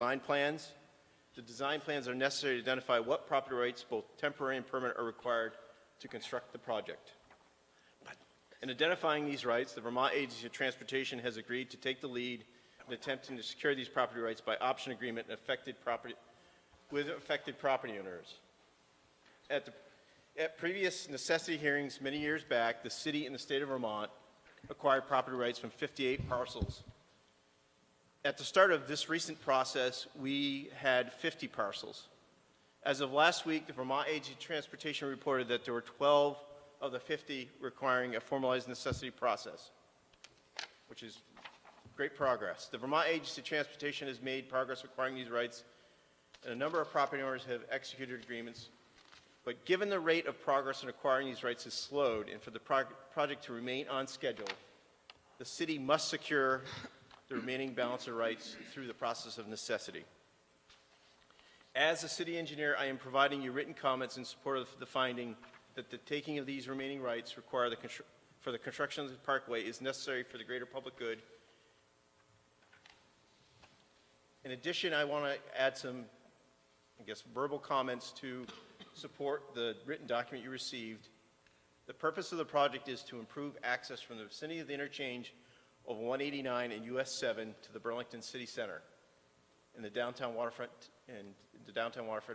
design plans. The design plans are necessary to identify what property rights, both temporary and permanent, are required to construct the project. In identifying these rights, the Vermont Agency of Transportation has agreed to take the lead in attempting to secure these property rights by option agreement with affected property owners. At previous necessity hearings many years back, the city and the state of Vermont acquired property rights from 58 parcels. At the start of this recent process, we had 50 parcels. As of last week, the Vermont Agency of Transportation reported that there were 12 of the 50 requiring a formalized necessity process, which is great progress. The Vermont Agency of Transportation has made progress acquiring these rights, and a number of property owners have executed agreements. But given the rate of progress in acquiring these rights has slowed, and for the project to remain on schedule, the city must secure the remaining balance of rights through the process of necessity. As a city engineer, I am providing you written comments in support of the finding that the taking of these remaining rights for the construction of the parkway is necessary for the greater public good. In addition, I want to add some, verbal comments to support the written document you received. The purpose of the project is to improve access from the vicinity of the interchange of 189 and US 7 to the Burlington City Center and the downtown waterfront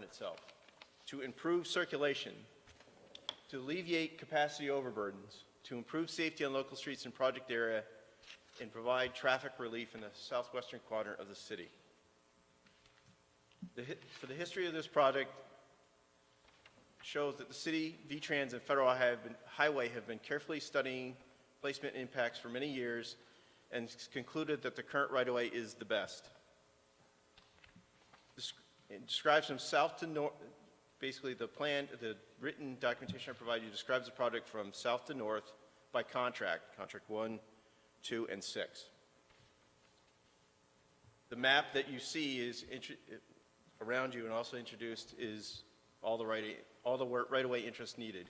itself, to improve circulation, to alleviate capacity overburdens, to improve safety on local streets and project area, and provide traffic relief in the southwestern quadrant of the city. For the history of this project shows that the city, VTrans, and Federal Highway have been carefully studying placement impacts for many years and concluded that the current right-of-way is the best. It describes from south to north. Basically, the written documentation I provide you describes the project from south to north by contract 1, 2, and 6. The map that you see is around you and also introduced is all the right-of-way interest needed.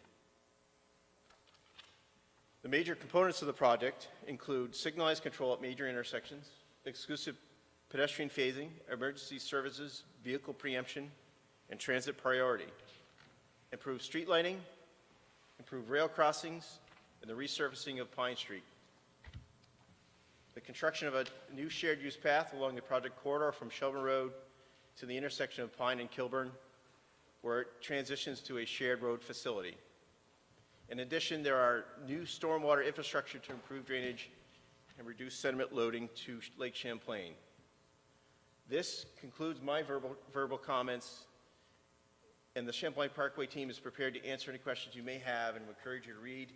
The major components of the project include signalized control at major intersections, exclusive pedestrian phasing, emergency services, vehicle preemption, and transit priority, improved street lighting, improved rail crossings, and the resurfacing of Pine Street. The construction of a new shared use path along the project corridor from Shelburne Road to the intersection of Pine and Kilburn, where it transitions to a shared road facility. In addition, there are new stormwater infrastructure to improve drainage and reduce sediment loading to Lake Champlain. This concludes my verbal comments, and the Champlain Parkway team is prepared to answer any questions you may have and would encourage you to read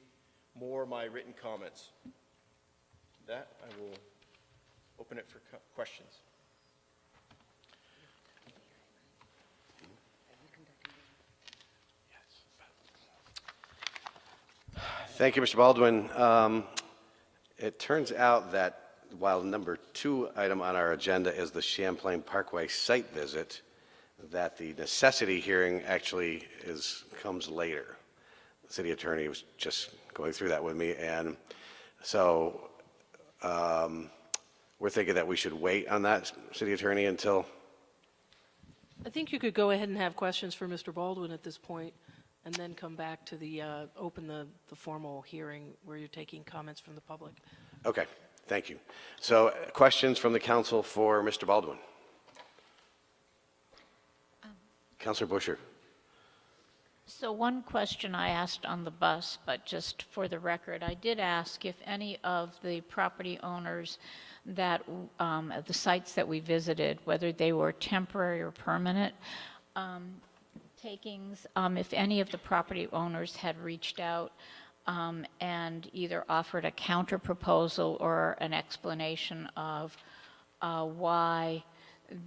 more of my written comments. With that, I will open it for questions. Thank you, Mr. Baldwin. It turns out that while number 2 item on our agenda is the Champlain Parkway site visit, that the necessity hearing actually comes later. The city attorney was just going through that with me, and so we're thinking that we should wait on that, city attorney, until... I think you could go ahead and have questions for Mr. Baldwin at this point, and then come back to the open the formal hearing where you're taking comments from the public. Okay, thank you. So questions from the council for Mr. Baldwin? Councilor Busher. So one question I asked on the bus, but just for the record, I did ask if any of the property owners that at the sites that we visited, whether they were temporary or permanent takings, if any of the property owners had reached out and either offered a counter proposal or an explanation of why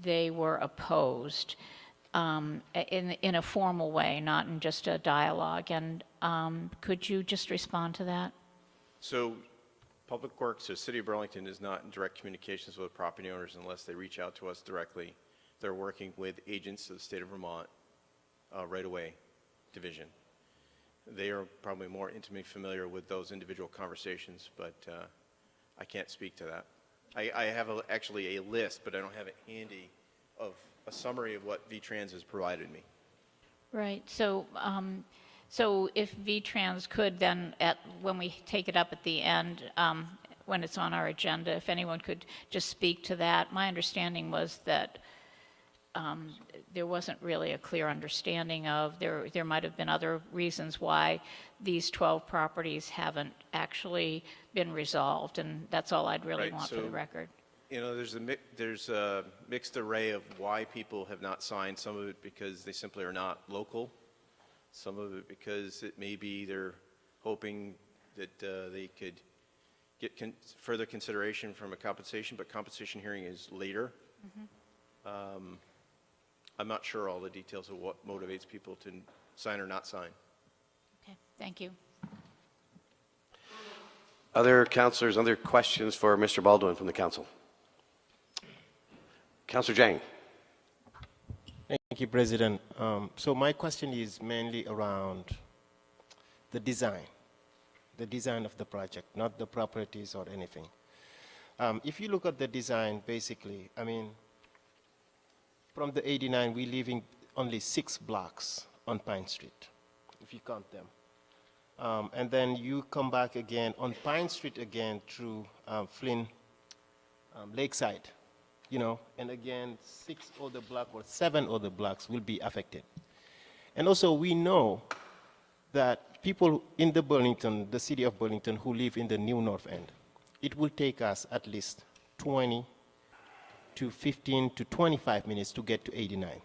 they were opposed in a formal way, not in just a dialogue. And could you just respond to that? So Public Works, the City of Burlington, is not in direct communications with property owners unless they reach out to us directly. They're working with agents of the state of Vermont, right-of-way division. They are probably more intimately familiar with those individual conversations, but I can't speak to that. I have actually a list, but I don't have it handy a summary of what VTrans has provided me. Right, so, so if VTrans could then, when we take it up at the end, when it's on our agenda, if anyone could just speak to that. My understanding was that there wasn't really a clear understanding of, there might have been other reasons why these 12 properties haven't actually been resolved, and that's all I'd really Right, want for the record. You know, there's a mixed array of why people have not signed. Some of it because they simply are not local. Some of it because it may be they're hoping that they could get further consideration from a compensation, but compensation hearing is later. I'm not sure all the details of what motivates people to sign or not sign. Okay, thank you. Other councilors, other questions for Mr. Baldwin from the council? Councilor Jang. Thank you, President. So my question is mainly around the design of the project, not the properties or anything. If you look at the design, basically, I mean, from the 89, we live in only 6 blocks on Pine Street, if you count them. And then you come back again on Pine Street again through Flynn Lakeside, you know, and again 6 other blocks or 7 other blocks will be affected. And also we know that people in the Burlington, the city of Burlington, who live in the New North End, it will take us at least 20 to 15 to 25 minutes to get to 89.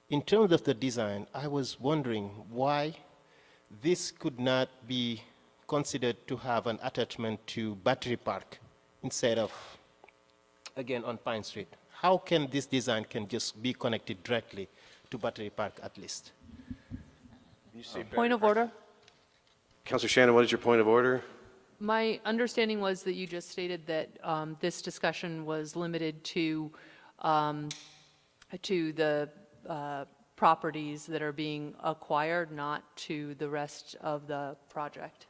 In terms of the design, I was wondering why this could not be considered to have an attachment to Battery Park instead of, again, on Pine Street. How can this design can just be connected directly to Battery Park at least? Point of order? Councilor Shannon, what is your point of order? My understanding was that you just stated that this discussion was limited to the properties that are being acquired, not to the rest of the project.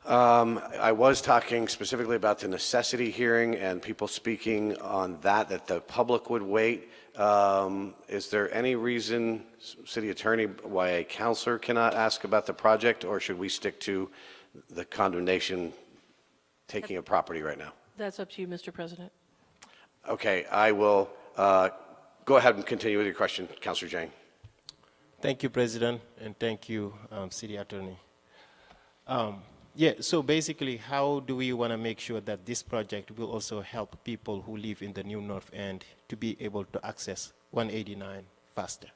I was talking specifically about the necessity hearing and people speaking on that the public would wait. Is there any reason, City Attorney, why a councilor cannot ask about the project, or should we stick to the condemnation taking a property right now? That's up to you, Mr. President. Okay, I will go ahead and continue with your question, Councilor Jang. Thank you, President, and thank you, City Attorney. Yeah, so basically, how do we want to make sure that this project will also help people who live in the New North End to be able to access 189 faster?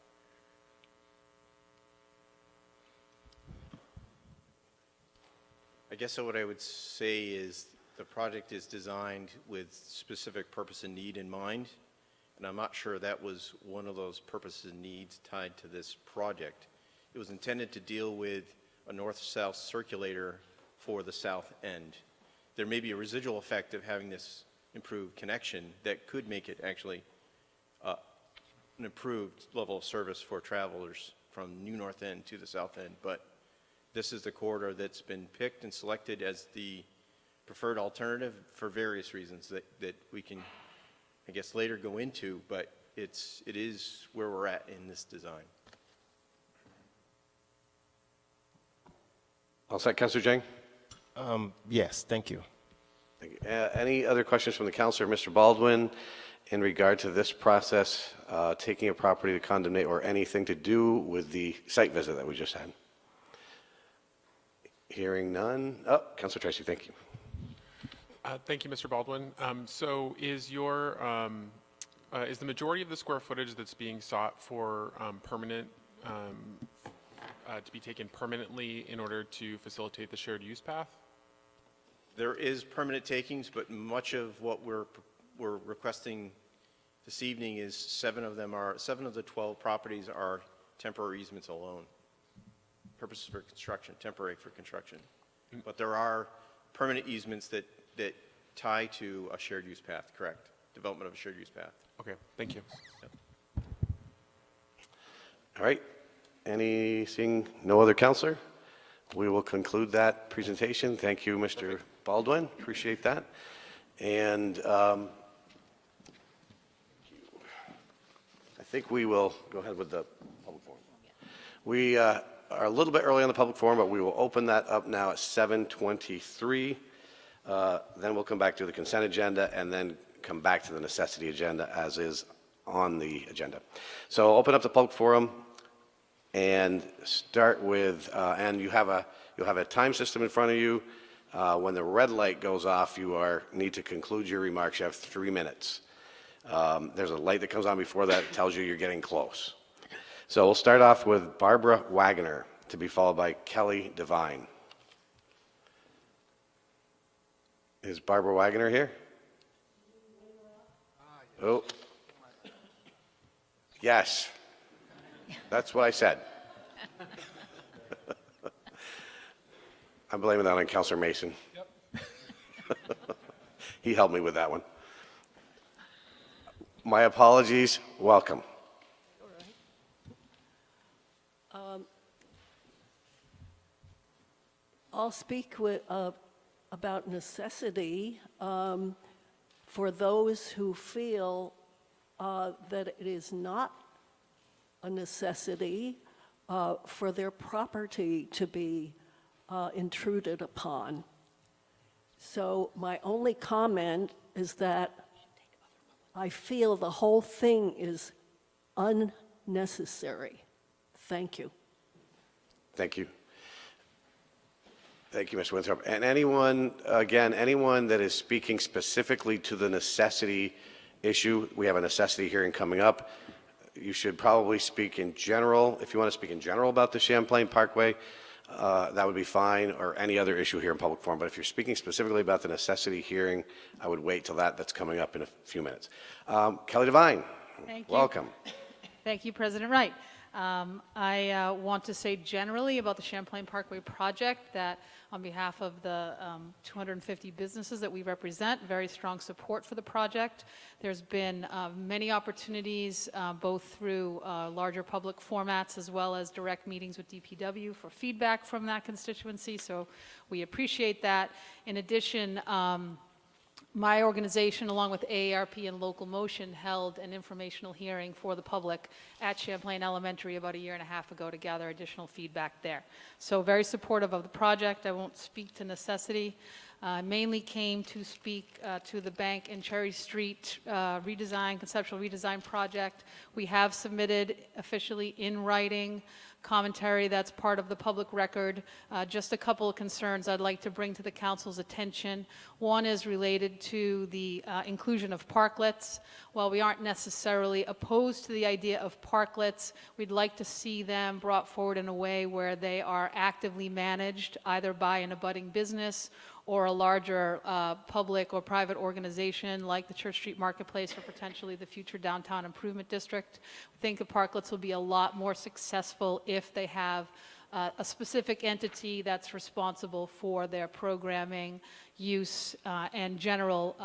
I guess what I would say is the project is designed with specific purpose and need in mind, and I'm not sure that was one of those purposes and needs tied to this project. It was intended to deal with a north-south circulator for the south end. There may be a residual effect of having this improved connection that could make it actually an improved level of service for travelers from New North End to the south end, but this is the corridor that's been picked and selected as the preferred alternative for various reasons that we can, I guess, later go into, but it is where we're at in this design. All set, Councilor Jang? Yes, thank you. Thank you. Any other questions from the councilor, Mr. Baldwin, in regard to this process, taking a property to condemnate or anything to do with the site visit that we just had? Hearing none. Oh, Councilor Tracy, thank you. Thank you, Mr. Baldwin. So is the majority of the square footage that's being sought for permanent, to be taken permanently in order to facilitate the shared use path? There is permanent takings, but much of what we're requesting this evening is 7 of the 12 properties are temporary easements alone. Purposes for construction, temporary for construction. But there are permanent easements that tie to a shared use path, correct? Development of a shared use path. Okay, thank you. Yep. All right. Seeing no other counselor, we will conclude that presentation. Thank you, Mr. Baldwin. Appreciate that. And think we will go ahead with the public forum. We are a little bit early on the public forum, but we will open that up now at 7:23. Then we'll come back to the consent agenda and then come back to the necessity agenda as is on the agenda. So I'll open up the public forum and start with, and you'll have a time system in front of you. When the red light goes off, you need to conclude your remarks. You have 3 minutes. There's a light that comes on before that tells you you're getting close. So we'll start off with Barbara Wagner, to be followed by Kelly Devine. Is Barbara Wagner here? Oh. Yes. That's what I said. I'm blaming that on Councilor Mason. Yep. He helped me with that one. My apologies. Welcome. I'll speak about necessity for those who feel that it is not a necessity for their property to be intruded upon. So my only comment is that I feel the whole thing is unnecessary. Thank you. Thank you. Thank you, Mr. Winthrop. And anyone that is speaking specifically to the necessity issue, we have a necessity hearing coming up. You should probably speak in general. If you want to speak in general about the Champlain Parkway, that would be fine, or any other issue here in public forum. But if you're speaking specifically about the necessity hearing, I would wait till that's coming up in a few minutes. Kelly Devine, Thank you. welcome. Thank you, President Wright. I want to say generally about the Champlain Parkway project that on behalf of the 250 businesses that we represent, very strong support for the project. There's been many opportunities, both through larger public formats as well as direct meetings with DPW for feedback from that constituency, so we appreciate that. In addition, my organization, along with AARP and Local Motion, held an informational hearing for the public at Champlain Elementary about 1.5 years ago to gather additional feedback there. So very supportive of the project. I won't speak to necessity. Mainly came to speak to the bank and Cherry Street conceptual redesign project. We have submitted officially in writing commentary that's part of the public record. Just a couple of concerns I'd like to bring to the council's attention. One is related to the inclusion of parklets. While we aren't necessarily opposed to the idea of parklets, we'd like to see them brought forward in a way where they are actively managed either by an abutting business or a larger public or private organization like the Church Street Marketplace or potentially the future Downtown Improvement District. I think the parklets will be a lot more successful if they have a specific entity that's responsible for their programming, use, and general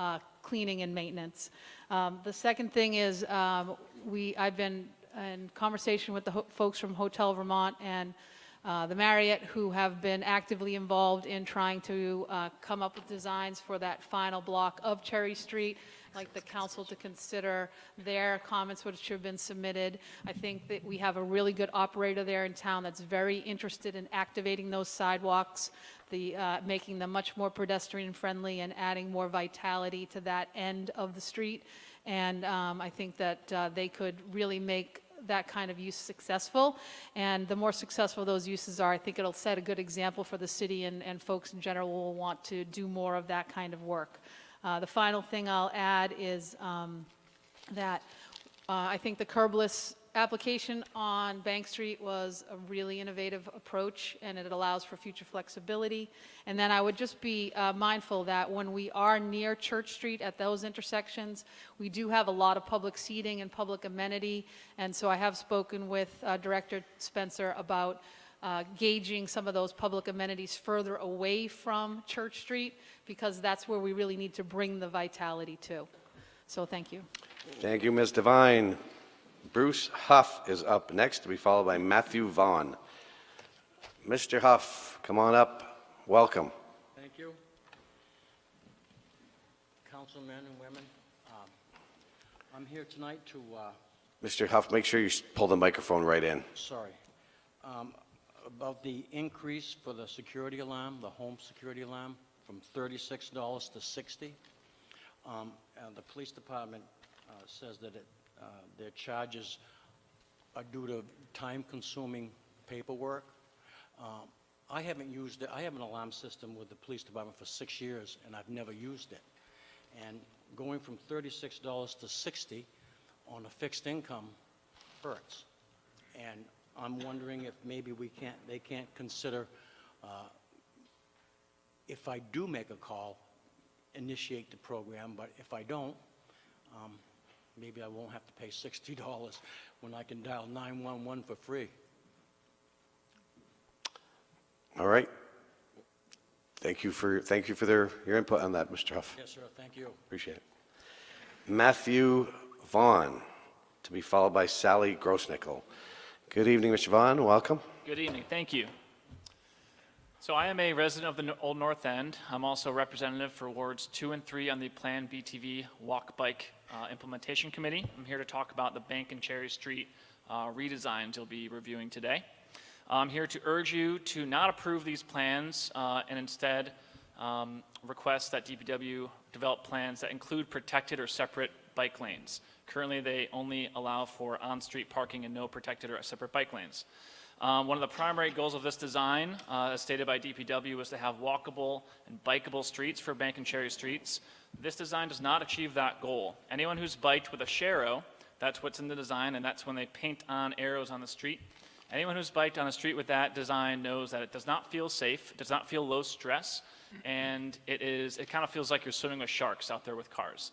cleaning and maintenance. The second thing is I've been in conversation with the folks from Hotel Vermont and the Marriott, who have been actively involved in trying to come up with designs for that final block of Cherry Street. I'd like the council to consider their comments, which have been submitted. I think that we have a really good operator there in town that's very interested in activating those sidewalks, making them much more pedestrian friendly and adding more vitality to that end of the street. And I think that they could really make that kind of use successful, and the more successful those uses are, I think it'll set a good example for the city, and folks in general will want to do more of that kind of work. The final thing I'll add is that I think the curbless application on Bank Street was a really innovative approach, and it allows for future flexibility. And then I would just be mindful that when we are near Church Street at those intersections, we do have a lot of public seating and public amenity, and so I have spoken with Director Spencer about gauging some of those public amenities further away from Church Street, because that's where we really need to bring the vitality to. So thank you. Thank you, Ms. Devine. Bruce Huff is up next, to be followed by Matthew Vaughn. Mr. Huff, come on up. Welcome. Thank you. Councilmen and women, I'm here tonight to Mr. Huff, make sure you pull the microphone right in. Sorry. About the increase for the security alarm, the home security alarm, from $36 to $60. The police department says that their charges are due to time-consuming paperwork. I haven't used it. I have an alarm system with the police department for 6 years, and I've never used it. And going from $36 to $60 on a fixed income hurts. And I'm wondering if maybe they can't consider, if I do make a call, initiate the program, but if I don't, maybe I won't have to pay $60 when I can dial 911 for free. All right. Thank you for your input on that, Mr. Huff. Yes, sir. Thank you. Appreciate it. Matthew Vaughn, to be followed by Sally Grossnickel. Good evening, Mr. Vaughn. Welcome. Good evening. Thank you. So I am a resident of the Old North End. I'm also representative for Wards 2 and 3 on the Plan BTV Walk Bike Implementation Committee. I'm here to talk about the Bank and Cherry Street redesigns you'll be reviewing today. I'm here to urge you to not approve these plans and instead request that DPW develop plans that include protected or separate bike lanes. Currently, they only allow for on-street parking and no protected or separate bike lanes. One of the primary goals of this design, as stated by DPW, is to have walkable and bikeable streets for Bank and Cherry Streets. This design does not achieve that goal. Anyone who's biked with a Shero, that's what's in the design, and that's when they paint on arrows on the street. Anyone who's biked on a street with that design knows that it does not feel safe, it does not feel low stress, and it kind of feels like you're swimming with sharks out there with cars.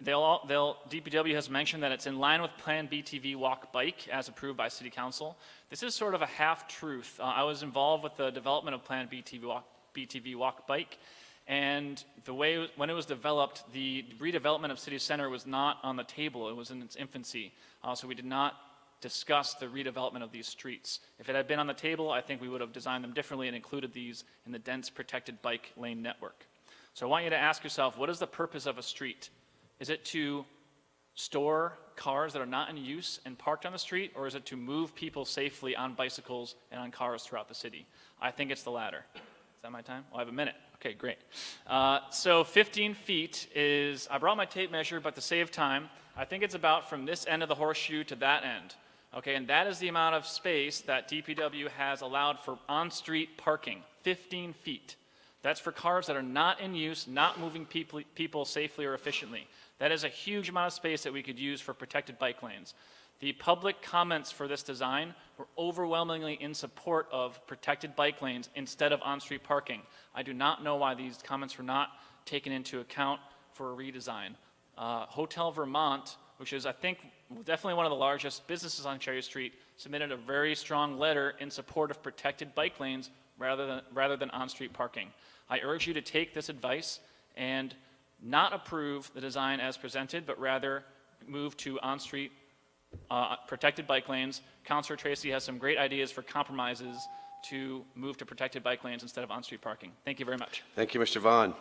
DPW has mentioned that it's in line with Plan BTV Walk Bike as approved by City Council. This is sort of a half-truth. I was involved with the development of Plan BTV Walk Bike, and when it was developed, the redevelopment of City Center was not on the table. It was in its infancy, so we did not discuss the redevelopment of these streets. If it had been on the table, I think we would have designed them differently and included these in the dense protected bike lane network. So I want you to ask yourself, what is the purpose of a street? Is it to store cars that are not in use and parked on the street, or is it to move people safely on bicycles and on cars throughout the city? I think it's the latter. Is that my time? Oh, I have a minute. Okay, great. So 15 feet is, I brought my tape measure, but to save time, I think it's about from this end of the horseshoe to that end. Okay, and that is the amount of space that DPW has allowed for on-street parking, 15 feet. That's for cars that are not in use, not moving people safely or efficiently. That is a huge amount of space that we could use for protected bike lanes. The public comments for this design were overwhelmingly in support of protected bike lanes instead of on-street parking. I do not know why these comments were not taken into account for a redesign. Hotel Vermont, which is, I think, definitely one of the largest businesses on Cherry Street, submitted a very strong letter in support of protected bike lanes rather than on-street parking. I urge you to take this advice and not approve the design as presented, but rather move to on-street protected bike lanes. Councilor Tracy has some great ideas for compromises to move to protected bike lanes instead of on-street parking. Thank you very much. Thank you, Mr. Vaughn.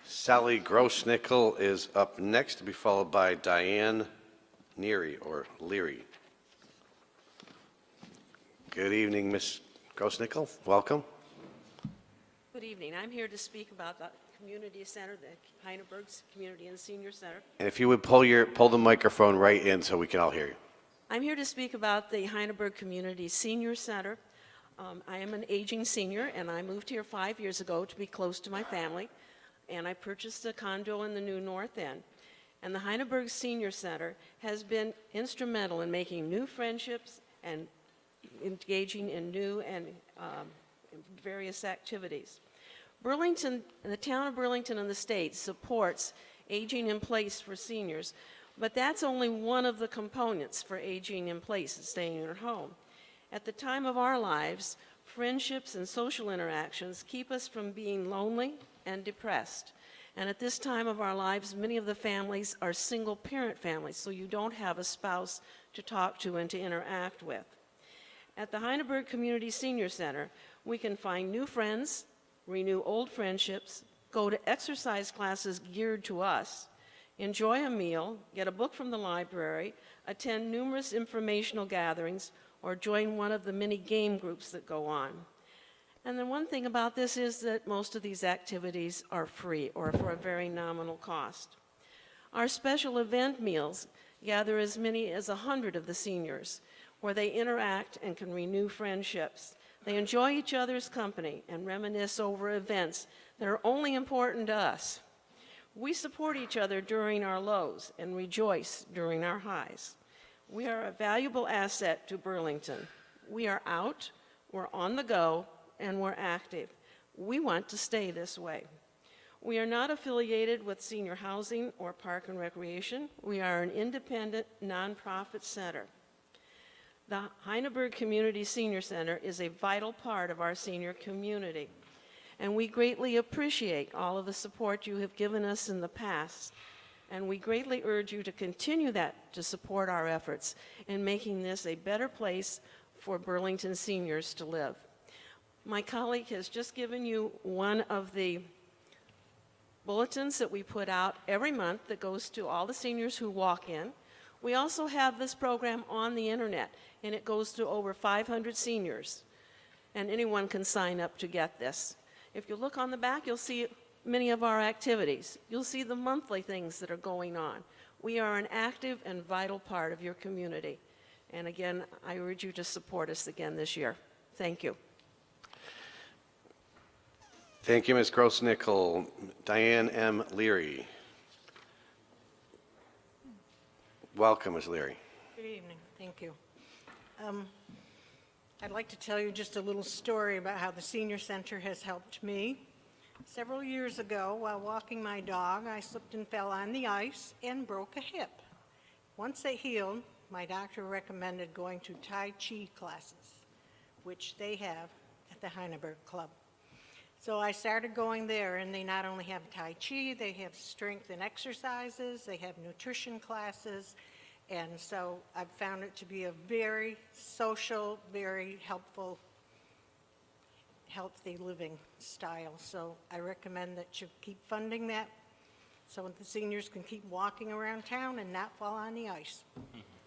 Sally Grossnickel is up next, to be followed by Diane Neary or Leary. Good evening, Ms. Grossnickel. Welcome. Good evening. I'm here to speak about the community center, the Heineberg's Community and Senior Center. And if you would pull the microphone right in so we can all hear you. I'm here to speak about the Heineberg Community Senior Center. I am an aging senior, and I moved here 5 years ago to be close to my family, and I purchased a condo in the new North End. And the Heineberg Senior Center has been instrumental in making new friendships and engaging in new and various activities. Burlington, the town of Burlington and the state supports aging in place for seniors, but that's only one of the components for aging in place and staying in your home. At the time of our lives, friendships and social interactions keep us from being lonely and depressed. And at this time of our lives, many of the families are single-parent families, so you don't have a spouse to talk to and to interact with. At the Heineberg Community Senior Center, we can find new friends, renew old friendships, go to exercise classes geared to us, enjoy a meal, get a book from the library, attend numerous informational gatherings, or join one of the many game groups that go on. And the one thing about this is that most of these activities are free or for a very nominal cost. Our special event meals gather as many as 100 of the seniors, where they interact and can renew friendships. They enjoy each other's company and reminisce over events that are only important to us. We support each other during our lows and rejoice during our highs. We are a valuable asset to Burlington. We are out, we're on the go, and we're active. We want to stay this way. We are not affiliated with senior housing or park and recreation. We are an independent, nonprofit center. The Heineberg Community Senior Center is a vital part of our senior community, and we greatly appreciate all of the support you have given us in the past, and we greatly urge you to continue to support our efforts in making this a better place for Burlington seniors to live. My colleague has just given you one of the bulletins that we put out every month that goes to all the seniors who walk in. We also have this program on the internet, and it goes to over 500 seniors, and anyone can sign up to get this. If you look on the back, you'll see many of our activities. You'll see the monthly things that are going on. We are an active and vital part of your community. And again, I urge you to support us again this year. Thank you. Thank you, Ms. Gross-Nickel. Diane M. Leary. Welcome, Ms. Leary. Good evening. Thank you. I'd like to tell you just a little story about how the senior center has helped me. Several years ago, while walking my dog, I slipped and fell on the ice and broke a hip. Once it healed, my doctor recommended going to Tai Chi classes, which they have at the Heineberg Club. So I started going there, and they not only have Tai Chi, they have strength and exercises, they have nutrition classes, and so I've found it to be a very social, very helpful, healthy living style. So I recommend that you keep funding that so the seniors can keep walking around town and not fall on the ice.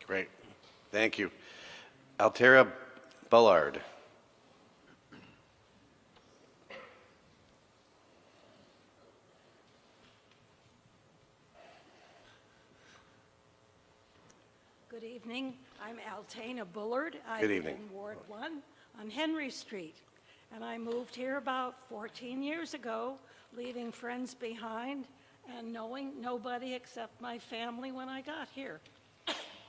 Great. Thank you. Altera Bullard. Good evening. I'm Altana Bullard. I Good live evening. in Ward 1 on Henry Street. And I moved here about 14 years ago, leaving friends behind and knowing nobody except my family when I got here.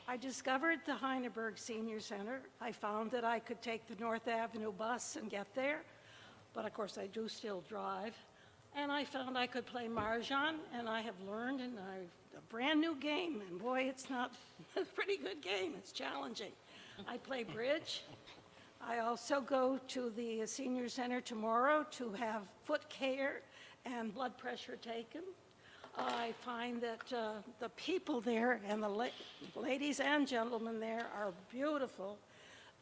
I discovered the Heineberg Senior Center. I found that I could take the North Avenue bus and get there, but of course I do still drive. And I found I could play Mahjong, and I have learned a brand new game, and boy, it's not a pretty good game. It's challenging. I play bridge. I also go to the senior center tomorrow to have foot care and blood pressure taken. I find that the people there, and the ladies and gentlemen there, are beautiful.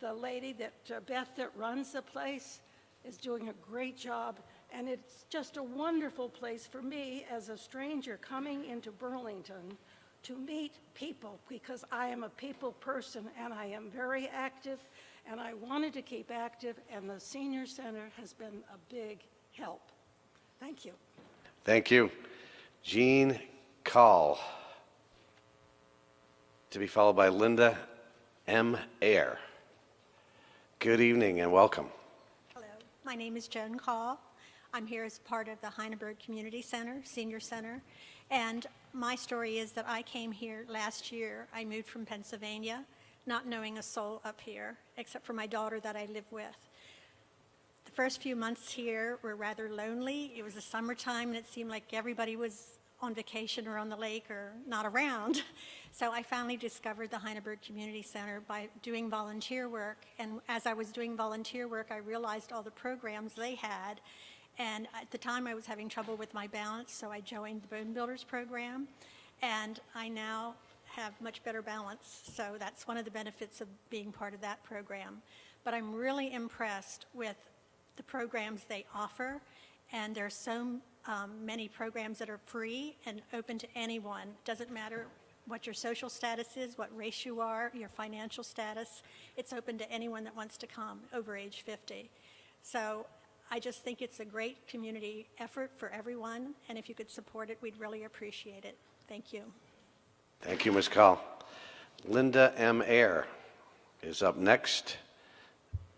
The lady that, Beth, that runs the place is doing a great job, and it's just a wonderful place for me as a stranger coming into Burlington to meet people, because I am a people person and I am very active, and I wanted to keep active, and the senior center has been a big help. Thank you. Thank you. Jean Call, to be followed by Linda M. Ayer. Good evening and welcome. Hello, my name is Joan Call. I'm here as part of the Heineberg Community Center, Senior Center, and my story is that I came here last year. I moved from Pennsylvania, not knowing a soul up here, except for my daughter that I live with. The first few months here were rather lonely. It was the summertime, and it seemed like everybody was on vacation or on the lake or not around. So I finally discovered the Heineberg Community Center by doing volunteer work. And as I was doing volunteer work, I realized all the programs they had. And at the time, I was having trouble with my balance, so I joined the Bone Builders program. And I now have much better balance. So that's one of the benefits of being part of that program. But I'm really impressed with the programs they offer, and they're so many programs that are free and open to anyone. Doesn't matter what your social status is, what race you are, your financial status. It's open to anyone that wants to come over age 50. So I just think it's a great community effort for everyone, and if you could support it, we'd really appreciate it. Thank you. Thank you, Ms. Call. Linda M. Ayer is up next.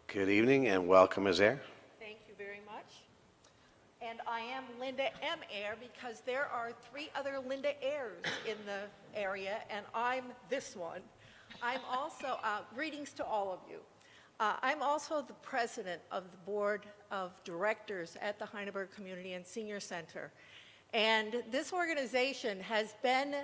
Good evening and welcome, Ms. Ayer. Thank you very much. And I am Linda M. Ayer because there are 3 other Linda Ayers in the area, and I'm this one. I'm also, greetings to all of you. I'm also the president of the board of directors at the Heineberg Community and Senior Center. And this organization has been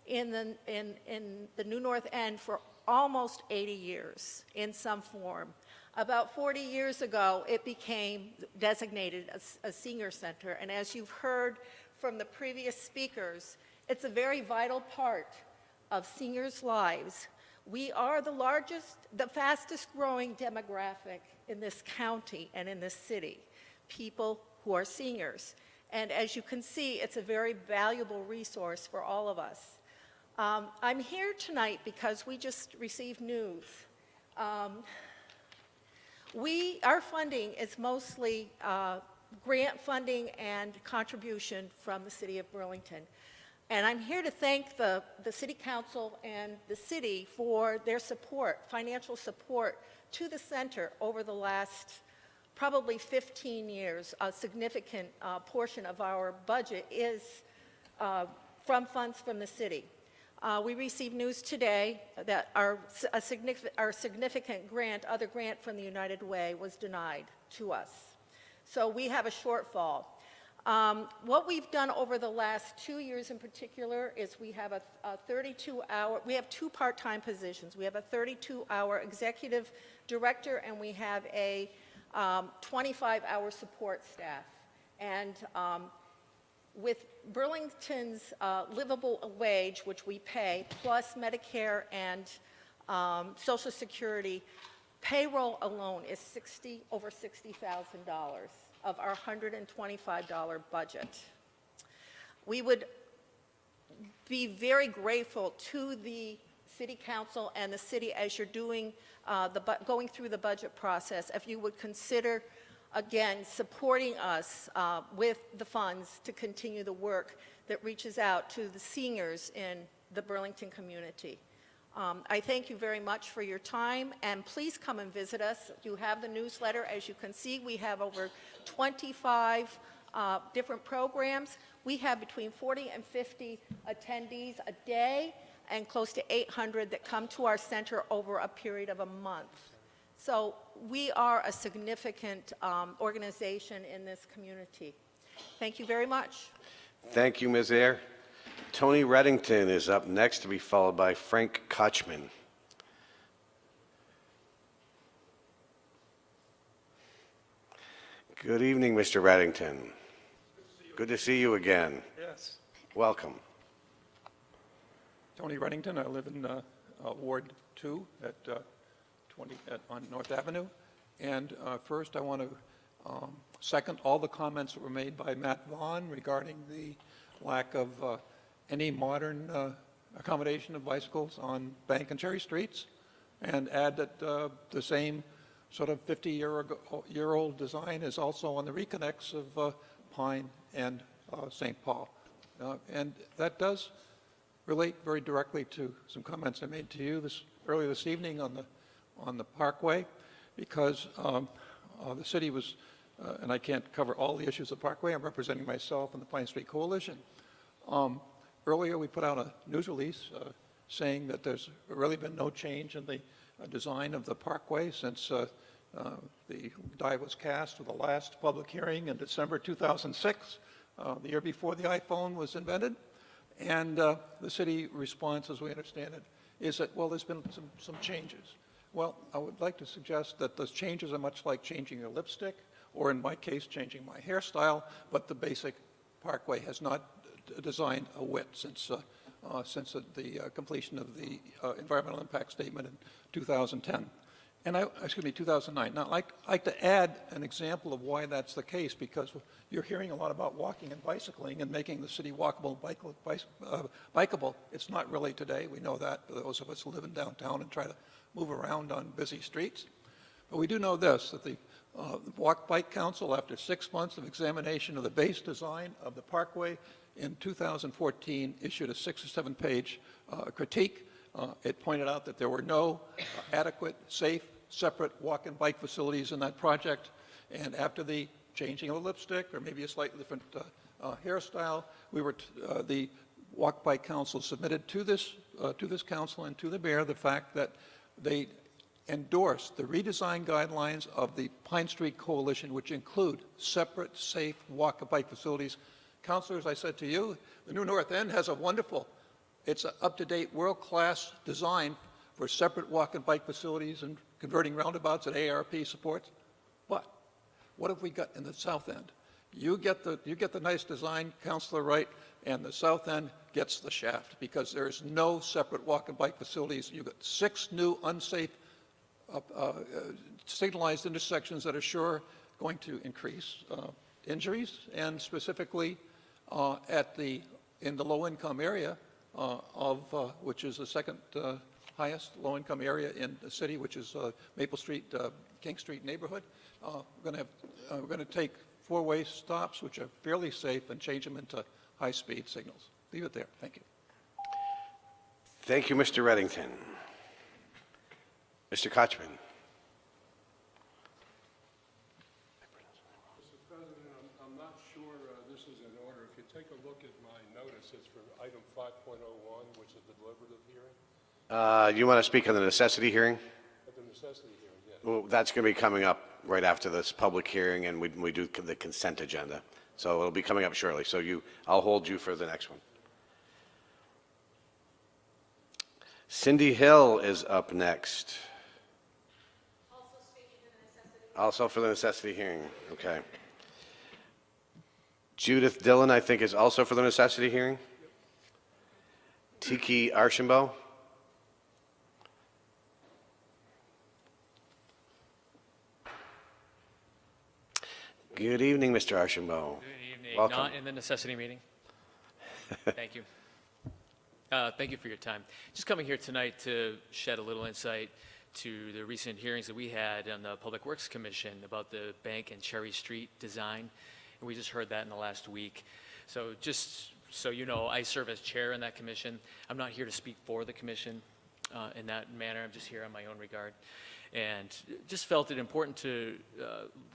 in the New North End for almost 80 years in some form. About 40 years ago, it became designated a senior center. And as you've heard from the previous speakers, it's a very vital part of seniors' lives. We are the fastest growing demographic in this county and in this city, people who are seniors. And as you can see, it's a very valuable resource for all of us. I'm here tonight because we just received news. Our funding is mostly grant funding and contribution from the City of Burlington. And I'm here to thank the City Council and the city for their support, financial support to the center over the last probably 15 years. A significant portion of our budget is from funds from the city. We received news today that our significant grant, other grant from the United Way, was denied to us. So we have a shortfall. What we've done over the last 2 years in particular is we have a 32-hour, we have 2 part-time positions. We have a 32-hour executive director and we have a 25-hour support staff. And with Burlington's livable wage, which we pay, plus Medicare and Social Security, payroll alone is over $60,000 of our $125 budget. We would be very grateful to the City Council and the city as you're doing going through the budget process, if you would consider again, supporting us with the funds to continue the work that reaches out to the seniors in the Burlington community. I thank you very much for your time, and please come and visit us. You have the newsletter. As you can see, we have over 25 different programs. We have between 40 and 50 attendees a day, and close to 800 that come to our center over a period of a month. So we are a significant organization in this community. Thank you very much. Thank you, Ms. Ayer. Tony Reddington is up next, to be followed by Frank Kochman. Good evening, Mr. Reddington. Good to see you again. Yes. Welcome. Tony Reddington. I live in Ward 2 on North Avenue. And first, I want to second all the comments that were made by Matt Vaughn regarding the lack of any modern accommodation of bicycles on Bank and Cherry Streets, and add that the same sort of 50-year-old design is also on the reconnects of Pine and St. Paul. And that does relate very directly to some comments I made to you earlier this evening on the Parkway, because the city was, and I can't cover all the issues of Parkway, I'm representing myself and the Pine Street Coalition. Earlier we put out a news release saying that there's really been no change in the design of the Parkway since the die was cast for the last public hearing in December 2006, the year before the iPhone was invented. And the city response, as we understand it, is that, well, there's been some changes. Well, I would like to suggest that those changes are much like changing your lipstick, or in my case, changing my hairstyle, but the basic Parkway has not designed a whit since the completion of the environmental impact statement in 2010. And excuse me, 2009. Now, I'd like to add an example of why that's the case, because you're hearing a lot about walking and bicycling and making the city walkable, bikeable. It's not really today. We know that, for those of us who live in downtown and try to move around on busy streets. But we do know this, that the Walk Bike Council, after 6 months of examination of the base design of the parkway in 2014, issued a 6 or 7 page critique. It pointed out that there were no adequate, safe, separate walk and bike facilities in that project. And after the changing of the lipstick, or maybe a slightly different hairstyle, the Walk Bike Council submitted to this council and to the mayor the fact that they endorsed the redesign guidelines of the Pine Street Coalition, which include separate, safe walk and bike facilities. Councilors, I said to you, the new North End has a wonderful, it's an up-to-date, world-class design for separate walk and bike facilities and converting roundabouts that ARP supports. But what have we got in the south end? You get the nice design, Councilor Wright, and the south end gets the shaft, because there's no separate walk and bike facilities. You've got 6 new unsafe signalized intersections that are sure going to increase injuries, and specifically in the low-income area which is the second highest low-income area in the city, which is Maple Street, King Street neighborhood. We're going to take 4-way stops, which are fairly safe, and change them into high-speed signals. Leave it there. Thank you. Thank you, Mr. Reddington. Mr. Kochman. Mr. President, I'm not sure this is in order. If you take a look at my notice, it's for item 5.01, which is the deliberative hearing. You want to speak on the necessity hearing? At the necessity hearing, yes. Well, that's going to be coming up right after this public hearing, and we do the consent agenda. So it'll be coming up shortly. So I'll hold you for the next one. Cindy Hill is up next. Also for the necessity hearing. Okay. Judith Dillon, I think, is also for the necessity hearing. Tiki Archambault. Good evening, Mr. Archambault. Good evening. Welcome. Not in the necessity meeting. Thank you. Thank you for your time. Just coming here tonight to shed a little insight to the recent hearings that we had on the Public Works Commission about the Bank and Cherry Street design. And we just heard that in the last week. So just so you know, I serve as chair in that commission. I'm not here to speak for the commission in that manner. I'm just here on my own regard. And just felt it important to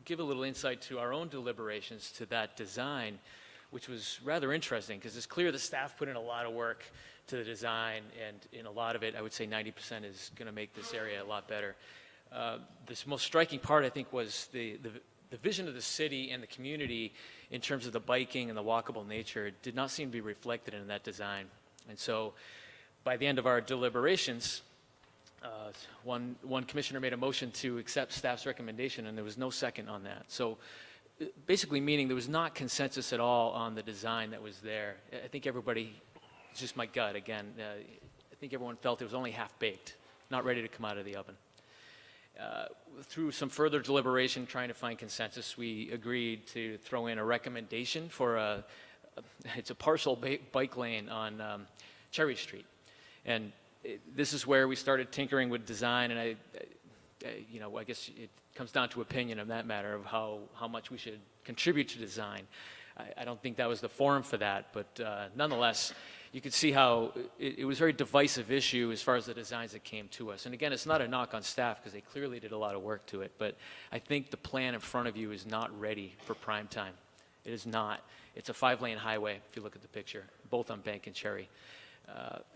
give a little insight to our own deliberations to that design, which was rather interesting, because it's clear the staff put in a lot of work to the design, and in a lot of it, I would say 90% is going to make this area a lot better. This most striking part, I think, was the vision of the city and the community in terms of the biking and the walkable nature did not seem to be reflected in that design. And so by the end of our deliberations, one commissioner made a motion to accept staff's recommendation, and there was no second on that. So basically meaning there was not consensus at all on the design that was there. I think everybody, it's just my gut again, I think everyone felt it was only half-baked, not ready to come out of the oven. Through some further deliberation, trying to find consensus, we agreed to throw in a recommendation for it's a partial bike lane on Cherry Street. And this is where we started tinkering with design, and I guess it comes down to opinion on that matter of how much we should contribute to design. I don't think that was the forum for that, but nonetheless, you could see how it was a very divisive issue as far as the designs that came to us. And again, it's not a knock on staff, because they clearly did a lot of work to it, but I think the plan in front of you is not ready for prime time. It is not. It's a 5-lane highway, if you look at the picture, both on Bank and Cherry.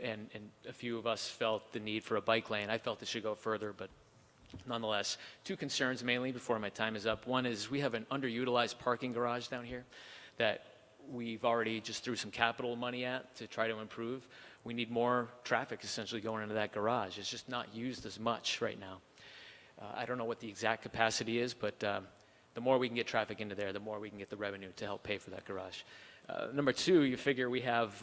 And a few of us felt the need for a bike lane. I felt it should go further, but nonetheless, 2 concerns mainly before my time is up. One is we have an underutilized parking garage down here that we've already just threw some capital money at to try to improve. We need more traffic essentially going into that garage. It's just not used as much right now. I don't know what the exact capacity is, but the more we can get traffic into there, the more we can get the revenue to help pay for that garage. Number 2, you figure we have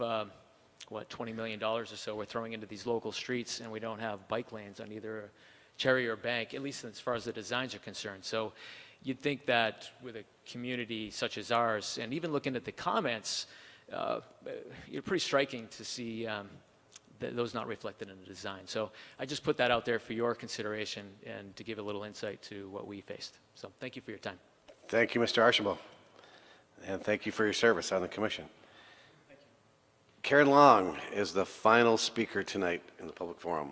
$20 million or so we're throwing into these local streets, and we don't have bike lanes on either Cherry or Bank, at least as far as the designs are concerned. So you'd think that with a community such as ours, and even looking at the comments, it's pretty striking to see those not reflected in the design. So I just put that out there for your consideration and to give a little insight to what we faced. So thank you for your time. Thank you, Mr. Archibald. And thank you for your service on the commission. Thank you. Karen Long is the final speaker tonight in the public forum.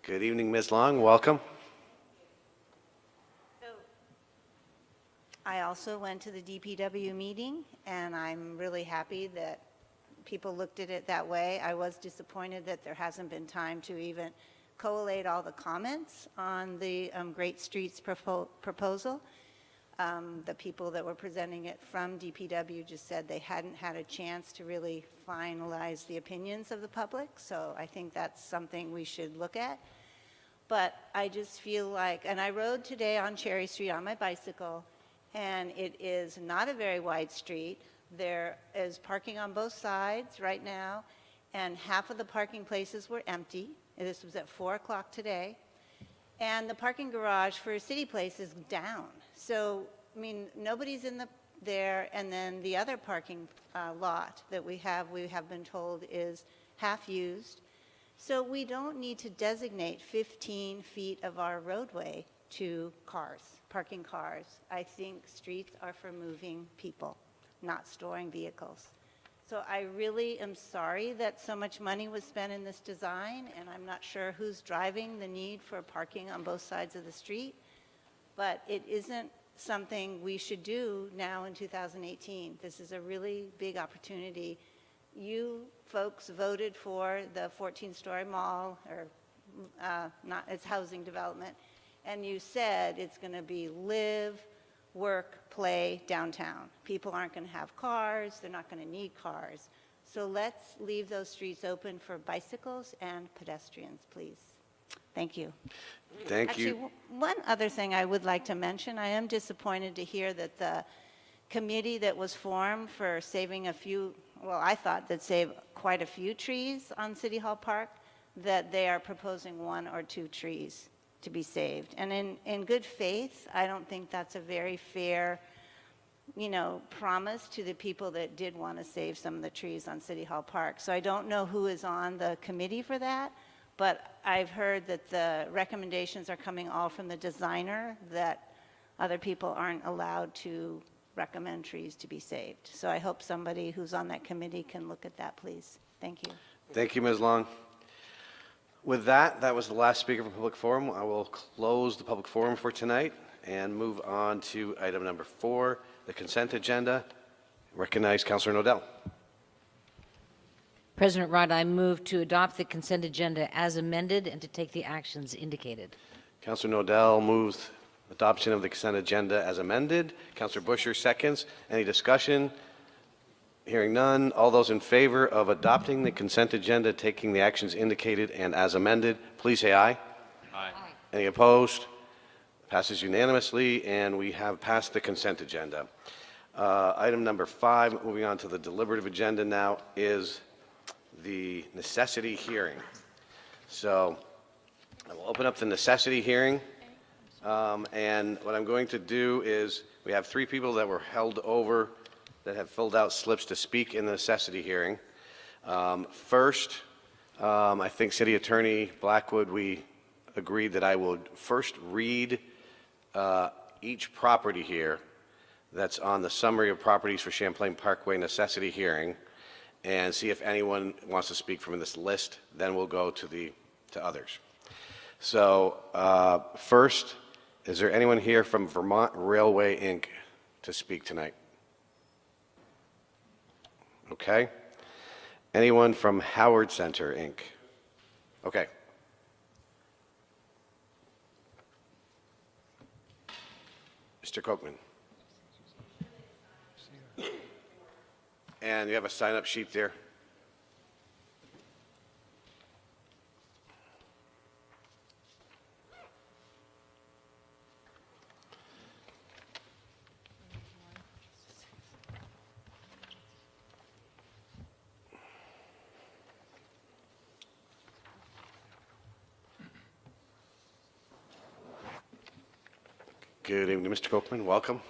Good evening, Ms. Long. Welcome. I also went to the DPW meeting, and I'm really happy that people looked at it that way. I was disappointed that there hasn't been time to even collate all the comments on the Great Streets proposal. The people that were presenting it from DPW just said they hadn't had a chance to really finalize the opinions of the public, so I think that's something we should look at. But I just feel like, and I rode today on Cherry Street on my bicycle, and it is not a very wide street. There is parking on both sides right now, and half of the parking places were empty. And this was at 4 o'clock today. And the parking garage for City Place is down. So, I mean, nobody's in there, and then the other parking lot that we have been told is half used. So we don't need to designate 15 feet of our roadway to cars, parking cars. I think streets are for moving people, not storing vehicles. So I really am sorry that so much money was spent in this design, and I'm not sure who's driving the need for parking on both sides of the street, but it isn't something we should do now in 2018. This is a really big opportunity. You folks voted for the 14-story mall, or it's housing development, and you said it's going to be live, work, play downtown. People aren't going to have cars. They're not going to need cars. So let's leave those streets open for bicycles and pedestrians, please. Thank you. Thank you. Actually, one other thing I would like to mention, I am disappointed to hear that the committee that was formed for saving a few, well, I thought that saved quite a few trees on City Hall Park, that they are proposing 1 or 2 trees to be saved. And in good faith, I don't think that's a very fair, promise to the people that did want to save some of the trees on City Hall Park. So I don't know who is on the committee for that, but I've heard that the recommendations are coming all from the designer, that other people aren't allowed to recommend trees to be saved. So I hope somebody who's on that committee can look at that, please. Thank you. Thank you, Ms. Long. With that, that was the last speaker for public forum. I will close the public forum for tonight and move on to item number 4, the consent agenda. Recognize Councilor Nodell. President Rudd, I move to adopt the consent agenda as amended and to take the actions indicated. Councilor Nodell moves adoption of the consent agenda as amended. Councilor Busher seconds. Any discussion? Hearing none. All those in favor of adopting the consent agenda, taking the actions indicated and as amended, please say aye. Aye. Any opposed? Passes unanimously, and we have passed the consent agenda. Item number 5, moving on to the deliberative agenda now, is the necessity hearing. So I will open up the necessity hearing, and what I'm going to do is we have 3 people that were held over that have filled out slips to speak in the necessity hearing. First, I think City Attorney Blackwood, we agreed that I would first read each property here that's on the summary of properties for Champlain Parkway necessity hearing, and see if anyone wants to speak from this list. Then we'll go to others. So first, is there anyone here from Vermont Railway, Inc. to speak tonight? Okay. Anyone from Howard Center, Inc.? Okay. Mr. Kochman. And you have a sign-up sheet there? Good evening, Mr. Kochman. Welcome.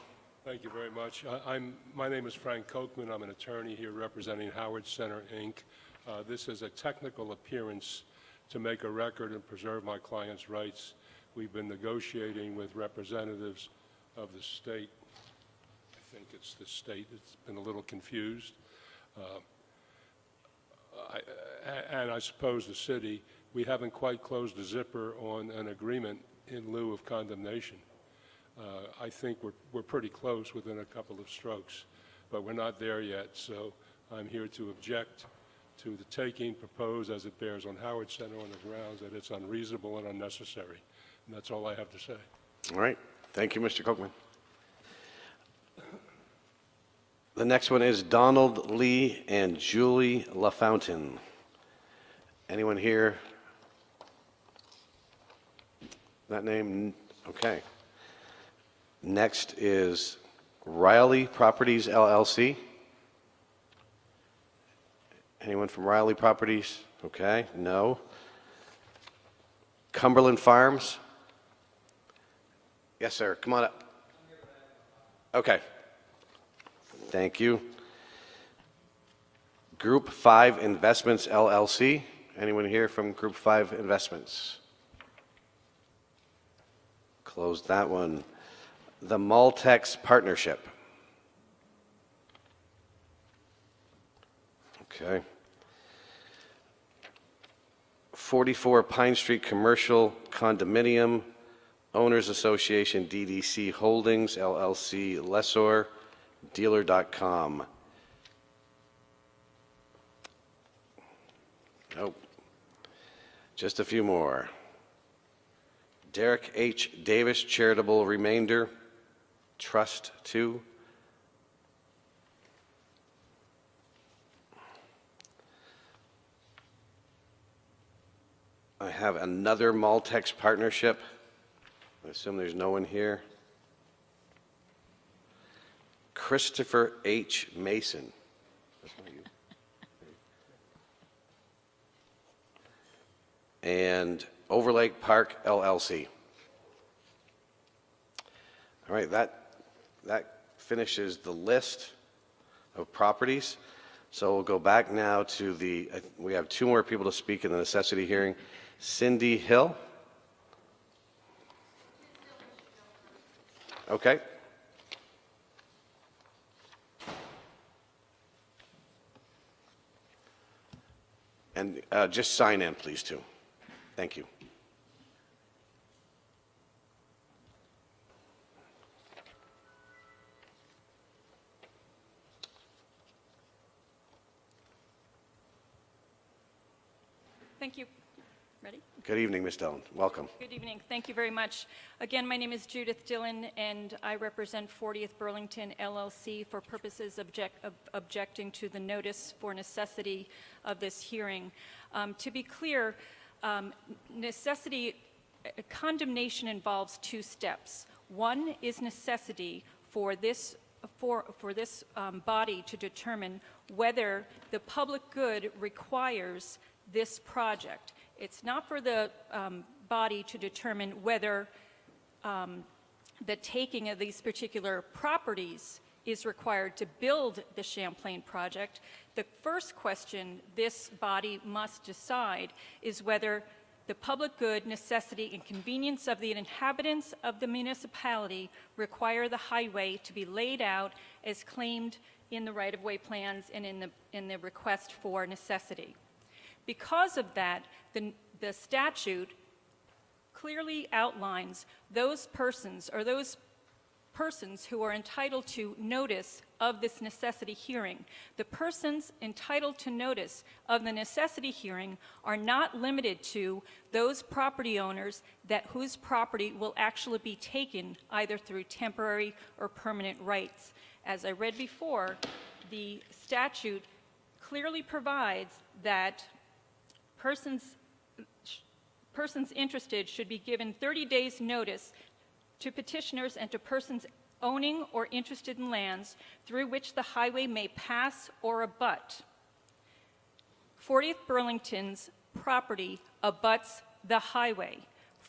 Thank you very much. My name is Frank Kochman. I'm an attorney here representing Howard Center, Inc. This is a technical appearance to make a record and preserve my client's rights. We've been negotiating with representatives of the state. I think it's the state. It's been a little confused. And I suppose the city. We haven't quite closed the zipper on an agreement in lieu of condemnation. I think we're pretty close, within a couple of strokes, but we're not there yet. So I'm here to object to the taking proposed as it bears on Howard Center on the grounds that it's unreasonable and unnecessary. And that's all I have to say. All right. Thank you, Mr. Kochman. The next one is Donald Lee and Julie LaFountain. Anyone here? That name? Okay. Next is Riley Properties, LLC. Anyone from Riley Properties? Okay, no. Cumberland Farms? Yes, sir. Come on up. Okay. Thank you. Group 5 Investments, LLC. Anyone here from Group 5 Investments? Close that one. The Maltex Partnership. Okay. 44 Pine Street Commercial Condominium Owners Association, DDC Holdings, LLC, Lessor, Dealer.com. Nope. Just a few more. Derek H. Davis Charitable Remainder Trust 2. I have another Maltex partnership. I assume there's no one here. Christopher H. Mason. That's not you. And Overlake Park LLC. All right, that finishes the list of properties. So we'll go back now to we have two more people to speak in the necessity hearing. Cindy Hill. Okay. And just sign in, please, too. Thank you. Thank you. Ready? Good evening, Ms. Dillon. Welcome. Good evening. Thank you very much. Again, my name is Judith Dillon, and I represent 40th Burlington LLC for purposes of objecting to the notice for necessity of this hearing. To be clear, condemnation involves two steps. One is necessity for this body to determine whether the public good requires this project. It's not for the body to determine whether the taking of these particular properties is required to build the Champlain project. The first question this body must decide is whether the public good, necessity, and convenience of the inhabitants of the municipality require the highway to be laid out as claimed in the right-of-way plans and in the request for necessity. Because of that, the statute clearly outlines those persons who are entitled to notice of this necessity hearing. The persons entitled to notice of the necessity hearing are not limited to those property owners whose property will actually be taken either through temporary or permanent rights. As I read before, the statute clearly provides that persons interested should be given 30 days notice to petitioners and to persons owning or interested in lands through which the highway may pass or abut. 40th Burlington's property abuts the highway.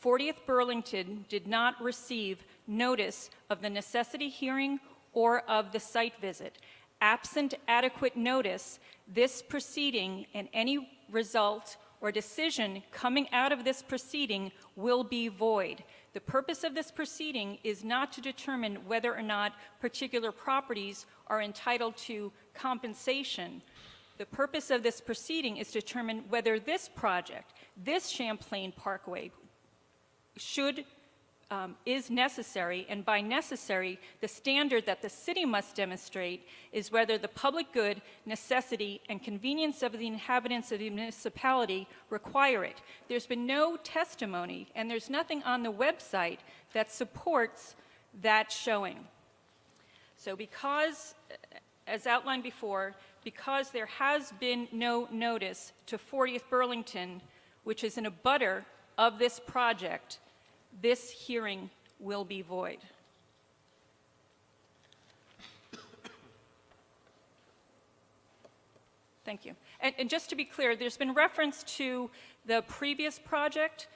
40th Burlington did not receive notice of the necessity hearing or of the site visit. Absent adequate notice, this proceeding and any result or decision coming out of this proceeding will be void. The purpose of this proceeding is not to determine whether or not particular properties are entitled to compensation. The purpose of this proceeding is to determine whether this project, this Champlain Parkway, is necessary, and by necessary, the standard that the city must demonstrate is whether the public good, necessity, and convenience of the inhabitants of the municipality require it. There's been no testimony, and there's nothing on the website that supports that showing. So because, as outlined before, because there has been no notice to 40th Burlington, which is an abutter of this project, this hearing will be void. Thank you. And just to be clear, there's been reference to the previous project.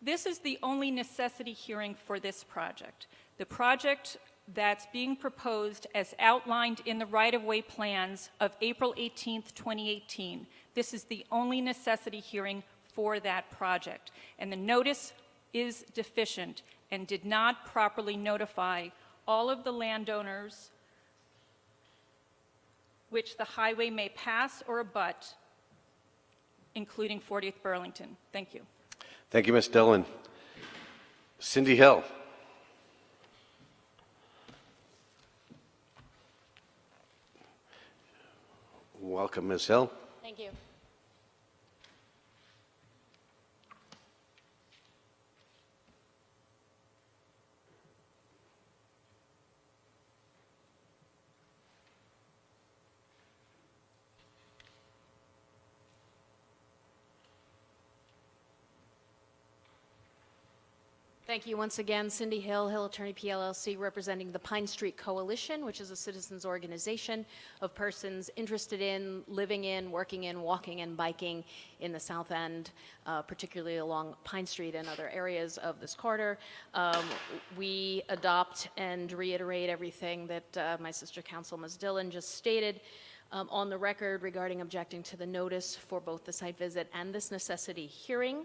This is the only necessity hearing for this project. The project that's being proposed as outlined in the right-of-way plans of April 18th, 2018. This is the only necessity hearing for that project. And the notice is deficient and did not properly notify all of the landowners which the highway may pass or abut, including 40th Burlington. Thank you. Thank you, Ms. Dillon. Cindy Hill. Welcome, Ms. Hill. Thank you. Thank you once again. Cindy Hill, Hill Attorney PLLC, representing the Pine Street Coalition, which is a citizens organization of persons interested in living in, working in, walking and biking in the South End, particularly along Pine Street and other areas of this corridor. We adopt and reiterate everything that my sister council, Ms. Dillon, just stated on the record regarding objecting to the notice for both the site visit and this necessity hearing,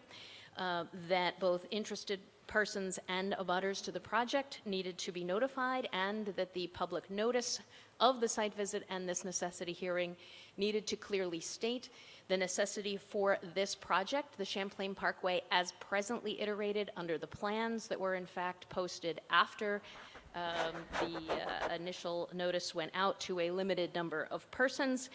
that both interested persons and abutters to the project needed to be notified, and that the public notice of the site visit and this necessity hearing needed to clearly state the necessity for this project, the Champlain Parkway, as presently iterated under the plans that were in fact posted after the initial notice went out to a limited number of persons.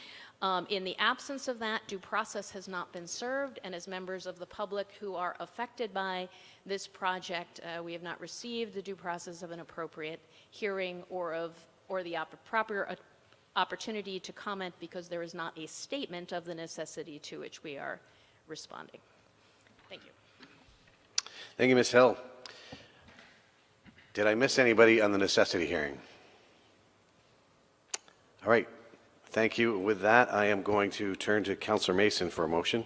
In the absence of that, due process has not been served, and as members of the public who are affected by this project, we have not received the due process of an appropriate hearing or the proper opportunity to comment, because there is not a statement of the necessity to which we are responding. Thank you. Thank you, Ms. Hill. Did I miss anybody on the necessity hearing? All right. Thank you. With that, I am going to turn to Councillor Mason for a motion.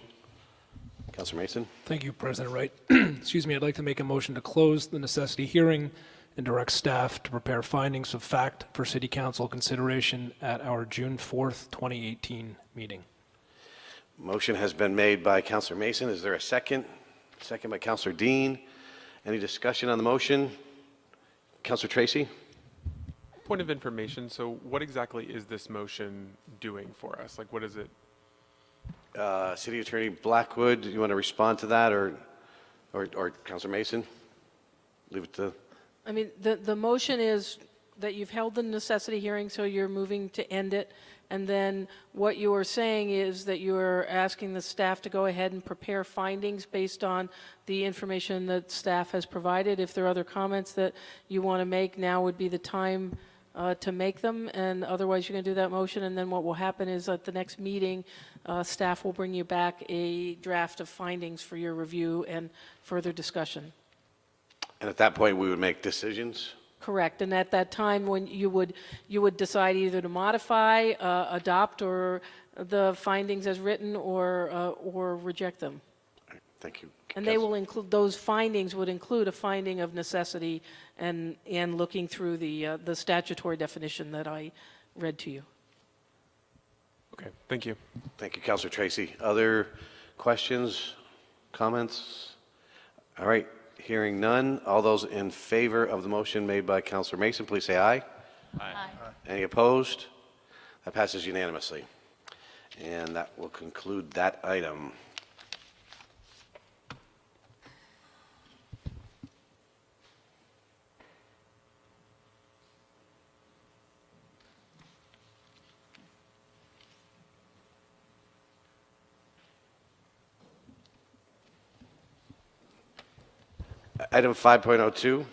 Councillor Mason. Thank you, President Wright. Excuse me, I'd like to make a motion to close the necessity hearing and direct staff to prepare findings of fact for City Council consideration at our June 4th, 2018 meeting. Motion has been made by Councillor Mason. Is there a second? Second by Councillor Dean. Any discussion on the motion? Councillor Tracy. Point of information, so what exactly is this motion doing for us? Like, what is it? City Attorney Blackwood, do you want to respond to that, or Councillor Mason? Leave it to... I mean, the motion is that you've held the necessity hearing, so you're moving to end it. And then what you are saying is that you are asking the staff to go ahead and prepare findings based on the information that staff has provided. If there are other comments that you want to make, now would be the time to make them. And otherwise, you're going to do that motion. And then what will happen is at the next meeting, staff will bring you back a draft of findings for your review and further discussion. And at that point, we would make decisions? Correct. And at that time, when you would decide either to modify, adopt, or the findings as written, or reject them. Thank you. And they will include, those findings would include a finding of necessity and looking through the statutory definition that I read to you. Okay, thank you. Thank you, Councilor Tracy. Other questions, comments? All right, hearing none. All those in favor of the motion made by Councilor Mason, please say aye. Aye. Any opposed? That passes unanimously. And that will conclude that item. Item 5.02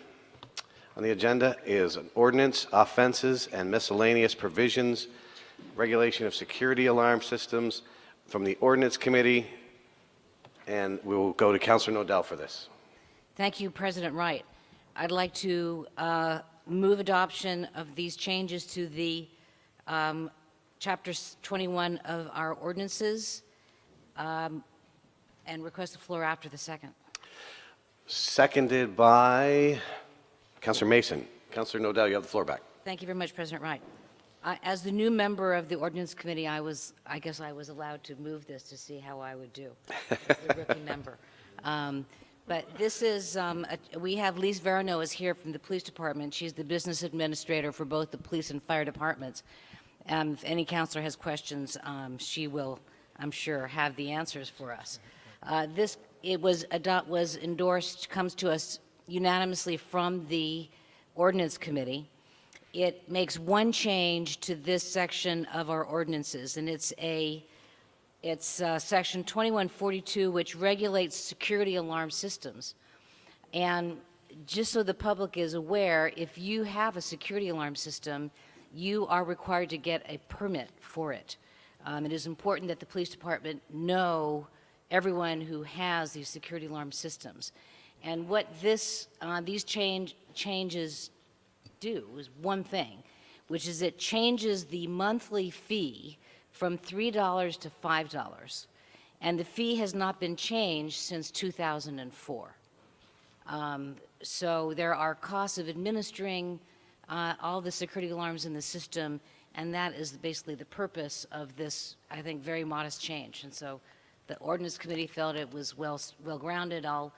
on the agenda is an ordinance, offenses, and miscellaneous provisions, regulation of security alarm systems from the Ordinance Committee, and we will go to Councilor Nodell for this. Thank you, President Wright. I'd like to move adoption of these changes to the Chapter 21 of our ordinances and request the floor after the second. Seconded by Councilor Mason. Councilor Nodell, you have the floor back. Thank you very much, President Wright. As the new member of the Ordinance Committee, I guess I was allowed to move this to see how I would do as the rookie member. But this is, we have Lise Verano is here from the Police Department. She's the business administrator for both the police and fire departments. If any counselor has questions, she will, I'm sure, have the answers for us. It was endorsed, comes to us unanimously from the Ordinance Committee. It makes one change to this section of our ordinances, and it's Section 2142, which regulates security alarm systems. And just so the public is aware, if you have a security alarm system, you are required to get a permit for it. It is important that the police department know everyone who has these security alarm systems. And what these changes do is one thing, which is it changes the monthly fee from $3 to $5. And the fee has not been changed since 2004. So there are costs of administering all the security alarms in the system, and that is basically the purpose of this, I think, very modest change. And so the Ordinance Committee felt it was well-grounded. I'll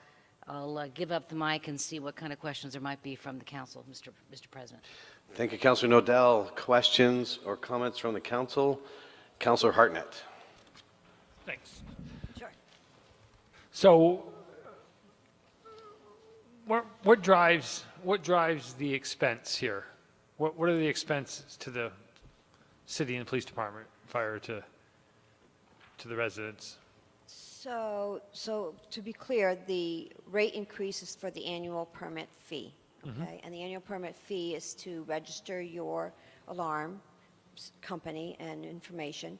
give up the mic and see what kind of questions there might be from the council, Mr. President. Thank you, Councilor Nodell. Questions or comments from the council? Councilor Hartnett. Thanks. Sure. So, what drives the expense here? What are the expenses to the city and police department, fire to the residents? So to be clear, the rate increase is for the annual permit fee, okay? And the annual permit fee is to register your alarm company and information.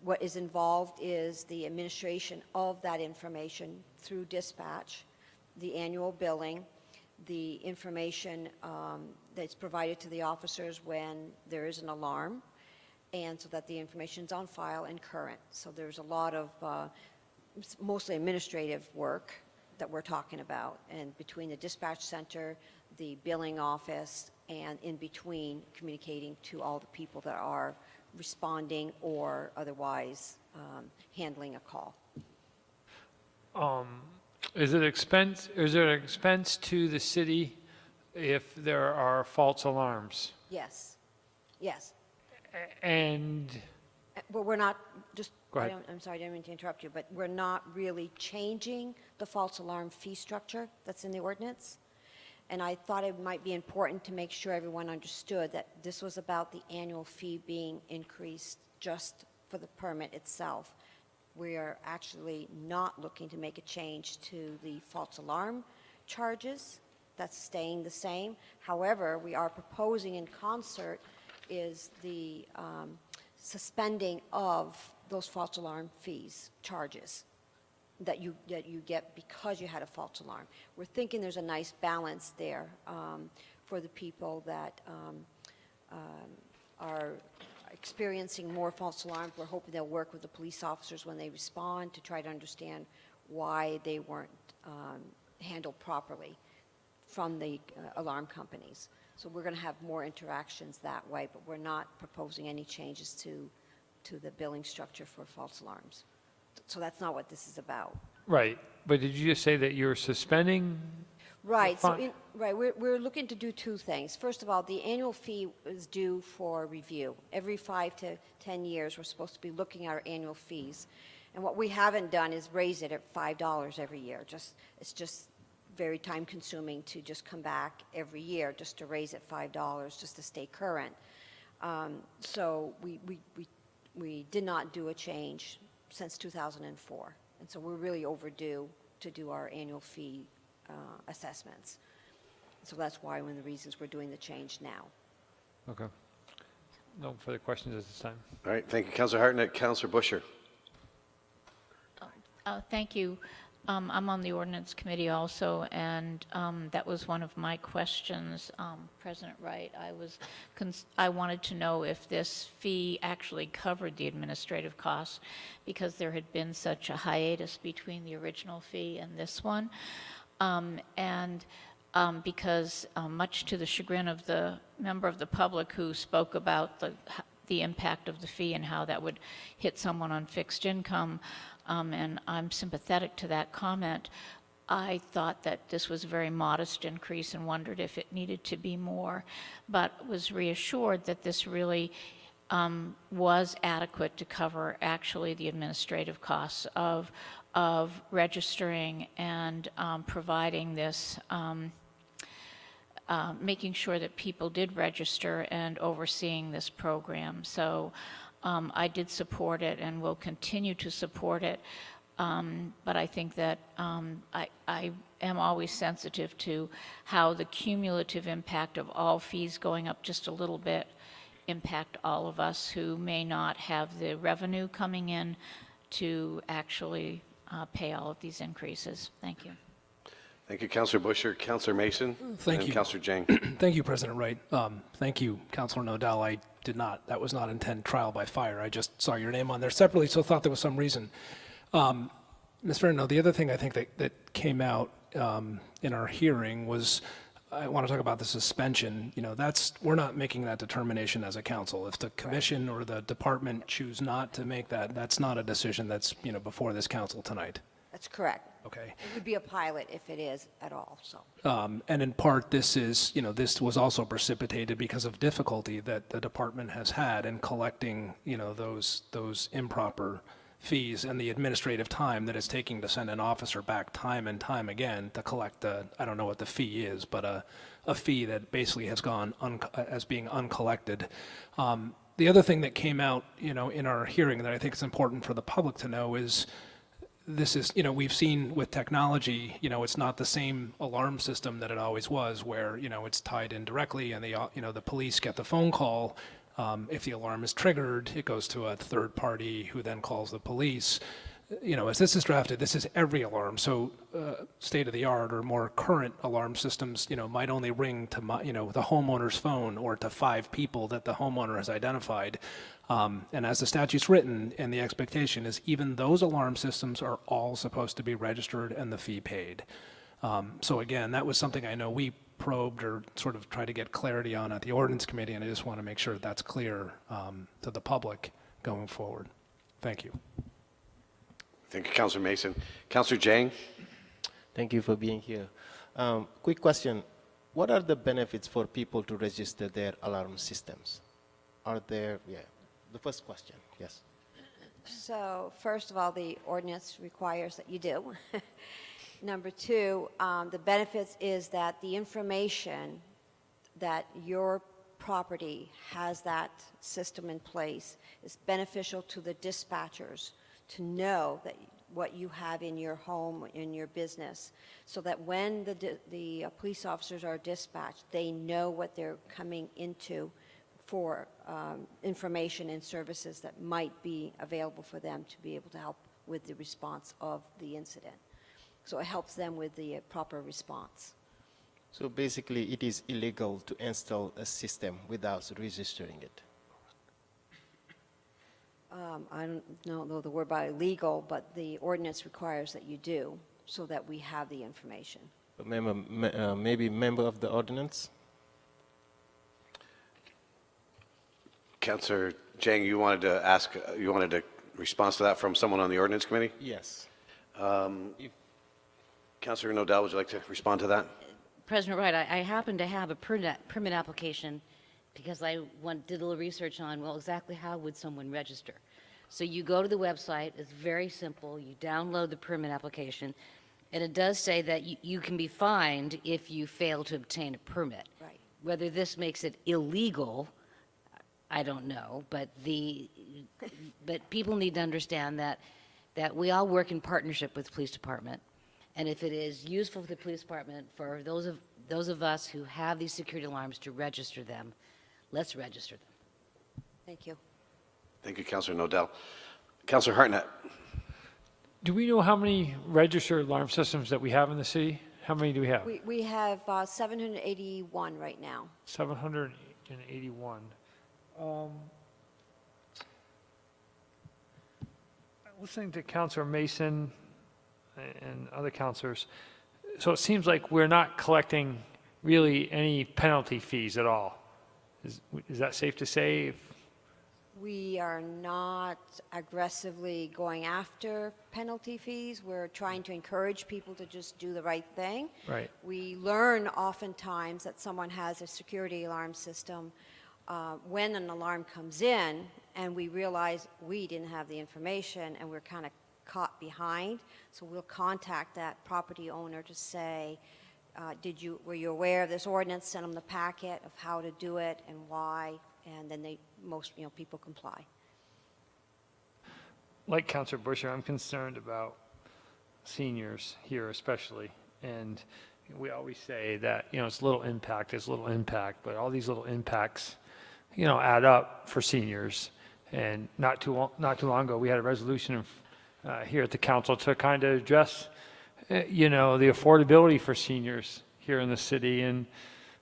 What is involved is the administration of that information through dispatch, the annual billing, the information that's provided to the officers when there is an alarm, and so that the information is on file and current. So there's a lot of mostly administrative work that we're talking about, and between the dispatch center, the billing office, and in between communicating to all the people that are responding or otherwise handling a call. Is there an expense to the city if there are false alarms? Yes. Yes. And Well, we're not just, Go ahead. I'm sorry, I didn't mean to interrupt you, but we're not really changing the false alarm fee structure that's in the ordinance. And I thought it might be important to make sure everyone understood that this was about the annual fee being increased just for the permit itself. We are actually not looking to make a change to the false alarm charges. That's staying the same. However, we are proposing in concert is the suspending of those false alarm fees, charges that you get because you had a false alarm. We're thinking there's a nice balance there for the people that are experiencing more false alarms. We're hoping they'll work with the police officers when they respond to try to understand why they weren't handled properly from the alarm companies. So we're going to have more interactions that way, but we're not proposing any changes to the billing structure for false alarms. So that's not what this is about. Right, but did you just say that you're suspending? Right, so Fine. we're looking to do two things. First of all, the annual fee is due for review. Every 5 to 10 years, we're supposed to be looking at our annual fees. And what we haven't done is raise it at $5 every year. It's just very time consuming to just come back every year just to raise it $5 just to stay current. So we did not do a change since 2004. And so we're really overdue to do our annual fee assessments. So that's why one of the reasons we're doing the change now. Okay. No further questions at this time. All right, thank you, Councilor Hartnett. Councilor Busher. Thank you. I'm on the ordinance committee also, and that was one of my questions, President Wright. I wanted to know if this fee actually covered the administrative costs, because there had been such a hiatus between the original fee and this one, because much to the chagrin of the member of the public who spoke about the impact of the fee and how that would hit someone on fixed income, and I'm sympathetic to that comment. I thought that this was a very modest increase and wondered if it needed to be more, but was reassured that this really was adequate to cover actually the administrative costs of registering and providing this, making sure that people did register and overseeing this program. So I did support it and will continue to support it, but I think that I am always sensitive to how the cumulative impact of all fees going up just a little bit impact all of us who may not have the revenue coming in to actually pay all of these increases. Thank you. Thank you, Councilor Busher. Councilor Mason. Thank and you. Councilor Jang. Thank you, President Wright. Thank you, Councilor Nodal. That was not intended trial by fire. I just saw your name on there separately, so thought there was some reason. Ms. Verno, the other thing I think that came out in our hearing was, I want to talk about the suspension. We're not making that determination as a council. If the commission or the department choose not to make that, that's not a decision that's, before this council tonight. That's correct. Okay. It would be a pilot if it is at all, so. And in part, this was also precipitated because of difficulty that the department has had in collecting, those improper fees and the administrative time that it's taking to send an officer back time and time again to collect I don't know what the fee is, but a fee that basically has gone as being uncollected. The other thing that came out, in our hearing that I think is important for the public to know is, this is, we've seen with technology, it's not the same alarm system that it always was, where, it's tied in directly and the police get the phone call. If the alarm is triggered, it goes to a third party who then calls the police. As this is drafted, this is every alarm. So state-of-the-art or more current alarm systems, might only ring to the homeowner's phone or to 5 people that the homeowner has identified. And as the statute's written, and the expectation is even those alarm systems are all supposed to be registered and the fee paid. So again, that was something I know we probed or sort of tried to get clarity on at the ordinance committee, and I just want to make sure that's clear to the public going forward. Thank you. Thank you, Councilor Mason. Councilor Jang. Thank you for being here. Quick question. What are the benefits for people to register their alarm systems? The first question, yes. So first of all, the ordinance requires that you do. Number 2, the benefits is that the information that your property has that system in place is beneficial to the dispatchers to know that what you have in your home, in your business, so that when the police officers are dispatched, they know what they're coming into for information and services that might be available for them to be able to help with the response of the incident. So it helps them with the proper response. So basically, it is illegal to install a system without registering it. I don't know the word by legal, but the ordinance requires that you do, so that we have the information. Maybe member of the ordinance? Councillor Jang, you wanted to response to that from someone on the ordinance committee? Yes. Councillor Nodell, would you like to respond to that? President Wright, I happen to have a permit application because I did a little research on, well, exactly how would someone register? So you go to the website, it's very simple, you download the permit application, and it does say that you can be fined if you fail to obtain a permit. Right. Whether this makes it illegal, I don't know, but people need to understand that we all work in partnership with the police department, and if it is useful for the police department, for those of us who have these security alarms to register them, let's register them. Thank you. Thank you, Councillor Nodell. Councillor Hartnett. Do we know how many registered alarm systems that we have in the city? How many do we have? We have 781 right now. 781. Listening to Councillor Mason and other councillors, so it seems like we're not collecting really any penalty fees at all. Is that safe to say? We are not aggressively going after penalty fees. We're trying to encourage people to just do the right thing. Right. We learn oftentimes that someone has a security alarm system when an alarm comes in, and we realize we didn't have the information and we're kind of caught behind. So we'll contact that property owner to say, were you aware of this ordinance? Send them the packet of how to do it and why, and then people comply. Like Councillor Busher, I'm concerned about seniors here especially, and we always say that, it's little impact, but all these little impacts, add up for seniors. And not too long ago, we had a resolution here at the council to kind of address, the affordability for seniors here in the city. And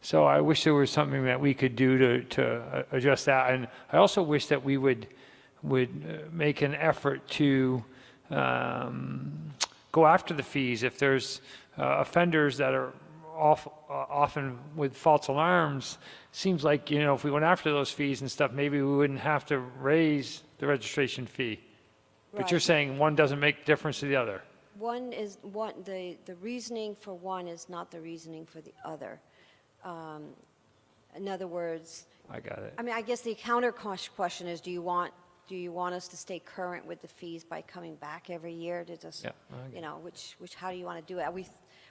so I wish there was something that we could do to address that. And I also wish that we would make an effort to go after the fees. If there's offenders that are often with false alarms, seems like, if we went after those fees and stuff, maybe we wouldn't have to raise the registration fee. But you're saying one doesn't make difference to the other. The reasoning for one is not the reasoning for the other. In other words, I got it. I guess the counter question is, do you want us to stay current with the fees by coming back every year to just, how do you want to do it?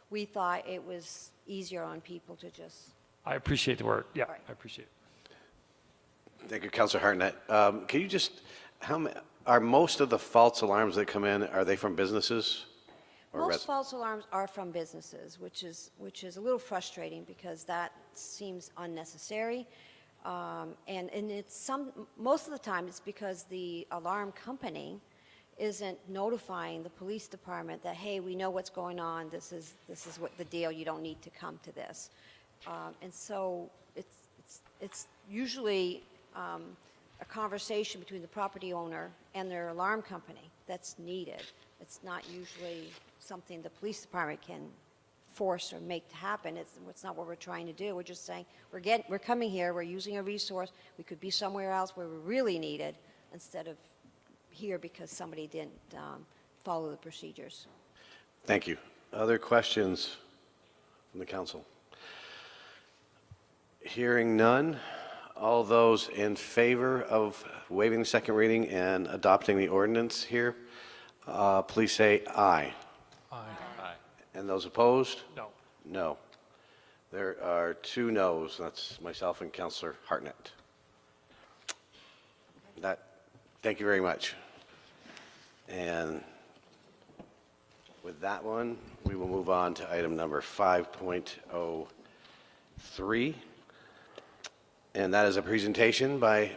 We thought it was easier on people to just. I appreciate the work. Yeah, right. I appreciate it. Thank you, Councillor Hartnett. Can you are most of the false alarms that come in, are they from businesses? Most false alarms are from businesses, which is a little frustrating because that seems unnecessary. And most of the time it's because the alarm company isn't notifying the police department that, hey, we know what's going on, this is what the deal, you don't need to come to this. And so it's usually a conversation between the property owner and their alarm company that's needed. It's not usually something the police department can force or make to happen. It's not what we're trying to do. We're just saying we're coming here, we're using a resource, we could be somewhere else where we're really needed instead of here because somebody didn't follow the procedures. Thank you. Other questions from the council? Hearing none, all those in favor of waiving the second reading and adopting the ordinance here, please say aye. Aye. Aye. And those opposed? No. No. There are 2 noes. That's myself and Councillor Hartnett. Thank you very much. And with that one, we will move on to item number 5.03. And that is a presentation by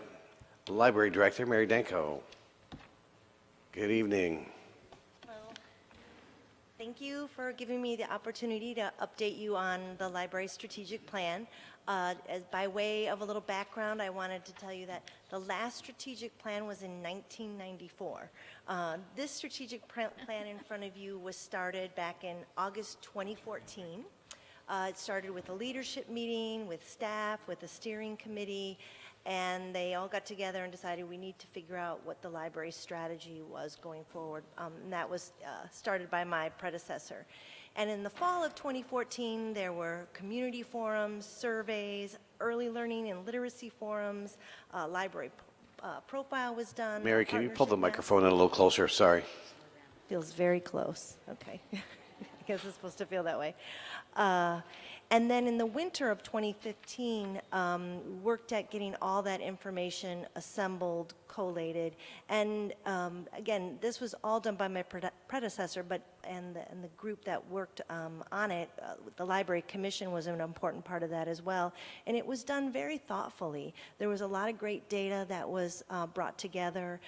Library Director Mary Danko. Good evening. Thank Thank you for giving me the opportunity to update you on the library strategic plan. By way of a little background, I wanted to tell you that the last strategic plan was in 1994. This strategic plan in front of you was started back in August 2014. It started with a leadership meeting, with staff, with a steering committee, and they all got together and decided we need to figure out what the library strategy was going forward. And that was started by my predecessor. And in the fall of 2014, there were community forums, surveys, early learning and literacy forums, library profile was done. Mary, can you pull the microphone in a little closer? Sorry. Feels very close. Okay. I guess it's supposed to feel that way. And then in the winter of 2015, worked at getting all that information assembled, collated, and again, this was all done by my predecessor, and the group that worked on it, the Library Commission was an important part of that as well, and it was done very thoughtfully. There was a lot of great data that was brought together.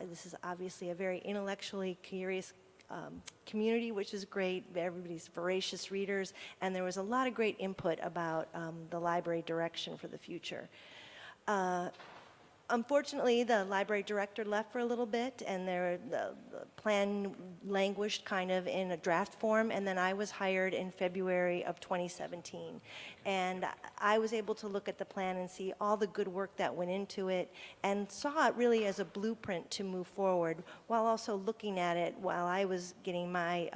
This is obviously a very intellectually curious community, which is great. Everybody's voracious readers, and there was a lot of great input about the library direction for the future. Unfortunately, the library director left for a little bit, and the plan languished kind of in a draft form, and then I was hired in February of 2017. And I was able to look at the plan and see all the good work that went into it, and saw it really as a blueprint to move forward, while also looking at it while I was getting my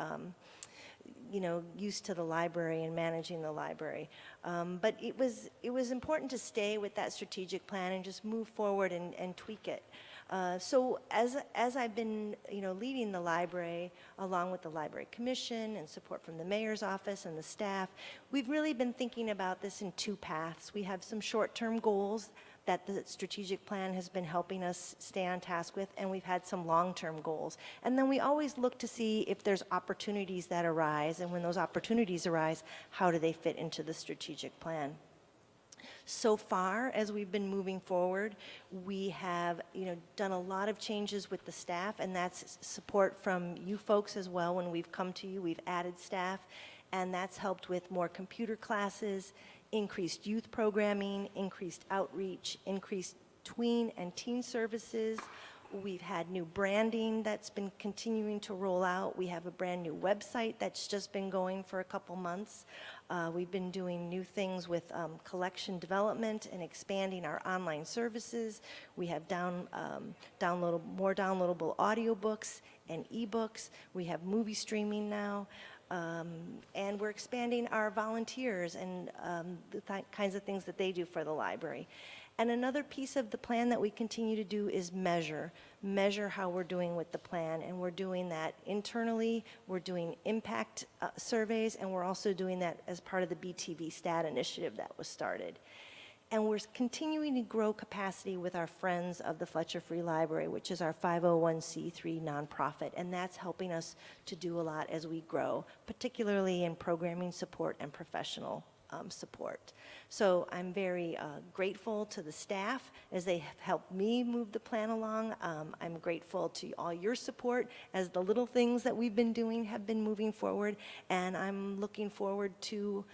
used to the library and managing the library. But it was important to stay with that strategic plan and just move forward and tweak it. So as I've been leading the library along with the Library Commission and support from the mayor's office and the staff, we've really been thinking about this in two paths. We have some short-term goals that the strategic plan has been helping us stay on task with, and we've had some long-term goals. And then we always look to see if there's opportunities that arise, and when those opportunities arise, how do they fit into the strategic plan? So far, as we've been moving forward, we have done a lot of changes with the staff, and that's support from you folks as well. When we've come to you, we've added staff, and that's helped with more computer classes, increased youth programming, increased outreach, increased tween and teen services. We've had new branding that's been continuing to roll out. We have a brand new website that's just been going for a couple months. We've been doing new things with collection development and expanding our online services. We have more downloadable audiobooks and ebooks. We have movie streaming now. And we're expanding our volunteers and the kinds of things that they do for the library. And another piece of the plan that we continue to do is measure how we're doing with the plan, and we're doing that internally. We're doing impact surveys, and we're also doing that as part of the BTV STAT initiative that was started. And we're continuing to grow capacity with our Friends of the Fletcher Free Library, which is our 501c3 nonprofit, and that's helping us to do a lot as we grow, particularly in programming support and professional support. So I'm very grateful to the staff as they have helped me move the plan along. I'm grateful to all your support as the little things that we've been doing have been moving forward, and I'm looking forward to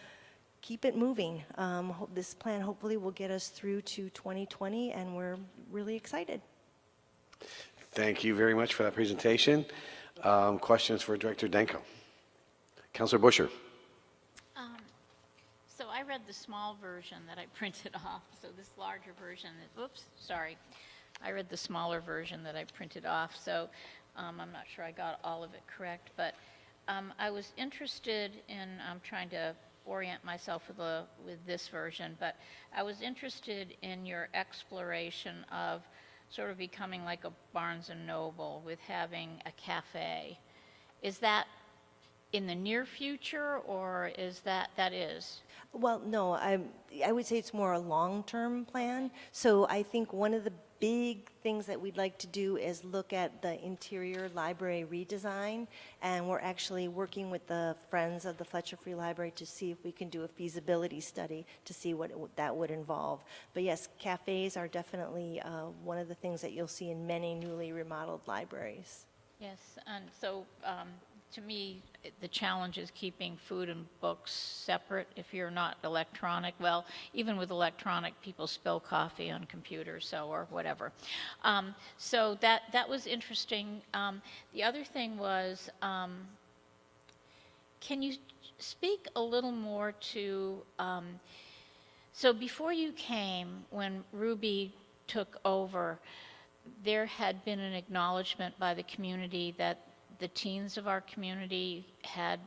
keep it moving. This plan hopefully will get us through to 2020, and we're really excited. Thank you very much for that presentation. Questions for Director Danko? Councilor Busher. So I read the small version that I printed off. So this larger version, I read the smaller version that I printed off. So I'm not sure I got all of it correct, but I was interested in, I'm trying to orient myself with this version, but I was interested in your exploration of sort of becoming like a Barnes and Noble with having a cafe. Is that in the near future, or is that is? Well, no, I would say it's more a long-term plan. So I think one of the big things that we'd like to do is look at the interior library redesign, and we're actually working with the Friends of the Fletcher Free Library to see if we can do a feasibility study to see what that would involve. But yes, cafes are definitely one of the things that you'll see in many newly remodeled libraries. Yes, and so to me, the challenge is keeping food and books separate if you're not electronic. Well, even with electronic, people spill coffee on computers, so, or whatever. So that was interesting. The other thing was, can you speak a little more to, so before you came, when Ruby took over, there had been an acknowledgement by the community that the teens of our community had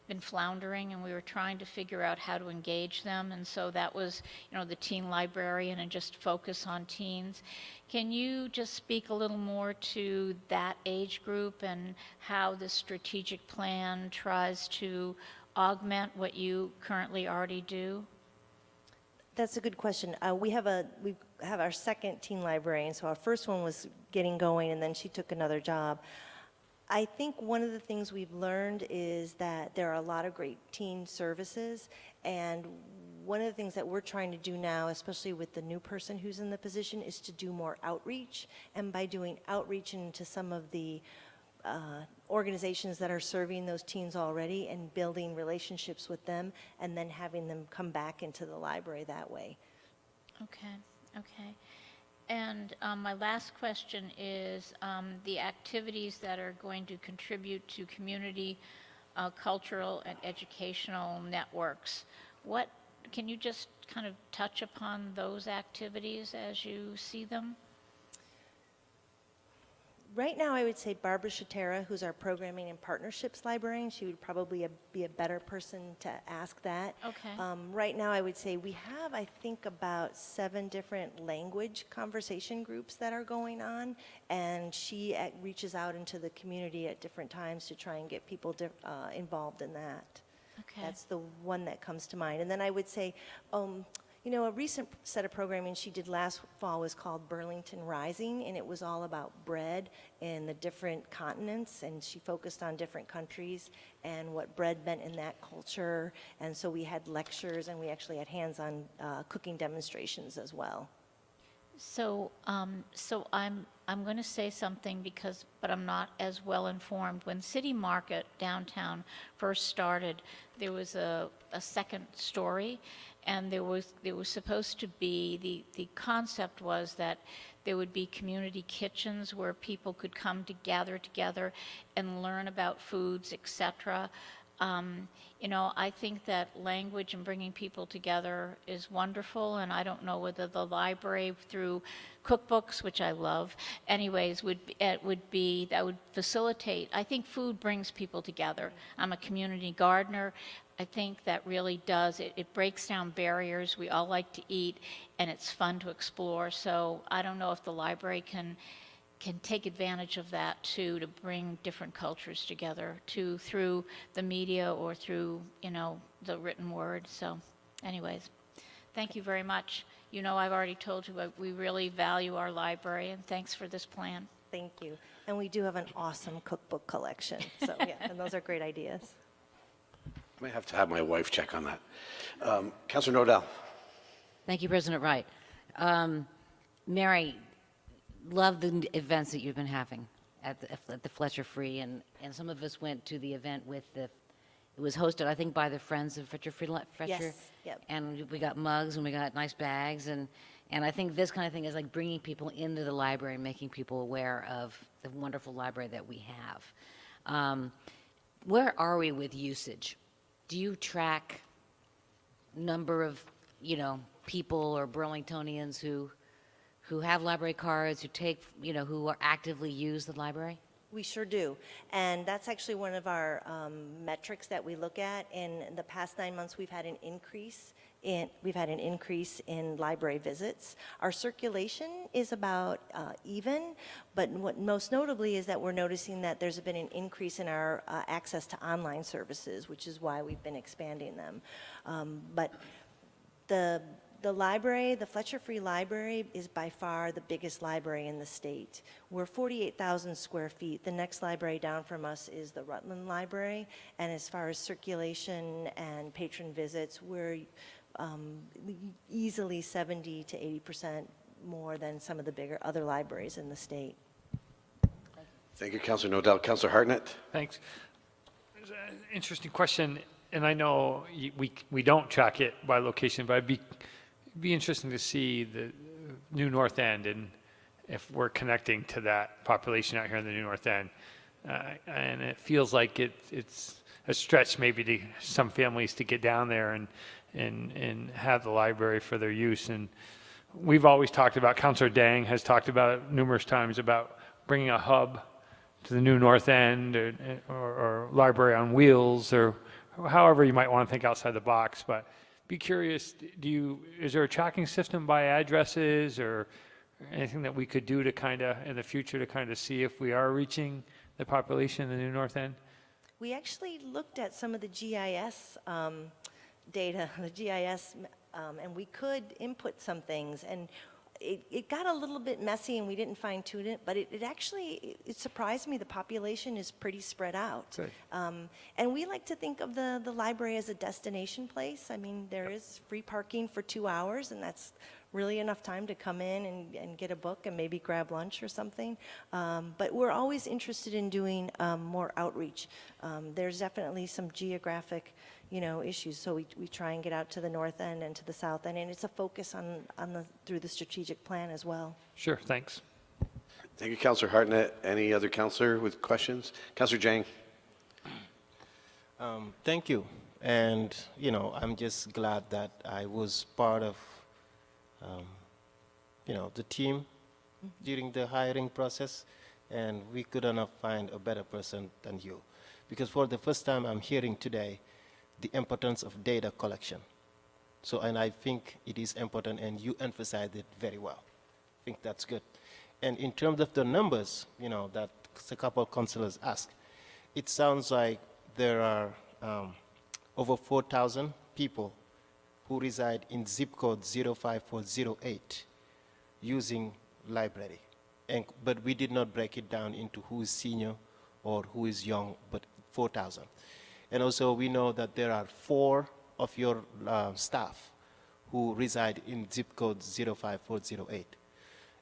been floundering, and we were trying to figure out how to engage them. And so that was, the teen librarian and just focus on teens. Can you just speak a little more to that age group and how the strategic plan tries to augment what you currently already do? That's a good question. We have our second teen librarian, so our first one was getting going, and then she took another job. I think one of the things we've learned is that there are a lot of great teen services, and one of the things that we're trying to do now, especially with the new person who's in the position, is to do more outreach. And by doing outreach into some of the organizations that are serving those teens already and building relationships with them, and then having them come back into the library that way. Okay. And my last question is the activities that are going to contribute to community, cultural, and educational networks. Can you just kind of touch upon those activities as you see them? Right now, I would say Barbara Shatera, who's our programming and partnerships librarian. She would probably be a better person to ask that. Okay. Right now, I would say we have, I think, about 7 different language conversation groups that are going on, and she reaches out into the community at different times to try and get people involved in that. Okay. That's the one that comes to mind. And then I would say, a recent set of programming she did last fall was called Burlington Rising, and it was all about bread in the different continents, and she focused on different countries and what bread meant in that culture. And so we had lectures, and we actually had hands-on cooking demonstrations as well. So I'm going to say something but I'm not as well informed. When City Market downtown first started, there was a second story, and there was supposed to be, the concept was that there would be community kitchens where people could come to gather together and learn about foods, etc. I think that language and bringing people together is wonderful, and I don't know whether the library through cookbooks, which I love, anyways, that would facilitate. I think food brings people together. I'm a community gardener. I think that really does. It breaks down barriers. We all like to eat, and it's fun to explore. So I don't know if the library can take advantage of that too, to bring different cultures together through the media or through the written word. So anyways, thank you very much. I've already told you we really value our library, and thanks for this plan. Thank you. And we do have an awesome cookbook collection. So yeah, and those are great ideas. I may have to have my wife check on that. Councilor Nodell. Thank you, President Wright. Mary, love the events that you've been having at the Fletcher Free, and some of us went to the event it was hosted, I think, by the Friends of Fletcher Free. Yes, yep. And we got mugs and we got nice bags, and I think this kind of thing is like bringing people into the library, making people aware of the wonderful library that we have. Where are we with usage? Do you track number of, people or Burlingtonians who have library cards, who actively use the library? We sure do. And that's actually one of our metrics that we look at. In the past 9 months, we've had an increase in library visits. Our circulation is about even, but what most notably is that we're noticing that there's been an increase in our access to online services, which is why we've been expanding them. But the library, the Fletcher Free Library, is by far the biggest library in the state. We're 48,000 square feet. The next library down from us is the Rutland Library. And as far as circulation and patron visits, we're easily 70 to 80% more than some of the bigger other libraries in the state. Thank you, Councilor Nodell. Councilor Hartnett. Thanks. Interesting question, and I know we don't track it by location, but it'd be interesting to see the new North End and if we're connecting to that population out here in the new North End. And it feels like it's a stretch maybe to some families to get down there and have the library for their use. And we've always talked about, Councilor Dang has talked about it numerous times, about bringing a hub to the new North End or library on wheels, or however you might want to think outside the box. But be curious, is there a tracking system by addresses or anything that we could do to kind of, in the future, to kind of see if we are reaching the population in the new North End? We actually looked at some of the GIS data, the GIS, and we could input some things, and it got a little bit messy and we didn't fine tune it, but it actually surprised me. The population is pretty spread out. And we like to think of the library as a destination place. I mean, there is free parking for 2 hours, and that's really enough time to come in and get a book and maybe grab lunch or something. But we're always interested in doing more outreach. There's definitely some geographic issues, so we try and get out to the North End and to the South End, and it's a focus through the strategic plan as well. Sure, thanks. Thank you, Councilor Hartnett. Any other councilor with questions? Councilor Jang. Thank you. And, I'm just glad that I was part of, the team during the hiring process, and we couldn't find a better person than you. Because for the first time I'm hearing today the importance of data collection. And I think it is important, and you emphasized it very well. I think that's good. And in terms of the numbers, that a couple of councilors asked, it sounds like there are over 4,000 people who reside in zip code 05408 using library. But we did not break it down into who is senior or who is young, but 4,000. And also we know that there are 4 of your staff who reside in zip code 05408.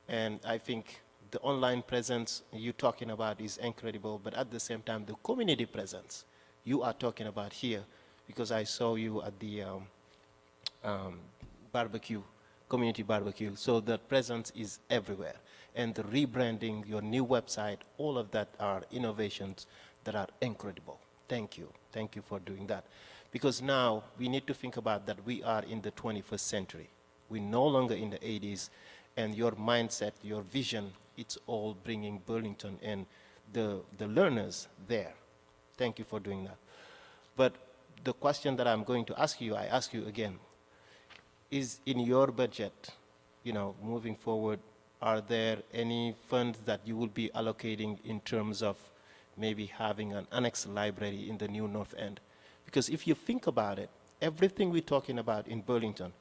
And I think the online presence you're talking about is incredible, but at the same time, the community presence you are talking about here, because I saw you at the barbecue, community barbecue, so the presence is everywhere. And the rebranding, your new website, all of that are innovations that are incredible. Thank you. Thank you for doing that. Because now we need to think about that we are in the 21st century. We're no longer in the 80s, and your mindset, your vision, it's all bringing Burlington and the learners there. Thank you for doing that. But the question that I'm going to ask you, I ask you again, is in your budget, moving forward, are there any funds that you will be allocating in terms of maybe having an annex library in the new North End? Because if you think about it, everything we're talking about in Burlington,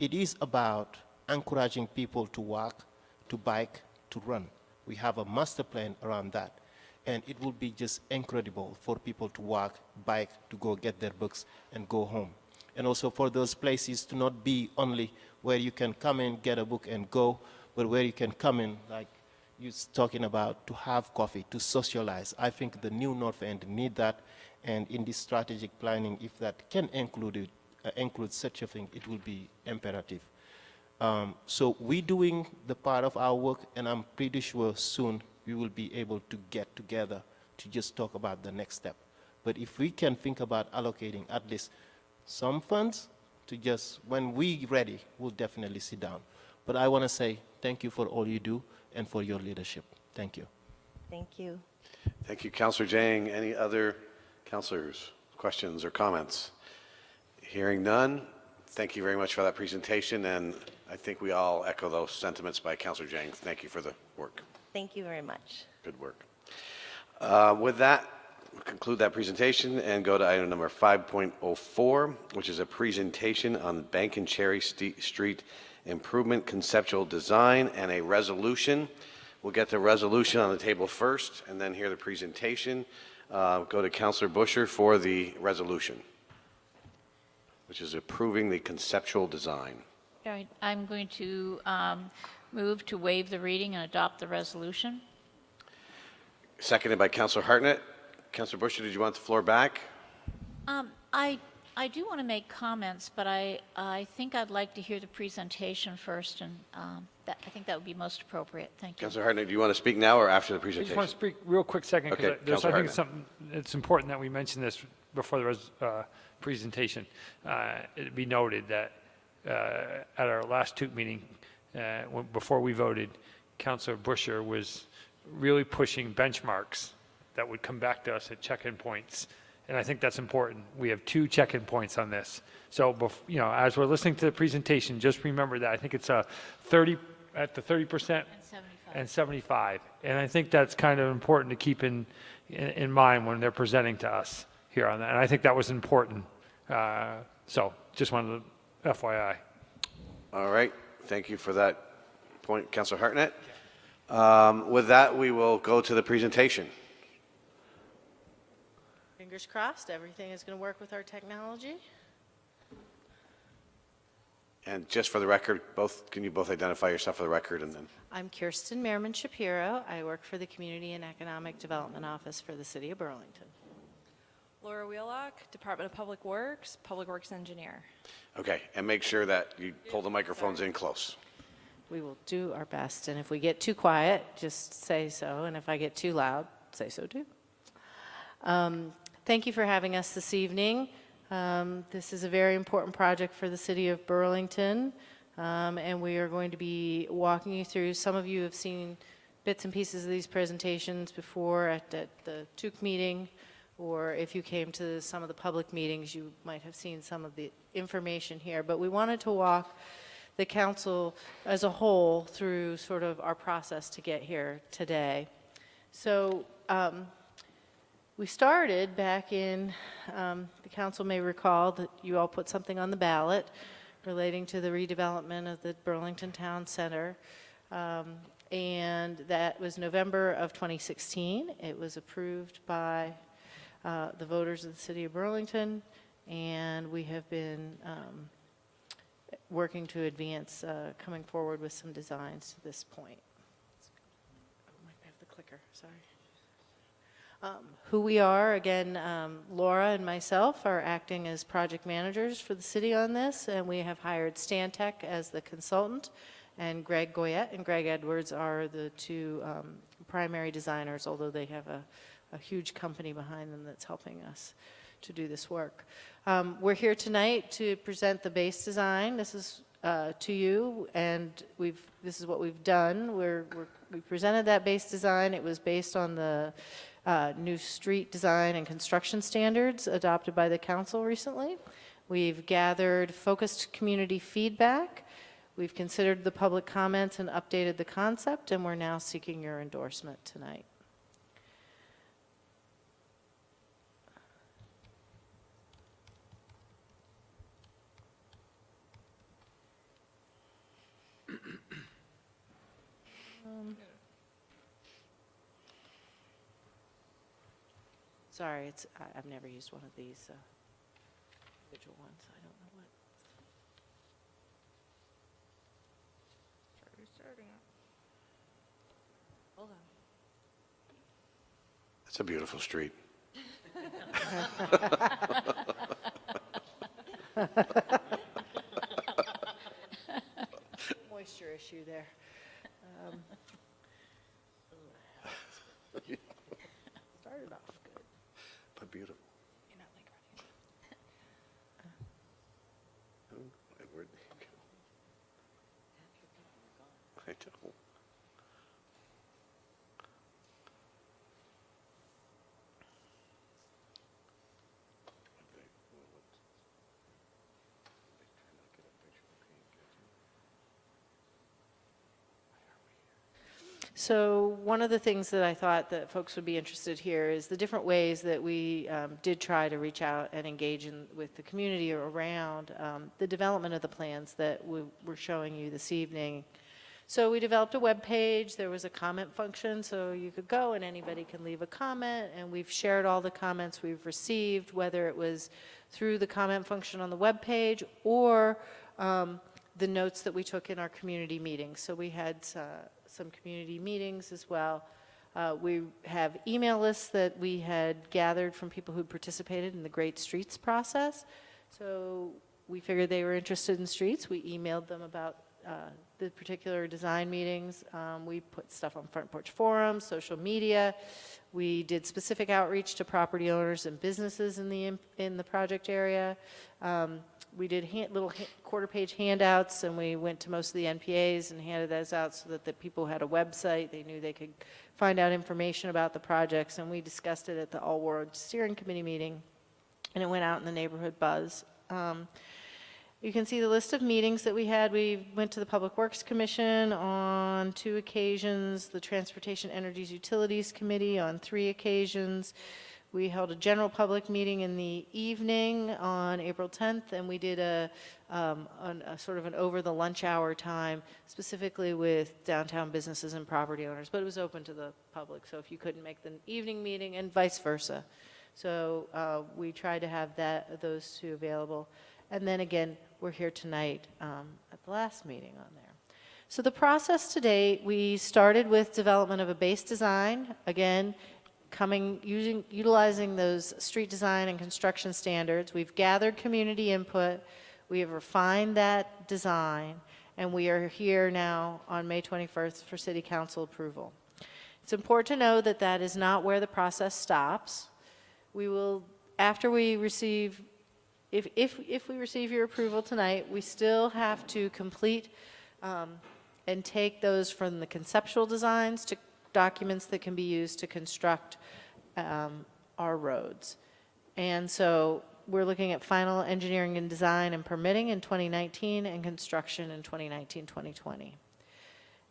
it is about encouraging people to walk, to bike, to run. We have a master plan around that. And it will be just incredible for people to walk, bike, to go get their books and go home. And also for those places to not be only where you can come in, get a book and go, but where you can come in, like you're talking about, to have coffee, to socialize. I think the new North End need that, and in this strategic planning, if that can include such a thing, it will be imperative. So we're doing the part of our work, and I'm pretty sure soon we will be able to get together to just talk about the next step. But if we can think about allocating at least some funds to just, when we're ready, we'll definitely sit down. But I want to say thank you for all you do and for your leadership. Thank you. Thank you. Thank you, Councilor Jang. Any other councilors, questions or comments? Hearing none, thank you very much for that presentation, and I think we all echo those sentiments by Councilor Jang. Thank you for the work. Thank you very much. Good work. With that, we'll conclude that presentation and go to item number 5.04, which is a presentation on Bank and Cherry Street improvement conceptual design and a resolution. We'll get the resolution on the table first and then hear the presentation. Go to Councilor Busher for the resolution, which is approving the conceptual design. All right, I'm going to move to waive the reading and adopt the resolution. Seconded by Councilor Hartnett. Councilor Busher, did you want the floor back? I do want to make comments, but I think I'd like to hear the presentation first, and I think that would be most appropriate. Thank you. Councilor Hartnett, do you want to speak now or after the I presentation? just want to speak real quick second, because Okay, I think Councilor it's something, it's important that we mention this before the presentation. It'd be noted that at our last TUC meeting, before we voted, Councilor Busher was really pushing benchmarks that would come back to us at check-in points. And I think that's important. We have 2 check-in points on this. So, as we're listening to the presentation, just remember that. I think it's 30 at the 30% and 75. And I think that's kind of important to keep in mind when they're presenting to us here on that. And I think that was important. So just wanted to FYI. All right. Thank you for that point, Councilor Hartnett. With that, we will go to the presentation. Fingers crossed, everything is going to work with our technology. And just for the record, can you both identify yourself for the record and then? I'm Kirsten Merriman Shapiro. I work for the Community and Economic Development Office for the City of Burlington. Laura Wheelock, Department of Public Works Engineer. Okay, and make sure that you pull the microphones in close. We will do our best, and if we get too quiet, just say so, and if I get too loud, say so too. Thank you for having us this evening. This is a very important project for the City of Burlington, and we are going to be walking you through. Some of you have seen bits and pieces of these presentations before at the TUC meeting, or if you came to some of the public meetings, you might have seen some of the information here. But we wanted to walk the council as a whole through sort of our process to get here today. So we started back in, the council may recall that you all put something on the ballot relating to the redevelopment of the Burlington Town Center. And that was November of 2016. It was approved by the voters of the City of Burlington, and we have been working to advance coming forward with some designs to this point. I might have the clicker, sorry. Who we are, again, Laura and myself are acting as project managers for the city on this, and we have hired Stantec as the consultant, and Greg Goyette and Greg Edwards are the 2 primary designers, although they have a huge company behind them that's helping us to do this work. We're here tonight to present the base design. This is to you, and this is what we've done. We presented that base design. It was based on the new street design and construction standards adopted by the council recently. We've gathered focused community feedback. We've considered the public comments and updated the concept, and we're now seeking your endorsement tonight. Sorry, I've never used one of these individual ones. I don't know what. Restarting it. Hold on. It's a beautiful street. Moisture issue there. Started off good. But beautiful. You're not like running. Where'd they go? I don't. So one of the things that I thought that folks would be interested here is the different ways that we did try to reach out and engage with the community around the development of the plans that we're showing you this evening. So we developed a web page. There was a comment function, so you could go and anybody can leave a comment, and we've shared all the comments we've received, whether it was through the comment function on the web page or the notes that we took in our community meetings. So we had some community meetings as well. We have email lists that we had gathered from people who participated in the Great Streets process. So we figured they were interested in streets. We emailed them about the particular design meetings. We put stuff on Front Porch Forums, social media. We did specific outreach to property owners and businesses in the project area. We did little quarter-page handouts, and we went to most of the NPAs and handed those out so that the people had a website. They knew they could find out information about the projects, and we discussed it at the All-Ward Steering Committee meeting, and it went out in the neighborhood buzz. You can see the list of meetings that we had. We went to the Public Works Commission on 2 occasions, the Transportation Energies Utilities Committee on 3 occasions. We held a general public meeting in the evening on April 10th, and we did a sort of an over the lunch hour time, specifically with downtown businesses and property owners, but it was open to the public, so if you couldn't make the evening meeting, and vice versa. So we tried to have those 2 available. And then again, we're here tonight at the last meeting on there. So the process today, we started with development of a base design, again, utilizing those street design and construction standards. We've gathered community input, we have refined that design, and we are here now on May 21st for City Council approval. It's important to know that that is not where the process stops. We will, after we receive, if we receive your approval tonight, we still have to complete and take those from the conceptual designs to documents that can be used to construct our roads. And so we're looking at final engineering and design and permitting in 2019 and construction in 2019-2020.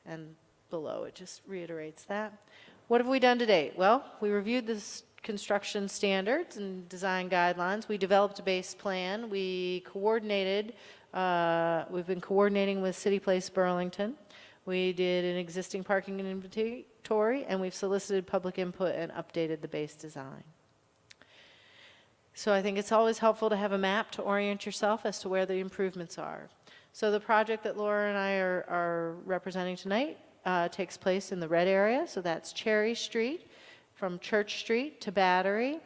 And below it just reiterates that. What have we done to date? Well, we reviewed this construction standards and design guidelines. We developed a base plan. We coordinated, we've been coordinating with City Place Burlington. We did an existing parking inventory, and we've solicited public input and updated the base design. So I think it's always helpful to have a map to orient yourself as to where the improvements are. So the project that Laura and I are representing tonight takes place in the red area, so that's Cherry Street from Church Street to Battery,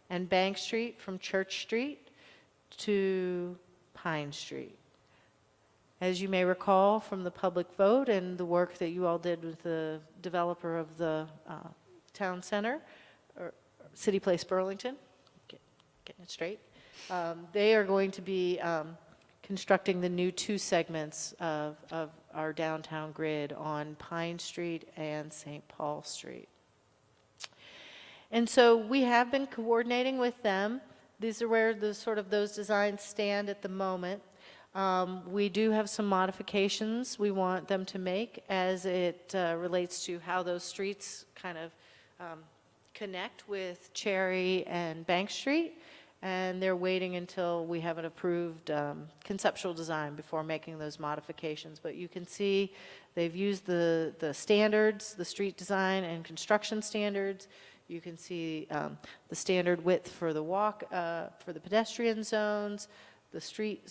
and Bank Street from Church Street to Pine Street. As you may recall from the public vote and the work that you all did with the developer of the town center, or City Place Burlington, getting it straight, they are going to be constructing the new 2 segments of our downtown grid on Pine Street and St. Paul Street. And so we have been coordinating with them. These are where those designs stand at the moment. We do have some modifications we want them to make as it relates to how those streets kind of connect with Cherry and Bank Street, and they're waiting until we have an approved conceptual design before making those modifications. But you can see they've used the standards, the street design and construction standards. You can see the standard width for the for the pedestrian zones, the street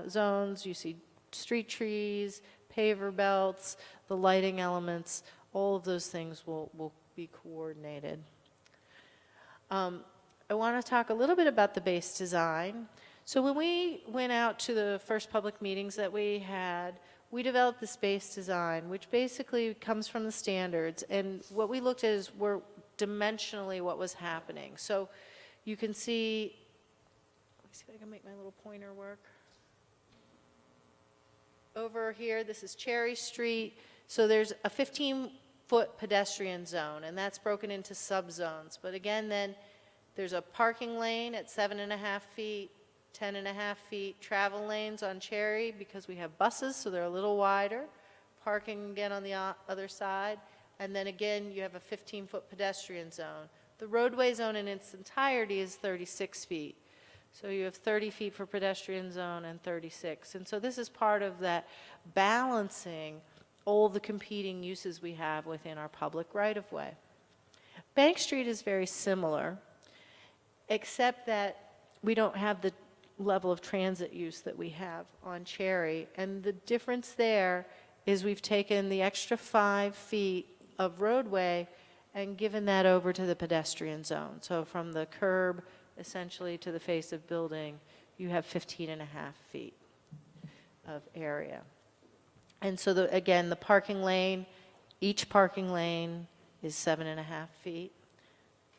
zones. You see street trees, paver belts, the lighting elements. All of those things will be coordinated. I want to talk a little bit about the base design. So when we went out to the first public meetings that we had, we developed this base design, which basically comes from the standards. And what we looked at is dimensionally what was happening. So you can see, let me see if I can make my little pointer work. Over here, this is Cherry Street. So there's a 15-foot pedestrian zone, and that's broken into subzones. But again, then there's a parking lane at 7.5 feet, 10.5 feet, travel lanes on Cherry because we have buses, so they're a little wider. Parking again on the other side. And then again, you have a 15-foot pedestrian zone. The roadway zone in its entirety is 36 feet. So you have 30 feet for pedestrian zone and 36. And so this is part of that balancing all the competing uses we have within our public right-of-way. Bank Street is very similar, except that we don't have the level of transit use that we have on Cherry. And the difference there is we've taken the extra 5 feet of roadway and given that over to the pedestrian zone. So from the curb essentially to the face of building, you have 15.5 feet of area. And so again, the parking lane, each parking lane is 7.5 feet.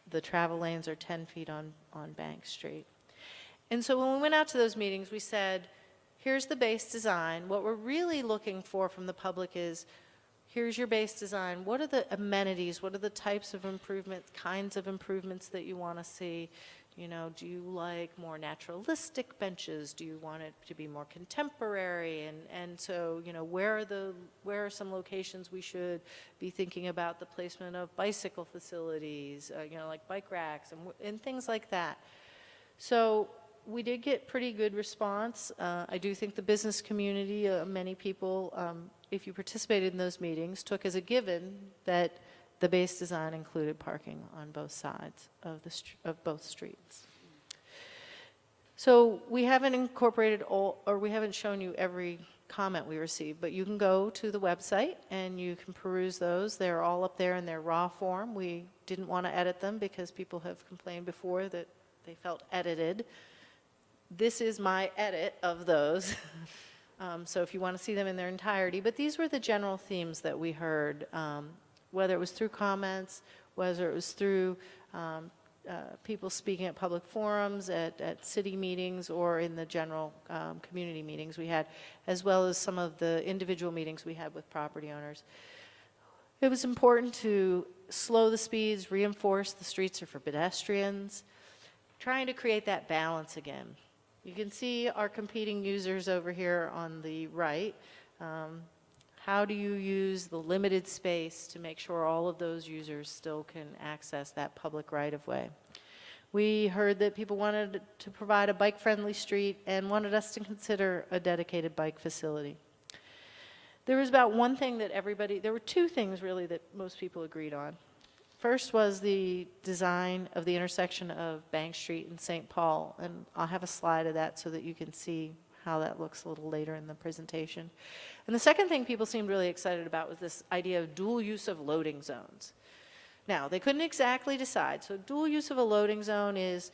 The travel lanes are 10 feet on Bank Street. And so when we went out to those meetings, we said, here's the base design. What we're really looking for from the public is, here's your base design. What are the amenities? What are the types of improvements, kinds of improvements that you want to see? You know, do you like more naturalistic benches? Do you want it to be more contemporary? And so, you know, where are some locations we should be thinking about the placement of bicycle facilities, you know, like bike racks and things like that. So we did get pretty good response. I do think the business community, many people, if you participated in those meetings, took as a given that the base design included parking on both sides of both streets. So we haven't incorporated all, or we haven't shown you every comment we received, but you can go to the website and you can peruse those. They're all up there in their raw form. We didn't want to edit them because people have complained before that they felt edited. This is my edit of those. So if you want to see them in their entirety, but these were the general themes that we heard, whether it was through comments, whether it was through people speaking at public forums, at city meetings, or in the general community meetings we had, as well as some of the individual meetings we had with property owners. It was important to slow the speeds, reinforce the streets are for pedestrians, trying to create that balance again. You can see our competing users over here on the right. How do you use the limited space to make sure all of those users still can access that public right-of-way? We heard that people wanted to provide a bike-friendly street and wanted us to consider a dedicated bike facility. There was about one thing that there were two things really that most people agreed on. First was the design of the intersection of Bank Street and St. Paul, and I'll have a slide of that so that you can see how that looks a little later in the presentation. And the second thing people seemed really excited about was this idea of dual use of loading zones. Now, they couldn't exactly decide. So dual use of a loading zone is,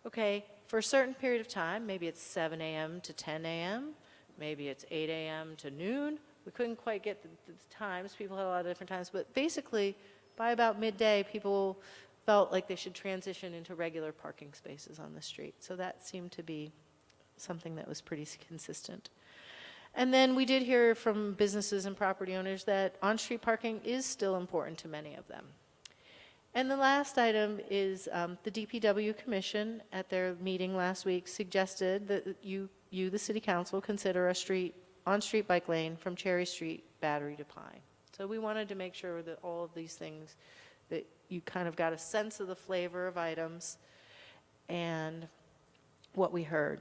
okay, for a certain period of time, maybe it's 7 a.m. to 10 a.m., maybe it's 8 a.m. to noon. We couldn't quite get the times. People had a lot of different times. But basically, by about midday, people felt like they should transition into regular parking spaces on the street. So that seemed to be something that was pretty consistent. And then we did hear from businesses and property owners that on-street parking is still important to many of them. And the last item is the DPW Commission at their meeting last week suggested that you, the City Council, consider a on-street bike lane from Cherry Street, Battery to Pine. So we wanted to make sure that all of these things, that you kind of got a sense of the flavor of items and what we heard.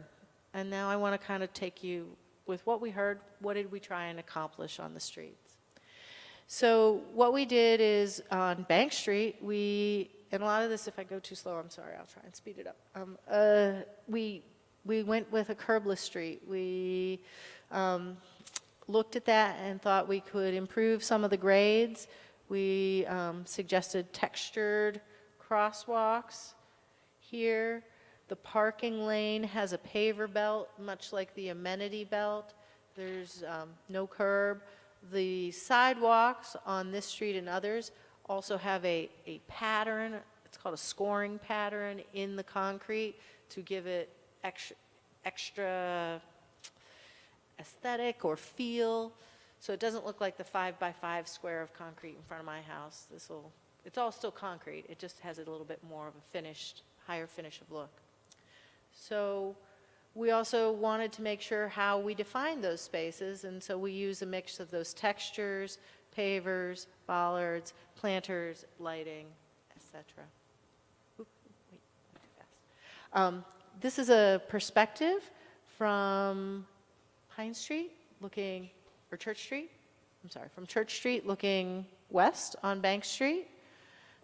And now I want to kind of take you with what we heard, what did we try and accomplish on the streets? So what we did is on Bank Street, and a lot of this, if I go too slow, I'm sorry, I'll try and speed it up. We went with a curbless street. We looked at that and thought we could improve some of the grades. We suggested textured crosswalks here. The parking lane has a paver belt, much like the amenity belt. There's no curb. The sidewalks on this street and others also have a pattern. It's called a scoring pattern in the concrete to give it extra aesthetic or feel. So it doesn't look like the 5x5 square of concrete in front of my house. It's all still concrete. It just has a little bit more of a higher finish of look. So we also wanted to make sure how we define those spaces, and so we use a mix of those textures, pavers, bollards, planters, lighting, etc. This is a perspective from Pine Street Church Street. I'm sorry, from Church Street looking west on Bank Street.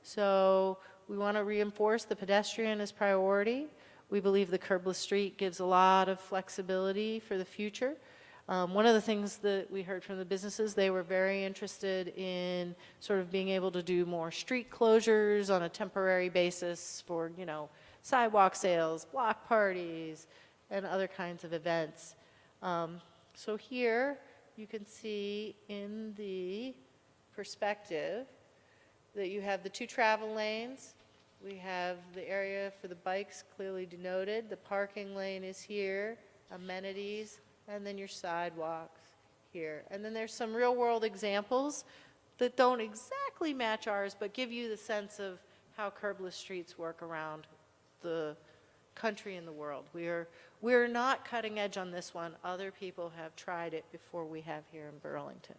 So we want to reinforce the pedestrian as priority. We believe the curbless street gives a lot of flexibility for the future. One of the things that we heard from the businesses, they were very interested in sort of being able to do more street closures on a temporary basis for, you know, sidewalk sales, block parties, and other kinds of events. So here you can see in the perspective that you have the two travel lanes. We have the area for the bikes clearly denoted. The parking lane is here, amenities, and then your sidewalks here. And then there's some real-world examples that don't exactly match ours, but give you the sense of how curbless streets work around the country and the world. We're not cutting edge on this one. Other people have tried it before we have here in Burlington.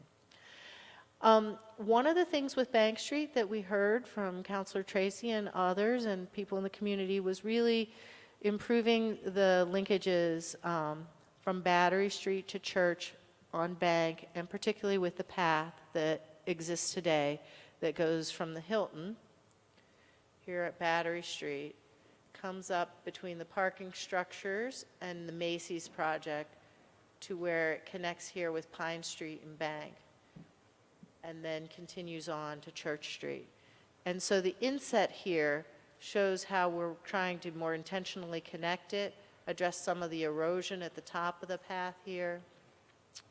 One of the things with Bank Street that we heard from Councilor Tracy and others and people in the community was really improving the linkages from Battery Street to Church on Bank, and particularly with the path that exists today that goes from the Hilton here at Battery Street, comes up between the parking structures and the Macy's project to where it connects here with Pine Street and Bank, and then continues on to Church Street. And so the inset here shows how we're trying to more intentionally connect it, address some of the erosion at the top of the path here,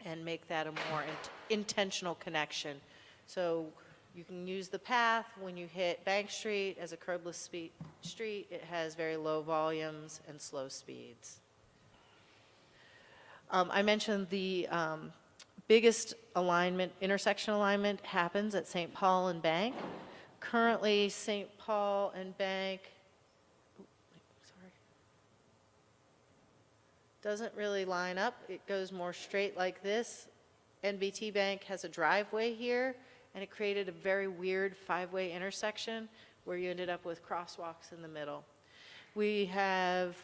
and make that a more intentional connection. So you can use the path when you hit Bank Street as a curbless street. It has very low volumes and slow speeds. I mentioned the biggest alignment, intersection alignment, happens at St. Paul and Bank. Currently, St. Paul and Bank, doesn't really line up. It goes more straight like this. NBT Bank has a driveway here, and it created a very weird five-way intersection where you ended up with crosswalks in the middle. We have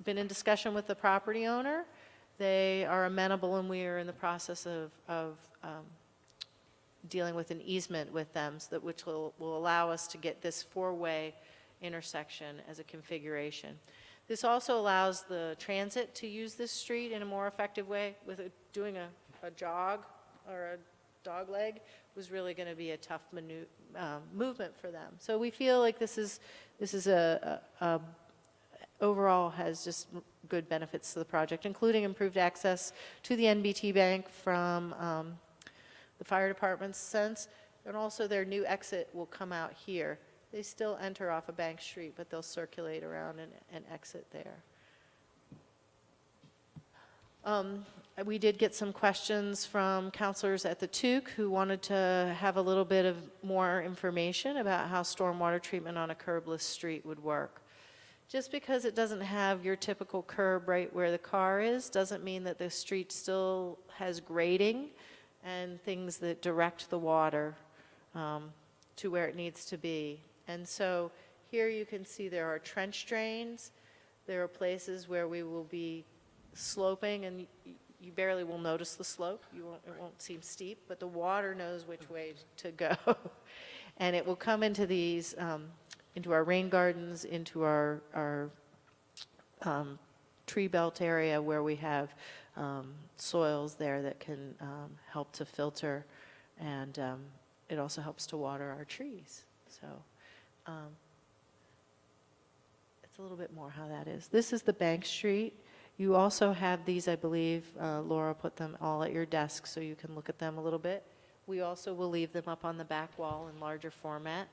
been in discussion with the property owner. They are amenable, and we are in the process of dealing with an easement with them, so that which will allow us to get this four-way intersection as a configuration. This also allows the transit to use this street in a more effective way. Doing a jog or a dog leg was really going to be a tough movement for them. So we feel like this is overall has just good benefits to the project, including improved access to the NBT Bank from the fire department's sense, and also their new exit will come out here. They still enter off of Bank Street, but they'll circulate around and exit there. We did get some questions from counselors at the TUC who wanted to have a little bit of more information about how stormwater treatment on a curbless street would work. Just because it doesn't have your typical curb right where the car is doesn't mean that the street still has grading and things that direct the water to where it needs to be. And so here you can see there are trench drains. There are places where we will be sloping, and you barely will notice the slope. It won't seem steep, but the water knows which way to go. And it will come into these, into our rain gardens, into our tree belt area where we have soils there that can help to filter, and it also helps to water our trees. So it's a little bit more how that is. This is the Bank Street. You also have these, I believe, Laura put them all at your desk so you can look at them a little bit. We also will leave them up on the back wall in larger format.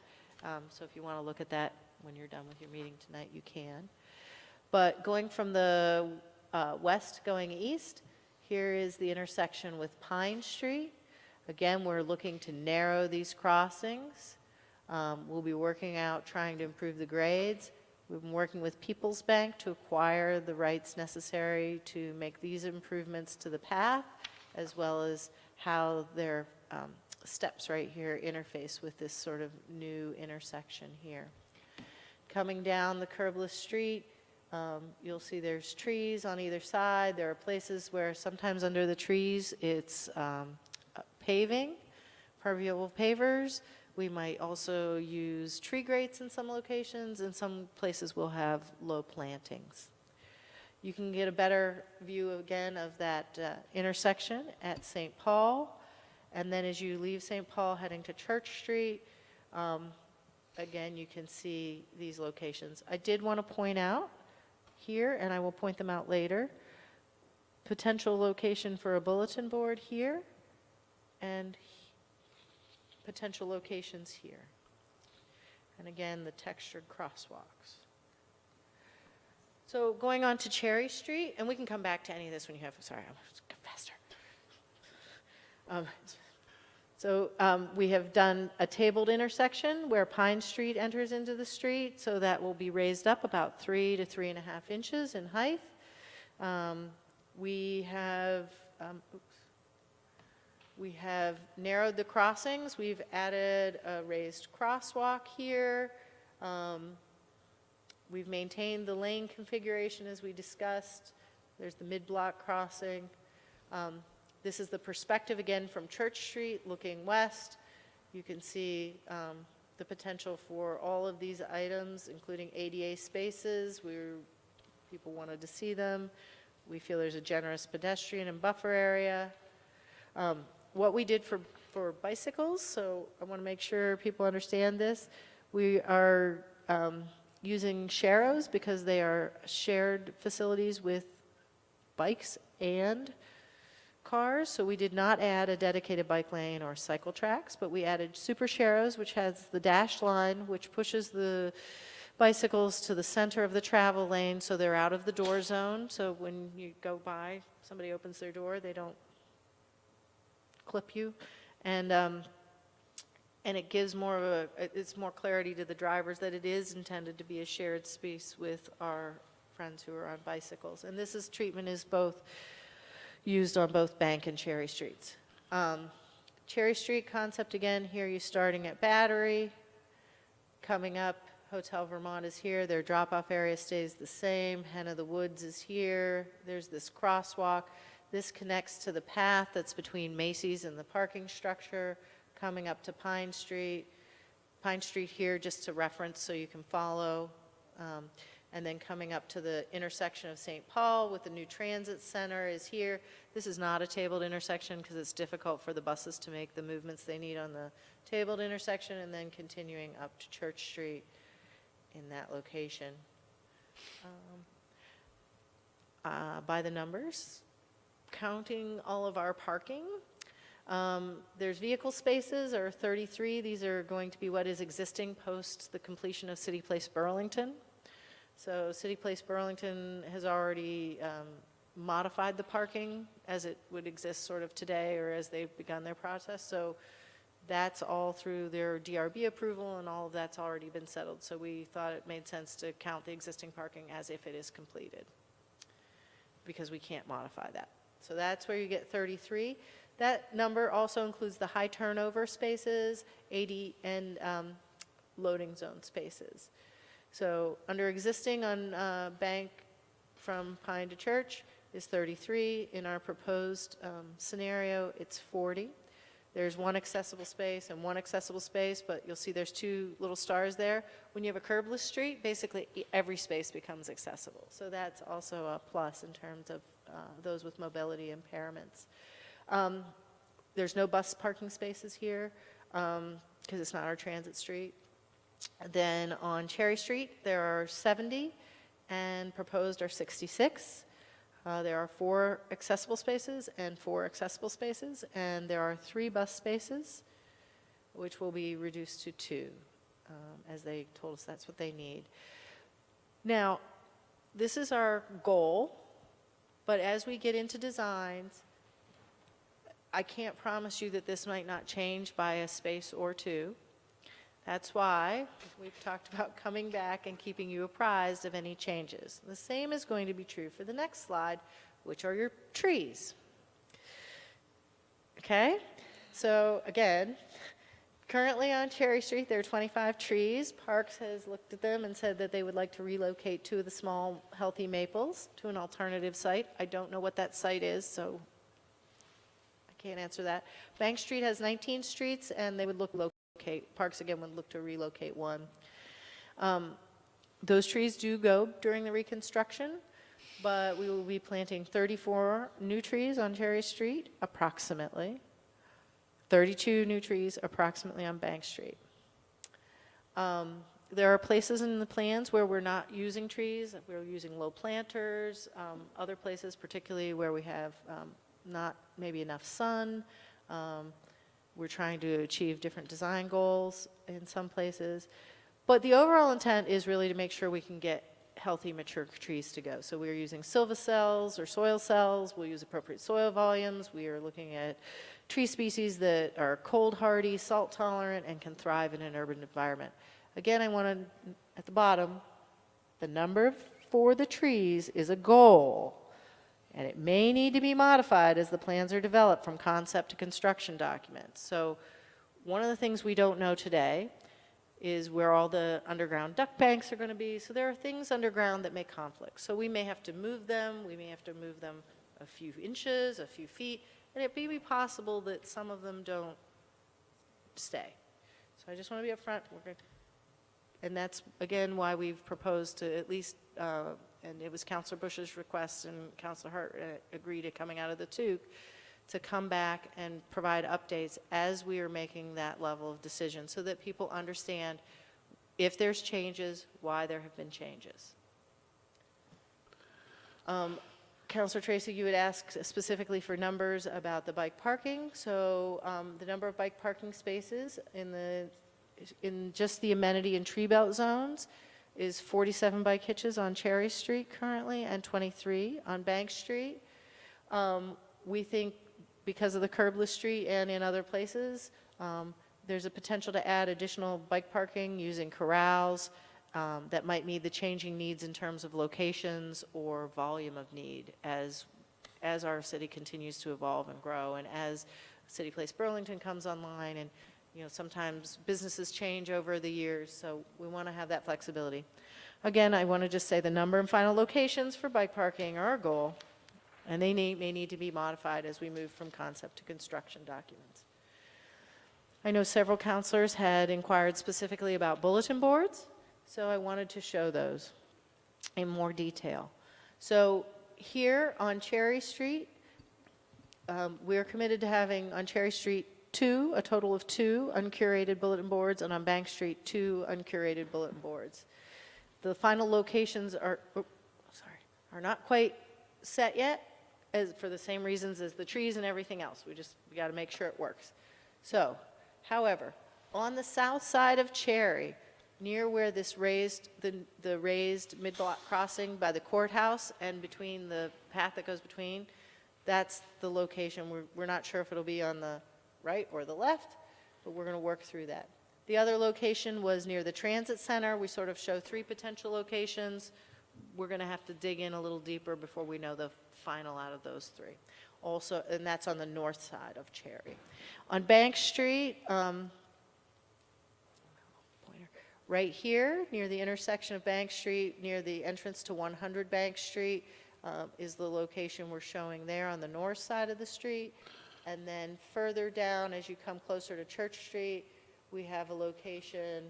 So if you want to look at that when you're done with your meeting tonight, you can. But going from the west going east, here is the intersection with Pine Street. Again, we're looking to narrow these crossings. We'll be working out trying to improve the grades. We've been working with People's Bank to acquire the rights necessary to make these improvements to the path, as well as how their steps right here interface with this sort of new intersection here. Coming down the curbless street, you'll see there's trees on either side. There are places where sometimes under the trees it's paving, permeable pavers. We might also use tree grates in some locations, and some places will have low plantings. You can get a better view again of that intersection at St. Paul. And then as you leave St. Paul heading to Church Street, again, you can see these locations. I did want to point out here, and I will point them out later, potential location for a bulletin board here and potential locations here. And again, the textured crosswalks. So going on to Cherry Street, and we can come back to any of this when you have, sorry, I'm just go faster. We have done a tabled intersection where Pine Street enters into the street, so that will be raised up about 3 to 3.5 inches in height. We have narrowed the crossings. We've added a raised crosswalk here. We've maintained the lane configuration as we discussed. There's the mid-block crossing. This is the perspective again from Church Street looking west. You can see the potential for all of these items, including ADA spaces where people wanted to see them. We feel there's a generous pedestrian and buffer area. What we did for bicycles, so I want to make sure people understand this. We are using Sharrows because they are shared facilities with bikes and cars, so we did not add a dedicated bike lane or cycle tracks, but we added Super Sharrows, which has the dashed line, which pushes the bicycles to the center of the travel lane, so they're out of the door zone. So when you go by, somebody opens their door, they don't clip you, and it gives more of it's more clarity to the drivers that it is intended to be a shared space with our friends who are on bicycles. And this treatment is both used on both Bank and Cherry Streets. Cherry Street concept again, here you're starting at Battery, coming up, Hotel Vermont is here, their drop-off area stays the same, Hen of the Woods is here, there's this crosswalk. This connects to the path that's between Macy's and the parking structure, coming up to Pine Street. Pine Street here, just to reference so you can follow. And then coming up to the intersection of St. Paul with the new transit center is here. This is not a tabled intersection because it's difficult for the buses to make the movements they need on the tabled intersection, and then continuing up to Church Street in that location. By the numbers, counting all of our parking, there's vehicle spaces are 33. These are going to be what is existing post the completion of City Place Burlington. So City Place Burlington has already modified the parking as it would exist sort of today or as they've begun their process. So that's all through their DRB approval, and all of that's already been settled. So we thought it made sense to count the existing parking as if it is completed, because we can't modify that. So that's where you get 33. That number also includes the high turnover spaces, AD, and loading zone spaces. So under existing on Bank from Pine to Church is 33. In our proposed scenario, it's 40. There's one accessible space and one accessible space, but you'll see there's two little stars there. When you have a curbless street, basically every space becomes accessible. So that's also a plus in terms of those with mobility impairments. There's no bus parking spaces here because it's not our transit street. Then on Cherry Street, there are 70 and proposed are 66. There are 4 accessible spaces and 4 accessible spaces, and there are 3 bus spaces, which will be reduced to 2, as they told us that's what they need. Now, this is our goal, but as we get into designs, I can't promise you that this might not change by a space or 2. That's why we've talked about coming back and keeping you apprised of any changes. The same is going to be true for the next slide, which are your trees. Okay? So again, currently on Cherry Street, there are 25 trees. Parks has looked at them and said that they would like to relocate 2 of the small, healthy maples to an alternative site. I don't know what that site is, so I can't answer that. Bank Street has 19 streets, and they would look Parks again would look to relocate 1. Those trees do go during the reconstruction, but we will be planting 34 new trees on Cherry Street, approximately. 32 new trees approximately on Bank Street. There are places in the plans where we're not using trees. We're using low planters. Other places, particularly where we have not maybe enough sun. We're trying to achieve different design goals in some places. But the overall intent is really to make sure we can get healthy, mature trees to go. So we're using silva cells or soil cells. We'll use appropriate soil volumes. We are looking at tree species that are cold hardy, salt tolerant, and can thrive in an urban environment. Again, I want to, at the bottom, the number for the trees is a goal, and it may need to be modified as the plans are developed from concept to construction documents. So one of the things we don't know today is where all the underground duck banks are going to be. So there are things underground that may conflict. So we may have to move them. We may have to move them a few inches, a few feet, and it may be possible that some of them don't stay. So I just want to be upfront. And that's, again, why we've proposed to at least, and it was Councilor Bush's request and Councilor Hart agreed to coming out of the TOOC, to come back and provide updates as we are making that level of decision so that people understand if there's changes, why there have been changes. Councilor Tracy, you had asked specifically for numbers about the bike parking. So the number of bike parking spaces in just the amenity and tree belt zones is 47 bike hitches on Cherry Street currently and 23 on Bank Street. We think because of the curbless street and in other places, there's a potential to add additional bike parking using corrals that might meet the changing needs in terms of locations or volume of need as our city continues to evolve and grow, and as City Place Burlington comes online, and sometimes businesses change over the years, so we want to have that flexibility. Again, I want to just say the number and final locations for bike parking are our goal, and they may need to be modified as we move from concept to construction documents. I know several councilors had inquired specifically about bulletin boards, so I wanted to show those in more detail. So here on Cherry Street, we're committed to having on Cherry Street a total of 2 uncurated bulletin boards, and on Bank Street 2 uncurated bulletin boards. The final locations are not quite set yet, for the same reasons as the trees and everything else. We got to make sure it works. So, however, on the south side of Cherry, near where this the raised mid-block crossing by the courthouse and between the path that goes between, that's the location. We're not sure if it'll be on the right or the left, but we're going to work through that. The other location was near the transit center. We sort of show 3 potential locations. We're going to have to dig in a little deeper before we know the final out of those 3. Also, and that's on the north side of Cherry. On Bank Street, right here near the intersection of Bank Street, near the entrance to 100 Bank Street, is the location we're showing there on the north side of the street. And then further down, as you come closer to Church Street, we have a location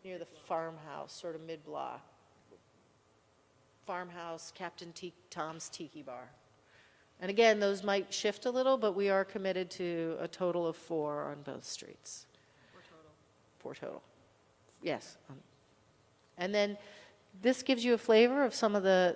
near the farmhouse, sort of mid-block. Farmhouse, Captain Tom's Tiki Bar. And again, those might shift a little, but we are committed to a total of 4 on both streets. 4 total. Yes. And then this gives you a flavor of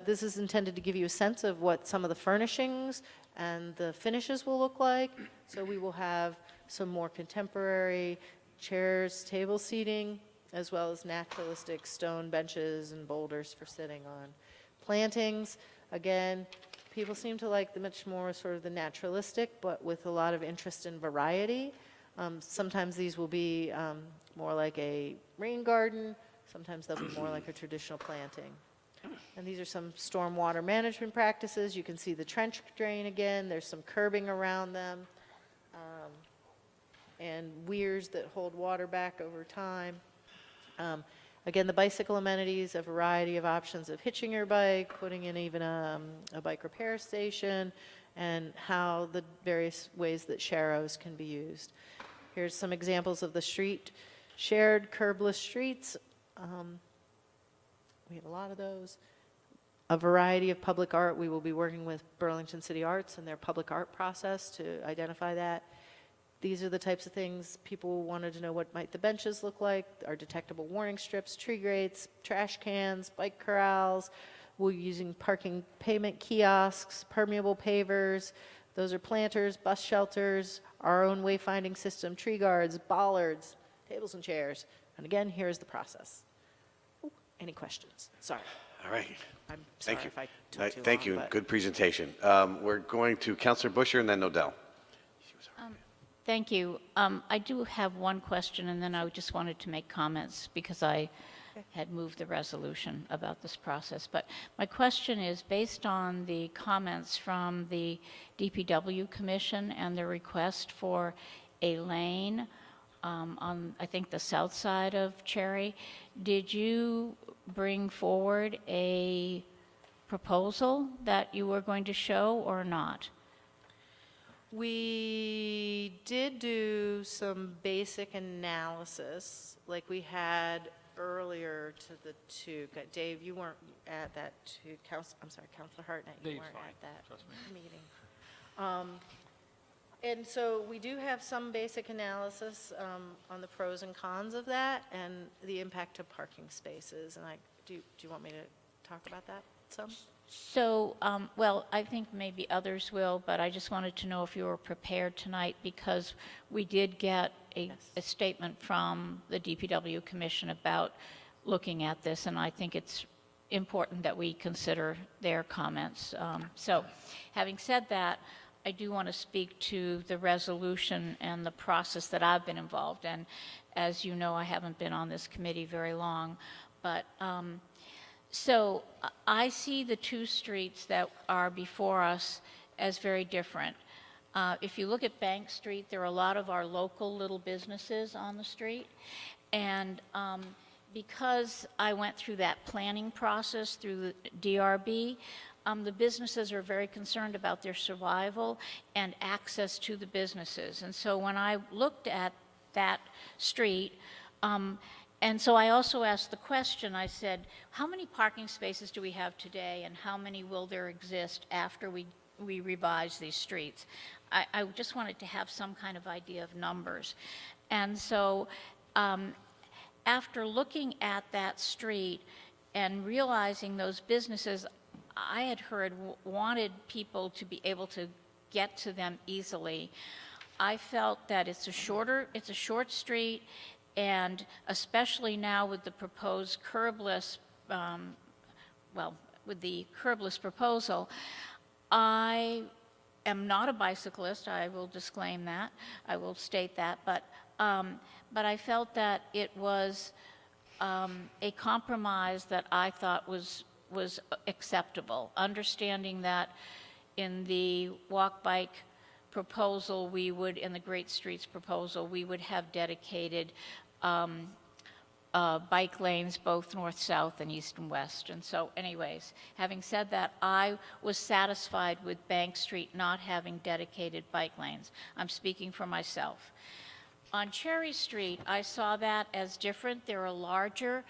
this is intended to give you a sense of what some of the furnishings and the finishes will look like. So we will have some more contemporary chairs, table seating, as well as naturalistic stone benches and boulders for sitting on. Plantings, again, people seem to like the much more sort of the naturalistic, but with a lot of interest in variety. Sometimes these will be more like a rain garden. Sometimes they'll be more like a traditional planting. And these are some stormwater management practices. You can see the trench drain again. There's some curbing around them. And weirs that hold water back over time. Again, the bicycle amenities, a variety of options of hitching your bike, putting in even a bike repair station, and how the various ways that sharrows can be used. Here's some examples of the shared curbless streets. We have a lot of those. a variety of public art. We will be working with Burlington City Arts and their public art process to identify that. These are the types of things people wanted to know. What might the benches look like? Our detectable warning strips, tree grates, trash cans, bike corrals. We're using parking payment kiosks, permeable pavers. Those are planters, bus shelters, our own wayfinding system, tree guards, bollards, tables and chairs. And again, here's the process. Ooh, any questions? Sorry. All right. I'm sorry Thank you. if I took too Thank long, you. but- Good presentation. We're going to Councilor Busher and then Nodell. Thank you. I do have one question, and then I just wanted to make comments because I had moved the resolution about this process. But my question is, based on the comments from the DPW Commission and the request for a lane on, I think, the south side of Cherry, did you bring forward a proposal that you were going to show or not? We did do some basic analysis like we had earlier to the two. Dave, you weren't at that two. I'm sorry, Councilor Hartnett, you Dave's weren't fine. at that Trust me. meeting. And so we do have some basic analysis on the pros and cons of that and the impact to parking spaces. And do you want me to talk about that some? So, well, I think maybe others will, but I just wanted to know if you were prepared tonight because we did get a statement from the DPW Commission about looking at this, and I think it's important that we consider their comments. So, having said that, I do want to speak to the resolution and the process that I've been involved in. As you know, I haven't been on this committee very long, but so I see the two streets that are before us as very different. If you look at Bank Street, there are a lot of our local little businesses on the street. And because I went through that planning process through the DRB, the businesses are very concerned about their survival and access to the businesses. And so when I looked at that street, and so I also asked the question, I said, how many parking spaces do we have today and how many will there exist after we revise these streets? I just wanted to have some kind of idea of numbers. And so after looking at that street and realizing those businesses I had heard wanted people to be able to get to them easily, I felt that it's a short street, and especially now with the proposed curbless, with the curbless proposal, I am not a bicyclist. I will disclaim that. I will state that. But I felt that it was a compromise that I thought was acceptable, understanding that in the walk-bike proposal, in the Great Streets proposal, we would have dedicated bike lanes, both north, south, and east and west. And so anyways, having said that, I was satisfied with Bank Street not having dedicated bike lanes. I'm speaking for myself. On Cherry Street, I saw that as different. There are larger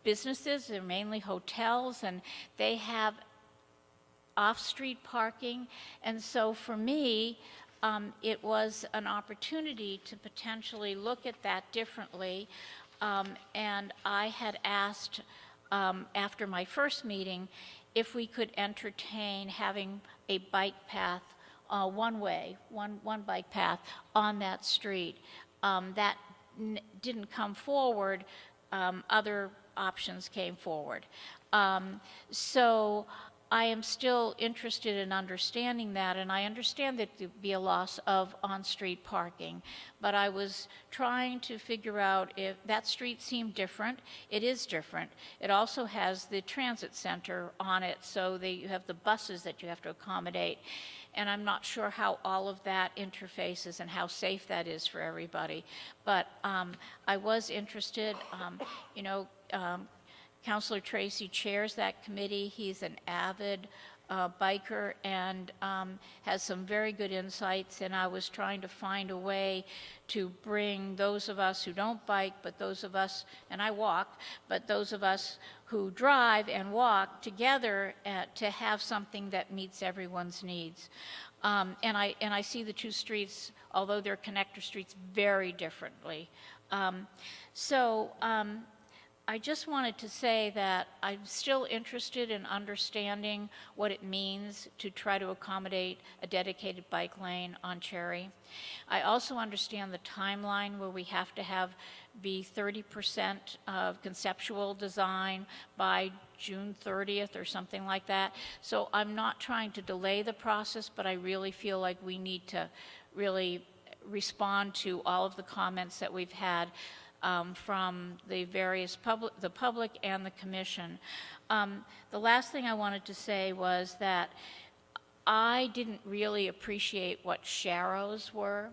businesses, they're mainly hotels, and they have off-street parking. And so for me, it was an opportunity to potentially look at that differently. And I had asked, after my first meeting, if we could entertain having a bike path, one bike path on that street. That didn't come forward. Other options came forward. So I am still interested in understanding that, and I understand that there would be a loss of on-street parking, but I was trying to figure out if that street seemed different. It is different. It also has the transit center on it, so you have the buses that you have to accommodate, and I'm not sure how all of that interfaces and how safe that is for everybody. But I was interested, Councilor Tracy chairs that committee. He's an avid biker and has some very good insights, and I was trying to find a way to bring those of us who don't bike, but those of us, and I walk, but those of us who drive and walk together to have something that meets everyone's needs. And I see the two streets, although they're connector streets, very differently. I just wanted to say that I'm still interested in understanding what it means to try to accommodate a dedicated bike lane on Cherry. I also understand the timeline where we have to be 30% of conceptual design by June 30th or something like that. So I'm not trying to delay the process, but I really feel like we need to really respond to all of the comments that we've had from the various the public and the commission. The last thing I wanted to say was that I didn't really appreciate what sharrows were.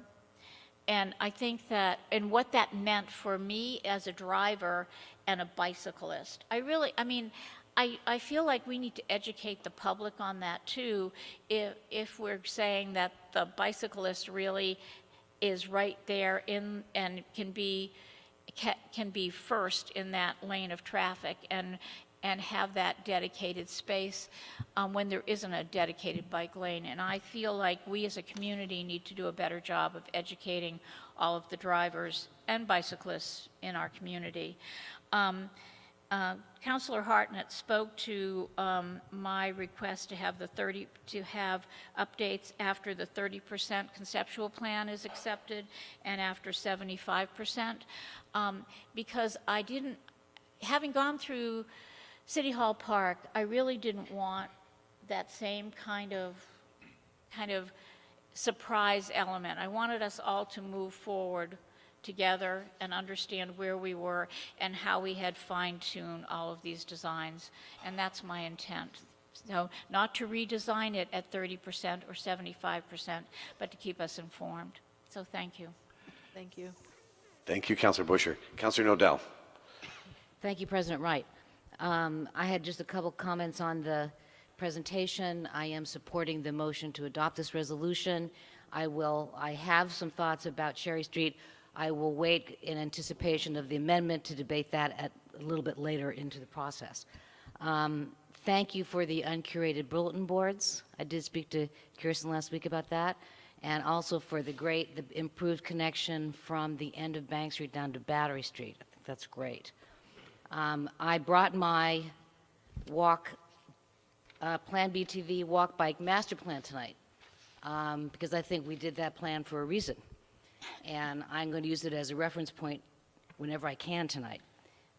And I think that, and what that meant for me as a driver and a bicyclist. I feel like we need to educate the public on that too, if we're saying that the bicyclist really is right there in and can be first in that lane of traffic and have that dedicated space when there isn't a dedicated bike lane. And I feel like we as a community need to do a better job of educating all of the drivers and bicyclists in our community. Councilor Hartnett spoke to my request to have updates after the 30% conceptual plan is accepted and after 75%, because having gone through City Hall Park, I really didn't want that same kind of surprise element. I wanted us all to move forward together and understand where we were and how we had fine-tuned all of these designs, and that's my intent. So not to redesign it at 30% or 75%, but to keep us informed. So thank you. Thank you. Thank you, Councilor Busher. Councilor Nodell. Thank you, President Wright. I had just a couple comments on the presentation. I am supporting the motion to adopt this resolution. I have some thoughts about Cherry Street. I will wait in anticipation of the amendment to debate that a little bit later into the process. Thank you for the uncurated bulletin boards. I did speak to Kirsten last week about that, and also for the improved connection from the end of Bank Street down to Battery Street. I think that's great. I brought my Plan BTV walk bike master plan tonight because I think we did that plan for a reason. And I'm going to use it as a reference point whenever I can tonight.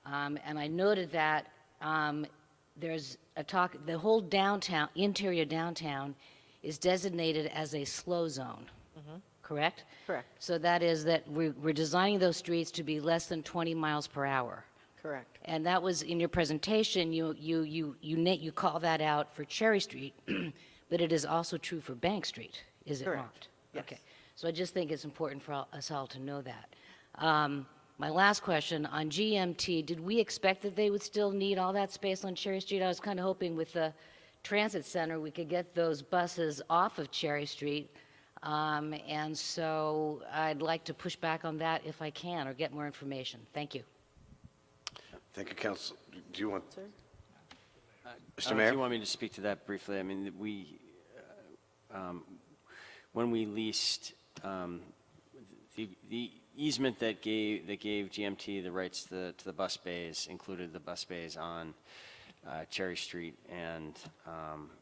And I noted that there's the whole interior downtown is designated as a slow zone, correct? Correct. So that is that we're designing those streets to be less than 20 miles per hour. Correct. And that was in your presentation, you call that out for Cherry Street, but it is also true for Bank Street, is it not? Correct. Yes. Okay. So I just think it's important for us all to know that. My last question, on GMT, did we expect that they would still need all that space on Cherry Street? I was kind of hoping with the transit center we could get those buses off of Cherry Street. And so I'd like to push back on that if I can or get more information. Thank you. Thank you, Council. Do you want? Sir? Mr. Mayor? If you want me to speak to that briefly, I mean, when we leased the easement that gave GMT the rights to the bus bays included the bus bays on Cherry Street and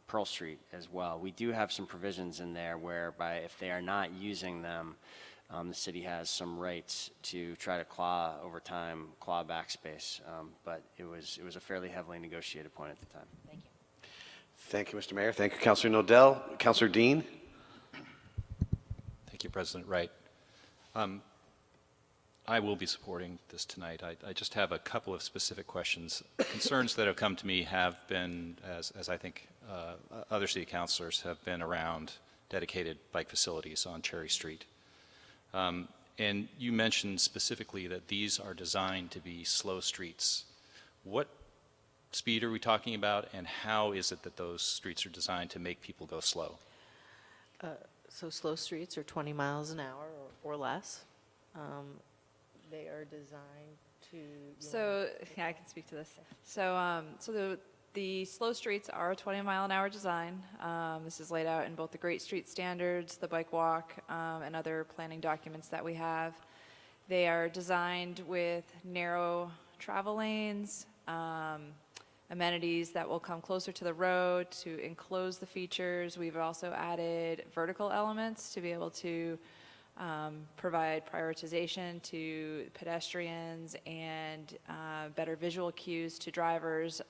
Pearl Street as well. We do have some provisions in there whereby if they are not using them, the city has some rights to try to claw back space, but it was a fairly heavily negotiated point at the time. Thank you. Thank you, Mr. Mayor. Thank you, Councilor Nodell. Councilor Dean. Thank you, President Wright. I will be supporting this tonight. I just have a couple of specific questions. Concerns that have come to me have been, as I think other city councilors have been around dedicated bike facilities on Cherry Street. And you mentioned specifically that these are designed to be slow streets. What speed are we talking about, and how is it that those streets are designed to make people go slow? So slow streets are 20 miles an hour or less. They are designed to? So, yeah, I can speak to this. So the slow streets are a 20-mile-an-hour design. This is laid out in both the Great Street Standards, the Bike Walk, and other planning documents that we have. They are designed with narrow travel lanes, amenities that will come closer to the road to enclose the features. We've also added vertical elements to be able to provide prioritization to pedestrians and better visual cues to drivers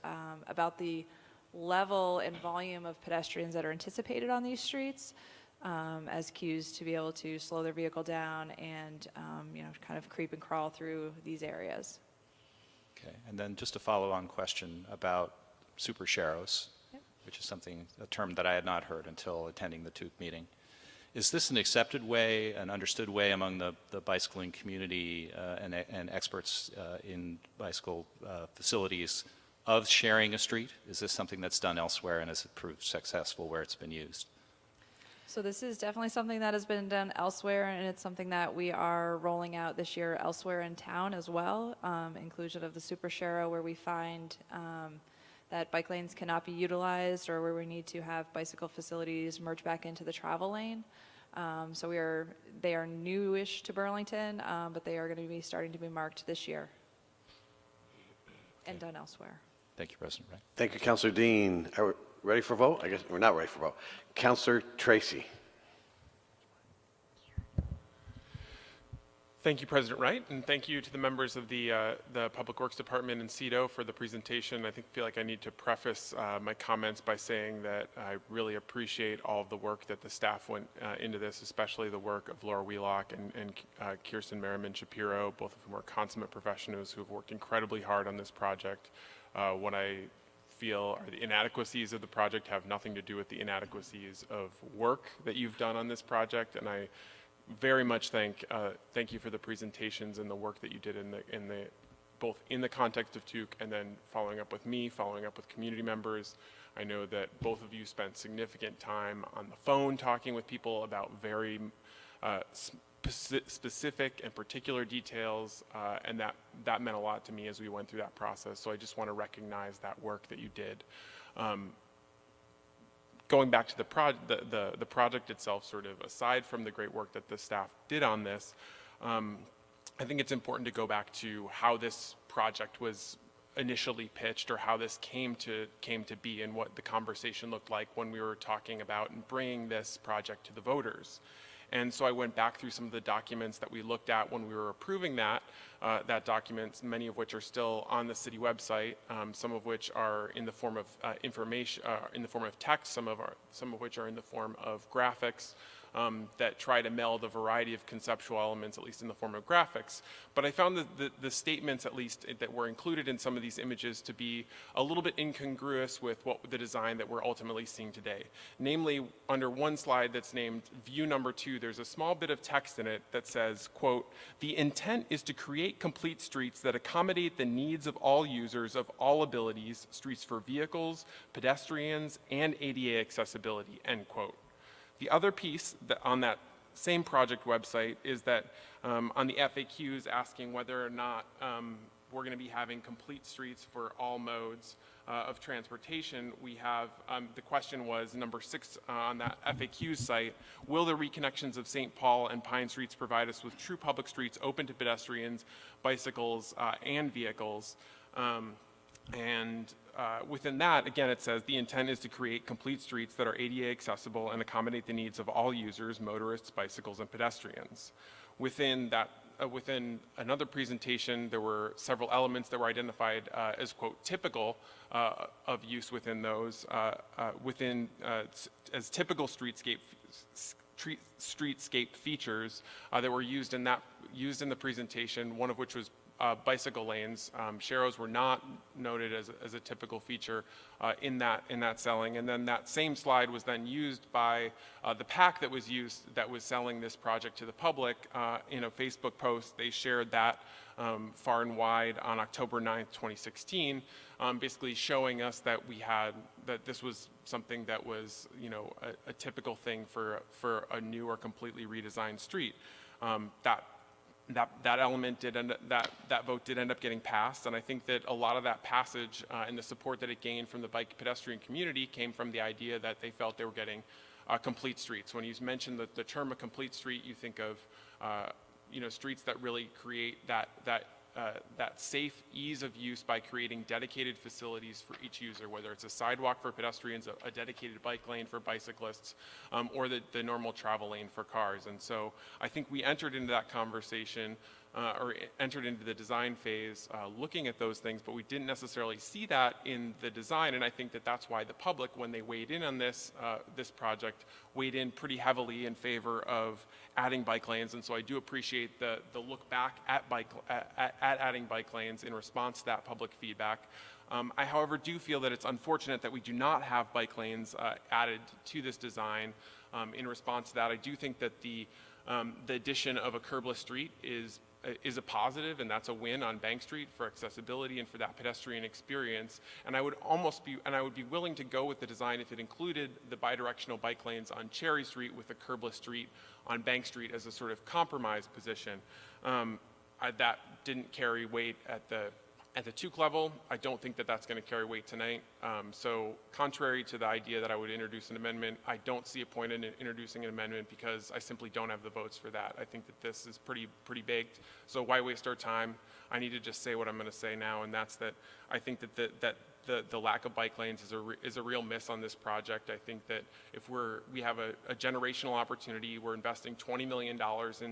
about the level and volume of pedestrians that are anticipated on these streets, as cues to be able to slow their vehicle down and kind of creep and crawl through these areas. Okay, and then just a follow-on question about super sharrows, which is a term that I had not heard until attending the TUC meeting. Is this an accepted way, an understood way among the bicycling community and experts in bicycle facilities of sharing a street? Is this something that's done elsewhere, and has it proved successful where it's been used? So this is definitely something that has been done elsewhere, and it's something that we are rolling out this year elsewhere in town as well. Inclusion of the Super Sharrow, where we find that bike lanes cannot be utilized, or where we need to have bicycle facilities merge back into the travel lane. So they are newish to Burlington, but they are going to be starting to be marked this year and done elsewhere. Thank you, President Wright. Thank you, Councilor Dean. Are we ready for vote? I guess we're not ready for vote. Councilor Tracy. Thank you, President Wright, and thank you to the members of the Public Works Department and CEDO for the presentation. I feel like I need to preface my comments by saying that I really appreciate all of the work that the staff went into this, especially the work of Laura Wheelock and Kirsten Merriman Shapiro, both of whom are consummate professionals who have worked incredibly hard on this project. What I feel are the inadequacies of the project have nothing to do with the inadequacies of work that you've done on this project, and I very much thank you for the presentations and the work that you did both in the context of TUC and then following up with me, following up with community members. I know that both of you spent significant time on the phone talking with people about very specific and particular details, and that meant a lot to me as we went through that process. So I just want to recognize that work that you did. Going back to the project itself, sort of aside from the great work that the staff did on this, I think it's important to go back to how this project was initially pitched, or how this came to be, and what the conversation looked like when we were talking about and bringing this project to the voters. And so I went back through some of the documents that we looked at when we were approving that documents, many of which are still on the city website, some of which are in the form of information, in the form of text, some of which are in the form of graphics that try to meld a variety of conceptual elements, at least in the form of graphics. But I found the statements, at least, that were included in some of these images to be a little bit incongruous with the design that we're ultimately seeing today. Namely, under one slide that's named view number 2, there's a small bit of text in it that says, quote, "The intent is to create complete streets that accommodate the needs of all users of all abilities, streets for vehicles, pedestrians, and ADA accessibility," end quote. The other piece on that same project website is that on the FAQs asking whether or not we're going to be having complete streets for all modes of transportation, we have, the question was number 6 on that FAQ site, will the reconnections of St. Paul and Pine Streets provide us with true public streets open to pedestrians, bicycles, and vehicles? Within that, again, it says the intent is to create complete streets that are ADA accessible and accommodate the needs of all users, motorists, bicycles, and pedestrians. Within another presentation, there were several elements that were identified as, quote, typical of use within those, as typical streetscape features that were used in the presentation, one of which was bicycle lanes. Sharrows were not noted as a typical feature in that selling. And then that same slide was then used by the PAC that was selling this project to the public in a Facebook post. They shared that far and wide on October 9th, 2016, basically showing us that that this was something that was, a typical thing for a new or completely redesigned street. That that element did end up, that vote did end up getting passed, and I think that a lot of that passage and the support that it gained from the bike pedestrian community came from the idea that they felt they were getting complete streets. When you mention the term a complete street, you think of streets that really create that safe ease of use by creating dedicated facilities for each user, whether it's a sidewalk for pedestrians, a dedicated bike lane for bicyclists, or the normal travel lane for cars. And so I think we entered into that conversation or entered into the design phase looking at those things, but we didn't necessarily see that in the design. And I think that that's why the public, when they weighed in on this project, weighed in pretty heavily in favor of adding bike lanes. And so I do appreciate the look back at adding bike lanes in response to that public feedback. I, however, do feel that it's unfortunate that we do not have bike lanes added to this design. In response to that, I do think that the addition of a curbless street is a positive, and that's a win on Bank Street for accessibility and for that pedestrian experience. And I would be willing to go with the design if it included the bidirectional bike lanes on Cherry Street with a curbless street on Bank Street as a sort of compromise position. That didn't carry weight at the Tuke level. I don't think that that's going to carry weight tonight. So contrary to the idea that I would introduce an amendment, I don't see a point in introducing an amendment because I simply don't have the votes for that. I think that this is pretty baked. So why waste our time? I need to just say what I'm going to say now, and that's that I think that the lack of bike lanes is a real miss on this project. I think that if we have a generational opportunity, we're investing $20 million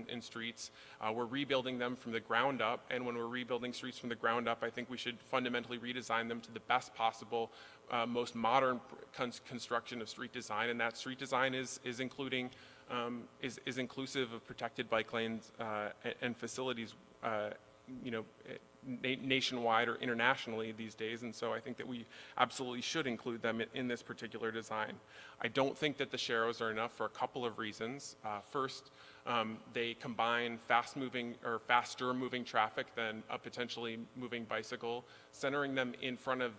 in streets, we're rebuilding them from the ground up, and when we're rebuilding streets from the ground up, I think we should fundamentally redesign them to the best possible, most modern construction of street design, and that street design is inclusive of protected bike lanes and facilities, nationwide or internationally these days, and so I think that we absolutely should include them in this particular design. I don't think that the sharrows are enough for a couple of reasons. First, they combine faster moving traffic than a potentially moving bicycle, centering them in front of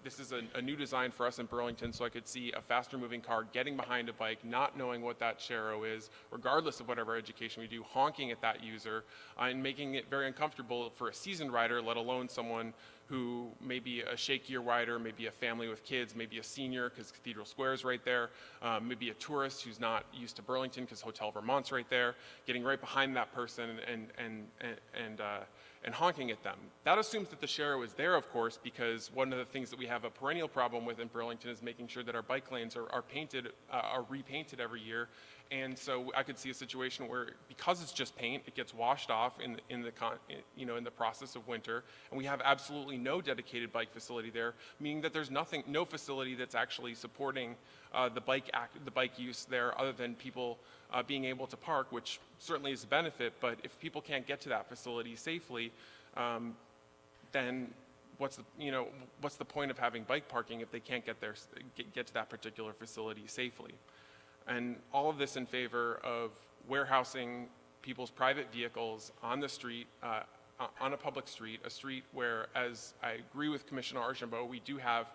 this is a new design for us in Burlington, so I could see a faster moving car getting behind a bike, not knowing what that sharrow is, regardless of whatever education we do, honking at that user, and making it very uncomfortable for a seasoned rider, let alone someone who may be a shakier rider, maybe a family with kids, maybe a senior because Cathedral Square is right there, maybe a tourist who's not used to Burlington because Hotel Vermont's right there, getting right behind that person and honking at them. That assumes that the sharrow is there, of course, because one of the things that we have a perennial problem with in Burlington is making sure that our bike lanes are repainted every year. And so I could see a situation where, because it's just paint, it gets washed off in the process of winter, and we have absolutely no dedicated bike facility there, meaning that there's no facility that's actually supporting the bike use there, other than people being able to park, which certainly is a benefit. But if people can't get to that facility safely, then what's the point of having bike parking if they can't get to that particular facility safely? And all of this in favor of warehousing people's private vehicles on the street, on a public street, a street where, as I agree with Commissioner Archambault, we do have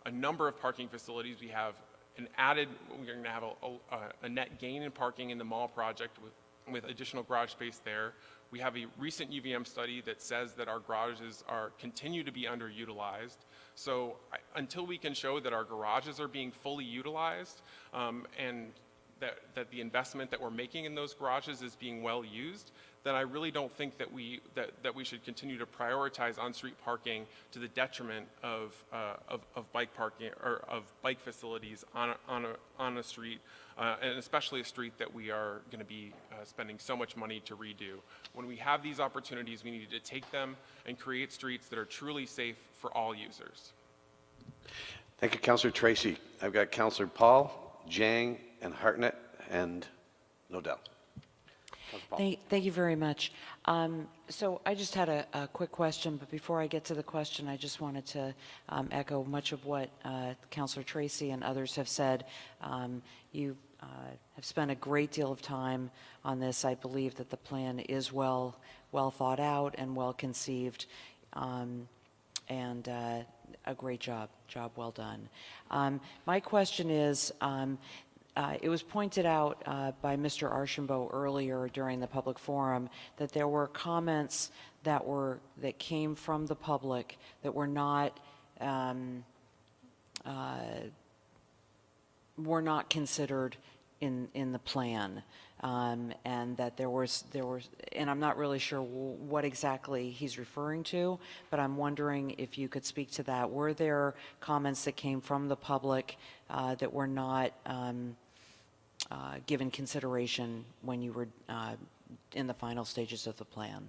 a number of parking facilities. We have we're going to have a net gain in parking in the mall project with additional garage space there. We have a recent UVM study that says that our garages continue to be underutilized. So until we can show that our garages are being fully utilized and that the investment that we're making in those garages is being well used, then I really don't think that we should continue to prioritize on-street parking to the detriment of bike parking or of bike facilities on a street, and especially a street that we are going to be spending so much money to redo. When we have these opportunities, we need to take them and create streets that are truly safe for all users. Thank you, Councilor Tracy. I've got Councilor Paul, Jang, and Hartnett, and Nodell. Thank you very much. So I just had a quick question, but before I get to the question, I just wanted to echo much of what Councilor Tracy and others have said. You have spent a great deal of time on this. I believe that the plan is well thought out and well conceived, and a great job well done. My question is, it was pointed out by Mr. Archambault earlier during the public forum that there were comments that came from the public that were not considered in the plan, and that there was, and I'm not really sure what exactly he's referring to, but I'm wondering if you could speak to that. Were there comments that came from the public that were not given consideration when you were in the final stages of the plan?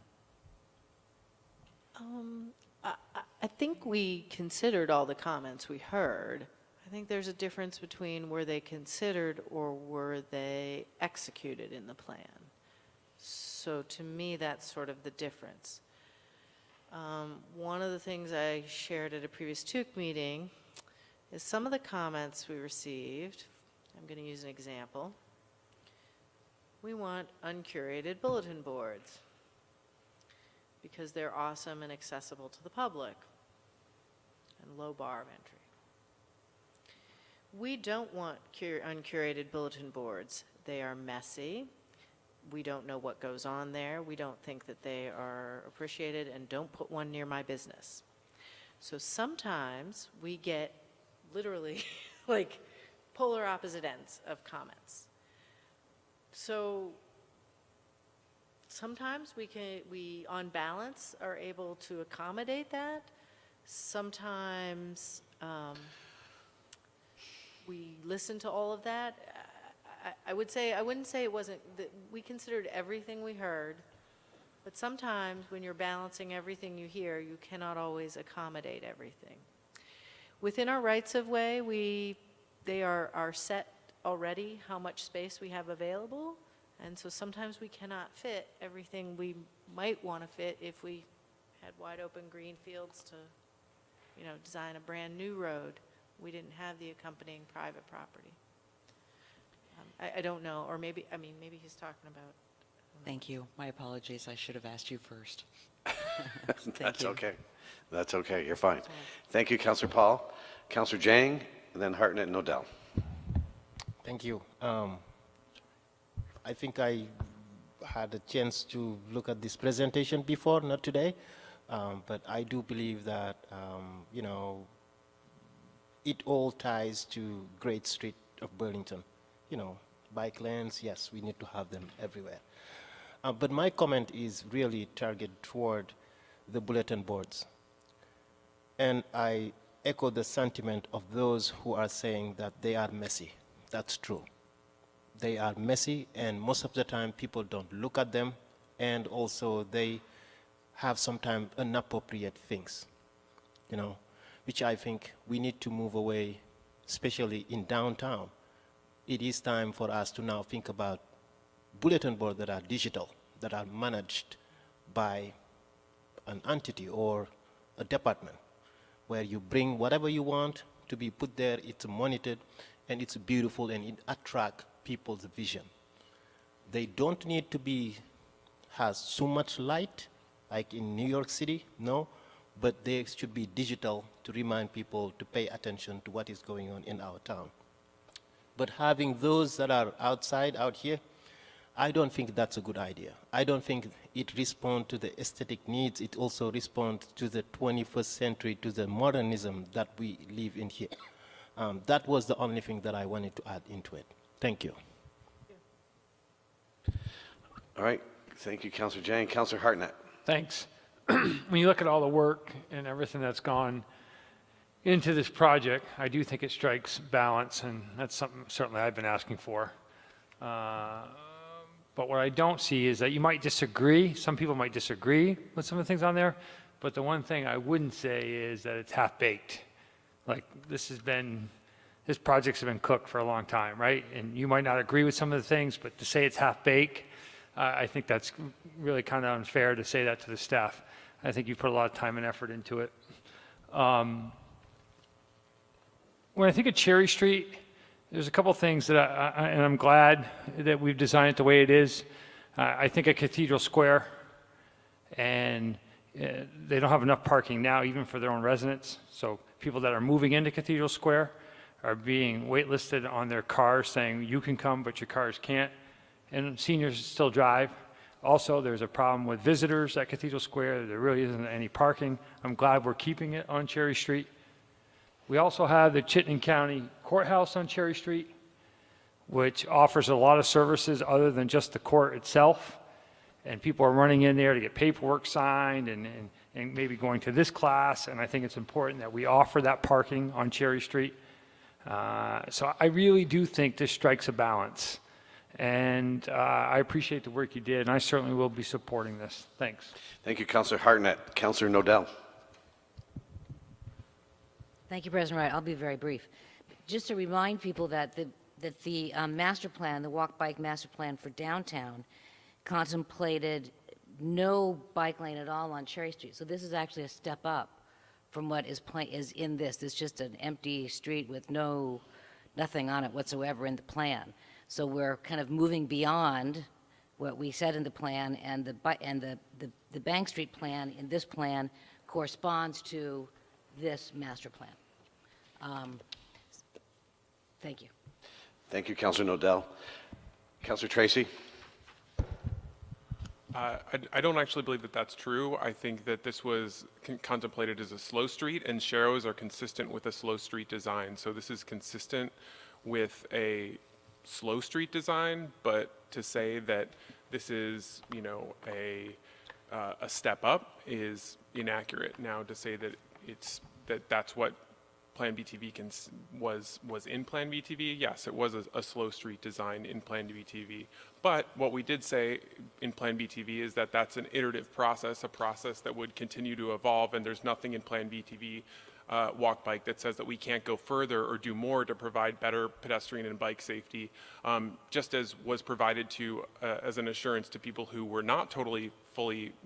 I think we considered all the comments we heard. I think there's a difference between were they considered or were they executed in the plan. So to me, that's sort of the difference. One of the things I shared at a previous TUC meeting is some of the comments we received. I'm going to use an example. We want uncurated bulletin boards because they're awesome and accessible to the public and low bar of entry. We don't want uncurated bulletin boards. They are messy. We don't know what goes on there. We don't think that they are appreciated, and don't put one near my business. So sometimes we get literally like polar opposite ends of comments. So sometimes we on balance are able to accommodate that. Sometimes we listen to all of that. I wouldn't say it wasn't, that we considered everything we heard, but sometimes when you're balancing everything you hear, you cannot always accommodate everything. Within our rights of way, they are set already how much space we have available, and so sometimes we cannot fit everything we might want to fit if we had wide open green fields to, design a brand new road. We didn't have the accompanying private property. I don't know, or maybe he's talking about. Thank you. My apologies. I should have asked you first. That's okay. That's okay. You're fine. Thank you, Councillor Paul. Councillor Jang, and then Hartnett and Odell. Thank you. I think I had a chance to look at this presentation before, not today, but I do believe that, it all ties to Great Street of Burlington. Bike lanes, yes, we need to have them everywhere. But my comment is really targeted toward the bulletin boards. And I echo the sentiment of those who are saying that they are messy. That's true. They are messy, and most of the time people don't look at them, and also they have sometimes inappropriate things, which I think we need to move away, especially in downtown. It is time for us to now think about bulletin boards that are digital, that are managed by an entity or a department, where you bring whatever you want to be put there, it's monitored, and it's beautiful, and it attracts people's vision. They don't need to has so much light, like in New York City, no, but they should be digital to remind people to pay attention to what is going on in our town. But having those that are outside, out here, I don't think that's a good idea. I don't think it responds to the aesthetic needs. It also responds to the 21st century, to the modernism that we live in here. That was the only thing that I wanted to add into it. Thank you. All right. Thank you, Councillor Jang. Councillor Hartnett. Thanks. When you look at all the work and everything that's gone into this project, I do think it strikes balance, and that's something certainly I've been asking for. But what I don't see is that you might disagree. Some people might disagree with some of the things on there, but the one thing I wouldn't say is that it's half-baked. Like, this project's been cooked for a long time, right? And you might not agree with some of the things, but to say it's half-baked, I think that's really kind of unfair to say that to the staff. I think you put a lot of time and effort into it. When I think of Cherry Street, there's a couple things that and I'm glad that we've designed it the way it is. I think of Cathedral Square, and they don't have enough parking now, even for their own residents. So people that are moving into Cathedral Square are being waitlisted on their cars saying you can come, but your cars can't. And seniors still drive. Also, there's a problem with visitors at Cathedral Square. There really isn't any parking. I'm glad we're keeping it on Cherry Street. We also have the Chittenden County Courthouse on Cherry Street, which offers a lot of services other than just the court itself. And people are running in there to get paperwork signed and maybe going to this class. And I think it's important that we offer that parking on Cherry Street. So I really do think this strikes a balance. And I appreciate the work you did, and I certainly will be supporting this. Thanks. Thank you, Councilor Hartnett. Councilor Nodell. Thank you, President Wright. I'll be very brief. Just to remind people that the master plan, the walk bike master plan for downtown, contemplated no bike lane at all on Cherry Street. So this is actually a step up from what is in this. It's just an empty street with nothing on it whatsoever in the plan. So we're kind of moving beyond what we said in the plan, and the Bank Street plan in this plan corresponds to this master plan. Thank you. Thank you, Councilor Nodell. Councilor Tracy. I don't actually believe that that's true. I think that this was contemplated as a slow street, and sharrows are consistent with a slow street design. So this is consistent with a slow street design, but to say that this is, you know, a step up is inaccurate. Now, to say that that's what Plan BTV was in Plan BTV, yes, it was a slow street design in Plan BTV. But what we did say in Plan BTV is that that's an iterative process, a process that would continue to evolve, and there's nothing in Plan BTV walk bike that says that we can't go further or do more to provide better pedestrian and bike safety, just as was provided to as an assurance to people who were not fully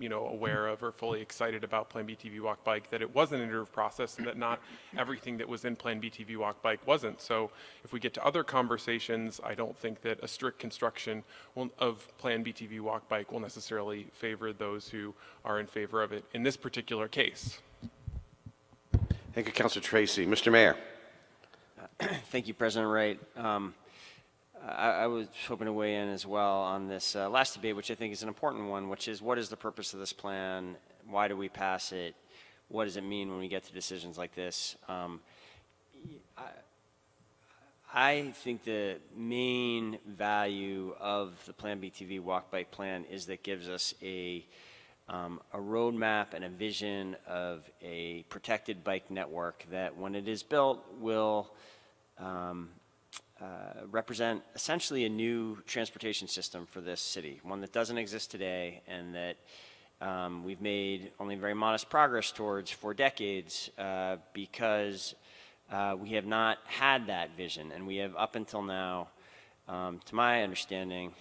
aware of or fully excited about Plan BTV walk bike, that it was an iterative process and that not everything that was in Plan BTV walk bike wasn't. So if we get to other conversations, I don't think that a strict construction of Plan BTV walk bike will necessarily favor those who are in favor of it in this particular case. Thank you, Councilor Tracy. Mr. Mayor. Thank you, President Wright. I was hoping to weigh in as well on this last debate, which I think is an important one, which is what is the purpose of this plan? Why do we pass it? What does it mean when we get to decisions like this? I think the main value of the Plan BTV walk bike plan is that it gives us a roadmap and a vision of a protected bike network that, when it is built, will represent essentially a new transportation system for this city, one that doesn't exist today and that we've made only very modest progress towards for decades because we have not had that vision, and we have up until now, to my understanding,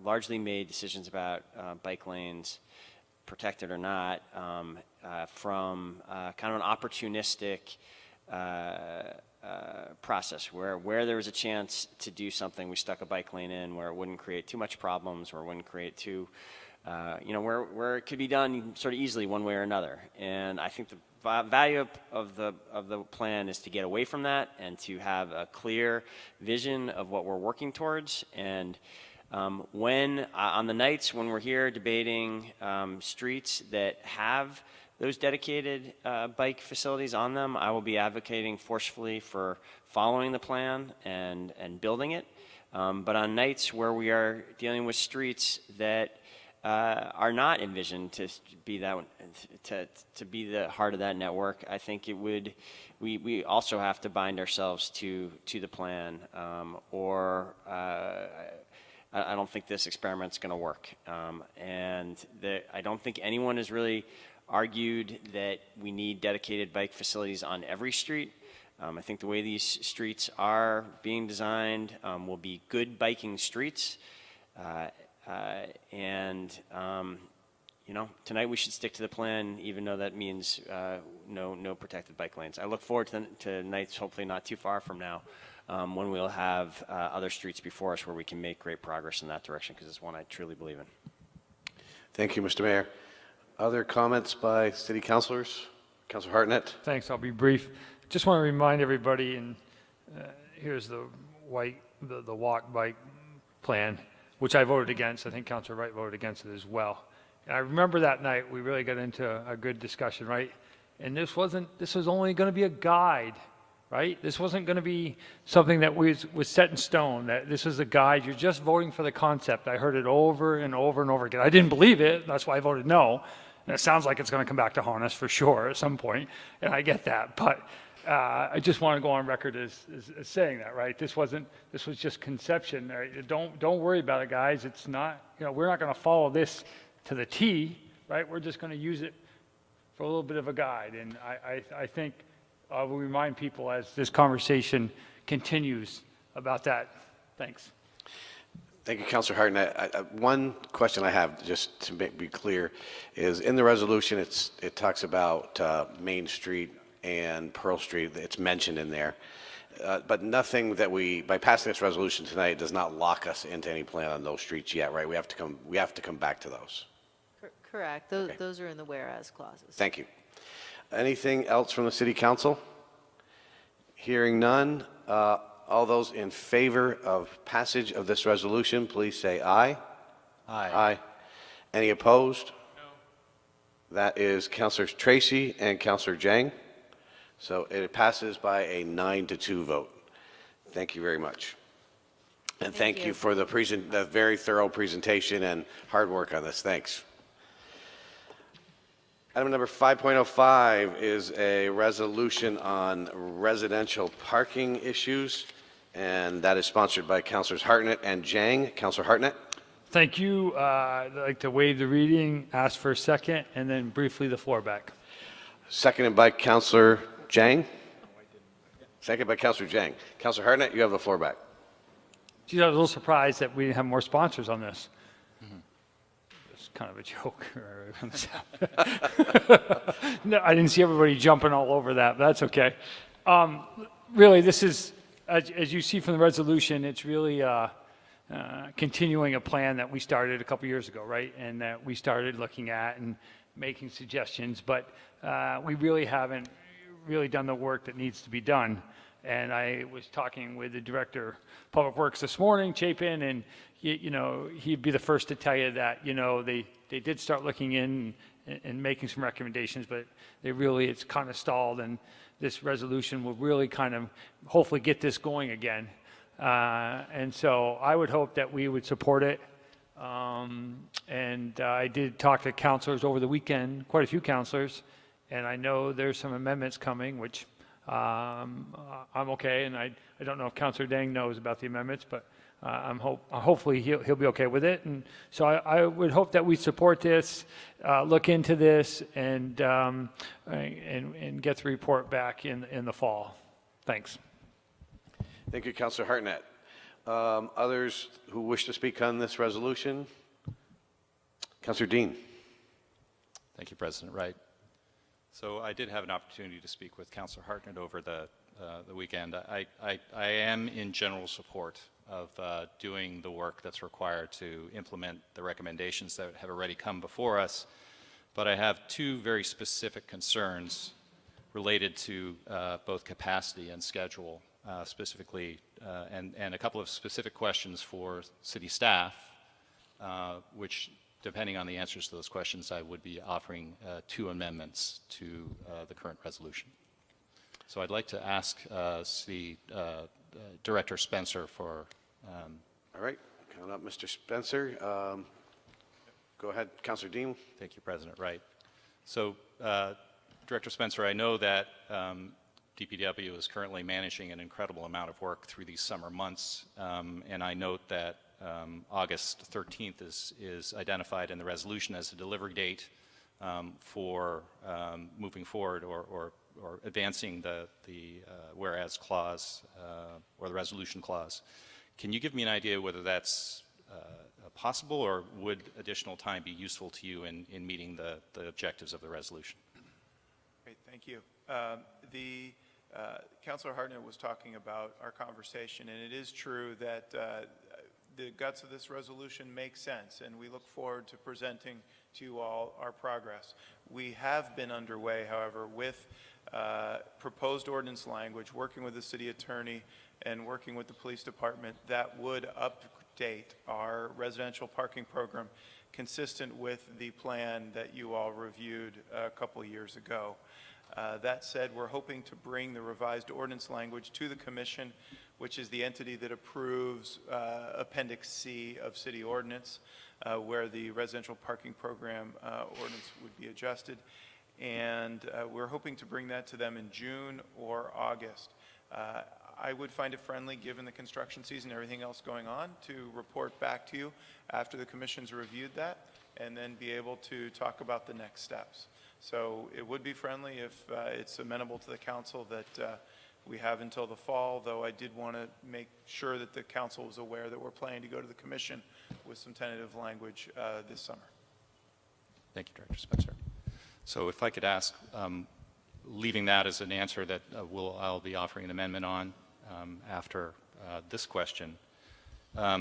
largely made decisions about bike lanes, protected or not, from kind of an opportunistic process where there was a chance to do something, we stuck a bike lane in where it wouldn't create too much problems, or wouldn't create too, where it could be done sort of easily one way or another. And I think the value of the plan is to get away from that and to have a clear vision of what we're working towards. And when on the nights when we're here debating streets that have those dedicated bike facilities on them, I will be advocating forcefully for following the plan and building it. But on nights where we are dealing with streets that are not envisioned to be to be the heart of that network, I think it would. We also have to bind ourselves to the plan, or I don't think this experiment's going to work. And I don't think anyone has really argued that we need dedicated bike facilities on every street. I think the way these streets are being designed will be good biking streets. Tonight we should stick to the plan, even though that means no protected bike lanes. I look forward to nights, hopefully not too far from now, when we'll have other streets before us where we can make great progress in that direction, because it's one I truly believe in. Thank you, Mr. Mayor. Other comments by city councilors? Councilor Hartnett. Thanks. I'll be brief. Just want to remind everybody, and here's the walk bike plan, which I voted against. I think Councilor Wright voted against it as well. And I remember that night we really got into a good discussion, right? And this was only going to be a guide, right? This wasn't going to be something that was set in stone, that this was a guide. You're just voting for the concept. I heard it over and over and over again. I didn't believe it. That's why I voted no. And it sounds like it's going to come back to haunt us for sure at some point, and I get that. But I just want to go on record as saying that, right? This was just conception. Right? Don't worry about it, guys. It's not, we're not going to follow this to the T, right? We're just going to use it for a little bit of a guide. And I think I will remind people as this conversation continues about that. Thanks. Thank you, Councilor Hartnett. One question I have, just to be clear, is in the resolution, it talks about Main Street and Pearl Street. It's mentioned in there. But nothing that by passing this resolution tonight, does not lock us into any plan on those streets yet, right? We have to come back to those. Correct. Those are in the whereas clauses. Thank you. Anything else from the City Council? Hearing none. All those in favor of passage of this resolution, please say aye. Aye. Aye. Any opposed? No. That is Councilor Tracy and Councilor Jang. So it passes by a 9-2 vote. Thank you very much. And thank you for the very thorough presentation and hard work on this. Thanks. Item number 5.05 is a resolution on residential parking issues, and that is sponsored by Councilors Hartnett and Jang. Councilor Hartnett. Thank you. I'd like to waive the reading, ask for a second, and then briefly the floor back. Seconded by Councilor Jang. Seconded by Councilor Jang. Councilor Hartnett, you have the floor back. Geez, I was a little surprised that we didn't have more sponsors on this. It's kind of a joke. No, I didn't see everybody jumping all over that, but that's okay. Really, this is, as you see from the resolution, it's really continuing a plan that we started a couple years ago, right? And that we started looking at and making suggestions, but we really haven't really done the work that needs to be done. And I was talking with the Director of Public Works this morning, Chapin, and he'd be the first to tell you that, they did start looking in and making some recommendations, but it's kind of stalled, and this resolution will really kind of hopefully get this going again. And so I would hope that we would support it. And I did talk to counselors over the weekend, quite a few counselors, and I know there's some amendments coming, which I'm okay, and I don't know if Councilor Dang knows about the amendments, but hopefully he'll be okay with it. And so I would hope that we support this, look into this, and get the report back in the fall. Thanks. Thank you, Councilor Hartnett. Others who wish to speak on this resolution? Councilor Dean. Thank you, President Wright. So I did have an opportunity to speak with Councilor Hartnett over the weekend. I am in general support of doing the work that's required to implement the recommendations that have already come before us, but I have two very specific concerns related to both capacity and schedule, specifically, and a couple of specific questions for city staff, which, depending on the answers to those questions, I would be offering two amendments to the current resolution. So I'd like to ask City Director Spencer for... All right, count up Mr. Spencer. Go ahead, Councilor Dean. Thank you, President Wright. So, Director Spencer, I know that DPW is currently managing an incredible amount of work through these summer months, and I note that August 13th is identified in the resolution as a delivery date for moving forward or advancing the whereas clause or the resolution clause. Can you give me an idea whether that's possible, or would additional time be useful to you in meeting the objectives of the resolution? Great, thank you. Councilor Hartnett was talking about our conversation, and it is true that the guts of this resolution make sense, and we look forward to presenting to you all our progress. We have been underway, however, with proposed ordinance language, working with the city attorney and working with the police department, that would update our residential parking program consistent with the plan that you all reviewed a couple years ago. That said, we're hoping to bring the revised ordinance language to the commission, which is the entity that approves Appendix C of city ordinance, where the residential parking program ordinance would be adjusted. And we're hoping to bring that to them in June or August. I would find it friendly, given the construction season and everything else going on, to report back to you after the commission's reviewed that, and then be able to talk about the next steps. So it would be friendly if it's amenable to the council that we have until the fall, though I did want to make sure that the council was aware that we're planning to go to the commission with some tentative language this summer. Thank you, Director Spencer. So if I could ask, leaving that as an answer that I'll be offering an amendment on after this question,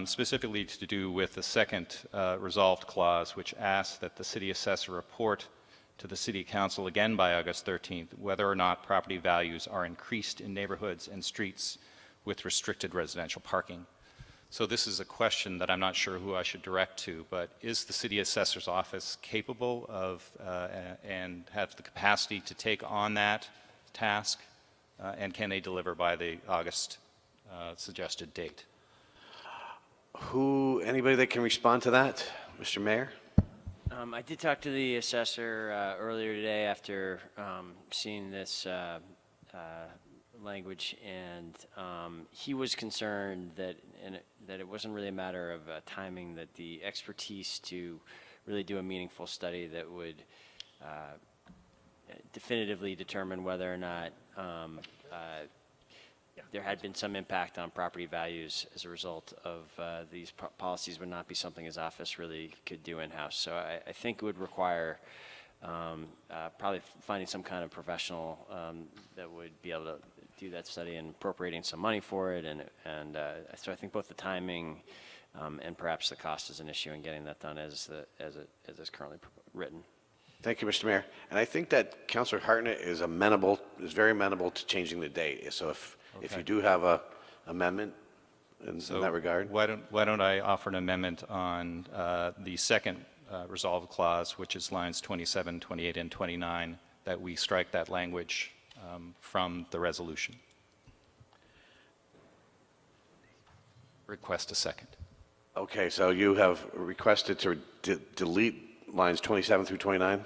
specifically to do with the second resolved clause, which asks that the city assessor report to the City Council again by August 13th whether or not property values are increased in neighborhoods and streets with restricted residential parking. So this is a question that I'm not sure who I should direct to, but is the City Assessor's Office capable of and have the capacity to take on that task, and can they deliver by the August suggested date? Anybody that can respond to that? Mr. Mayor? I did talk to the assessor earlier today after seeing this language, and he was concerned that it wasn't really a matter of timing, that the expertise to really do a meaningful study that would definitively determine whether or not there had been some impact on property values as a result of these policies would not be something his office really could do in-house. So I think it would require probably finding some kind of professional that would be able to do that study and appropriating some money for it. And so I think both the timing and perhaps the cost is an issue in getting that done as is currently written. Thank you, Mr. Mayor. And I think that Councilor Hartnett is very amenable to changing the date. So if you do have a amendment in that regard. Why don't I offer an amendment on the second resolved clause, which is lines 27, 28, and 29, that we strike that language from the resolution. Request a second. Okay, so you have requested to delete lines 27 through 29?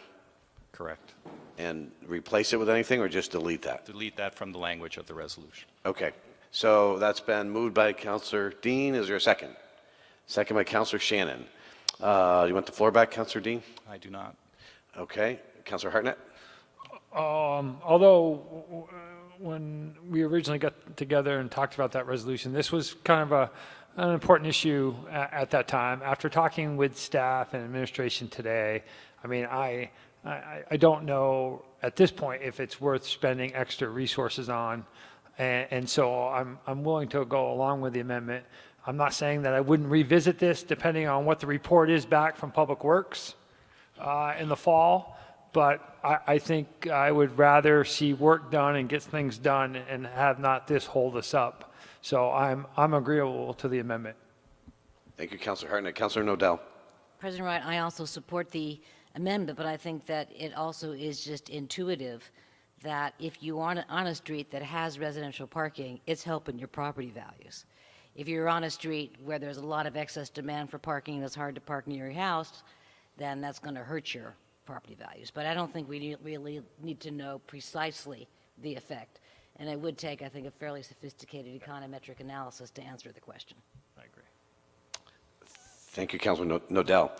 Correct. And replace it with anything, or just delete that? Delete that from the language of the resolution. Okay, so that's been moved by Councilor Dean. Is there a second? Second by Councilor Shannon. You want the floor back, Councilor Dean? I do not. Okay, Councilor Hartnett? Although when we originally got together and talked about that resolution, this was kind of an important issue at that time. After talking with staff and administration today, I mean, I don't know at this point if it's worth spending extra resources on, and so I'm willing to go along with the amendment. I'm not saying that I wouldn't revisit this depending on what the report is back from Public Works in the fall, but I think I would rather see work done and get things done and have not this hold us up. So I'm agreeable to the amendment. Thank you, Councilor Hartnett. Councilor Nodell? President Wright, I also support the amendment, but I think that it also is just intuitive that if you are on a street that has residential parking, it's helping your property values. If you're on a street where there's a lot of excess demand for parking and it's hard to park near your house, then that's going to hurt your property values. But I don't think we really need to know precisely the effect. And it would take, I think, a fairly sophisticated econometric analysis to answer the question. I agree. Thank you, Councilor Nodell.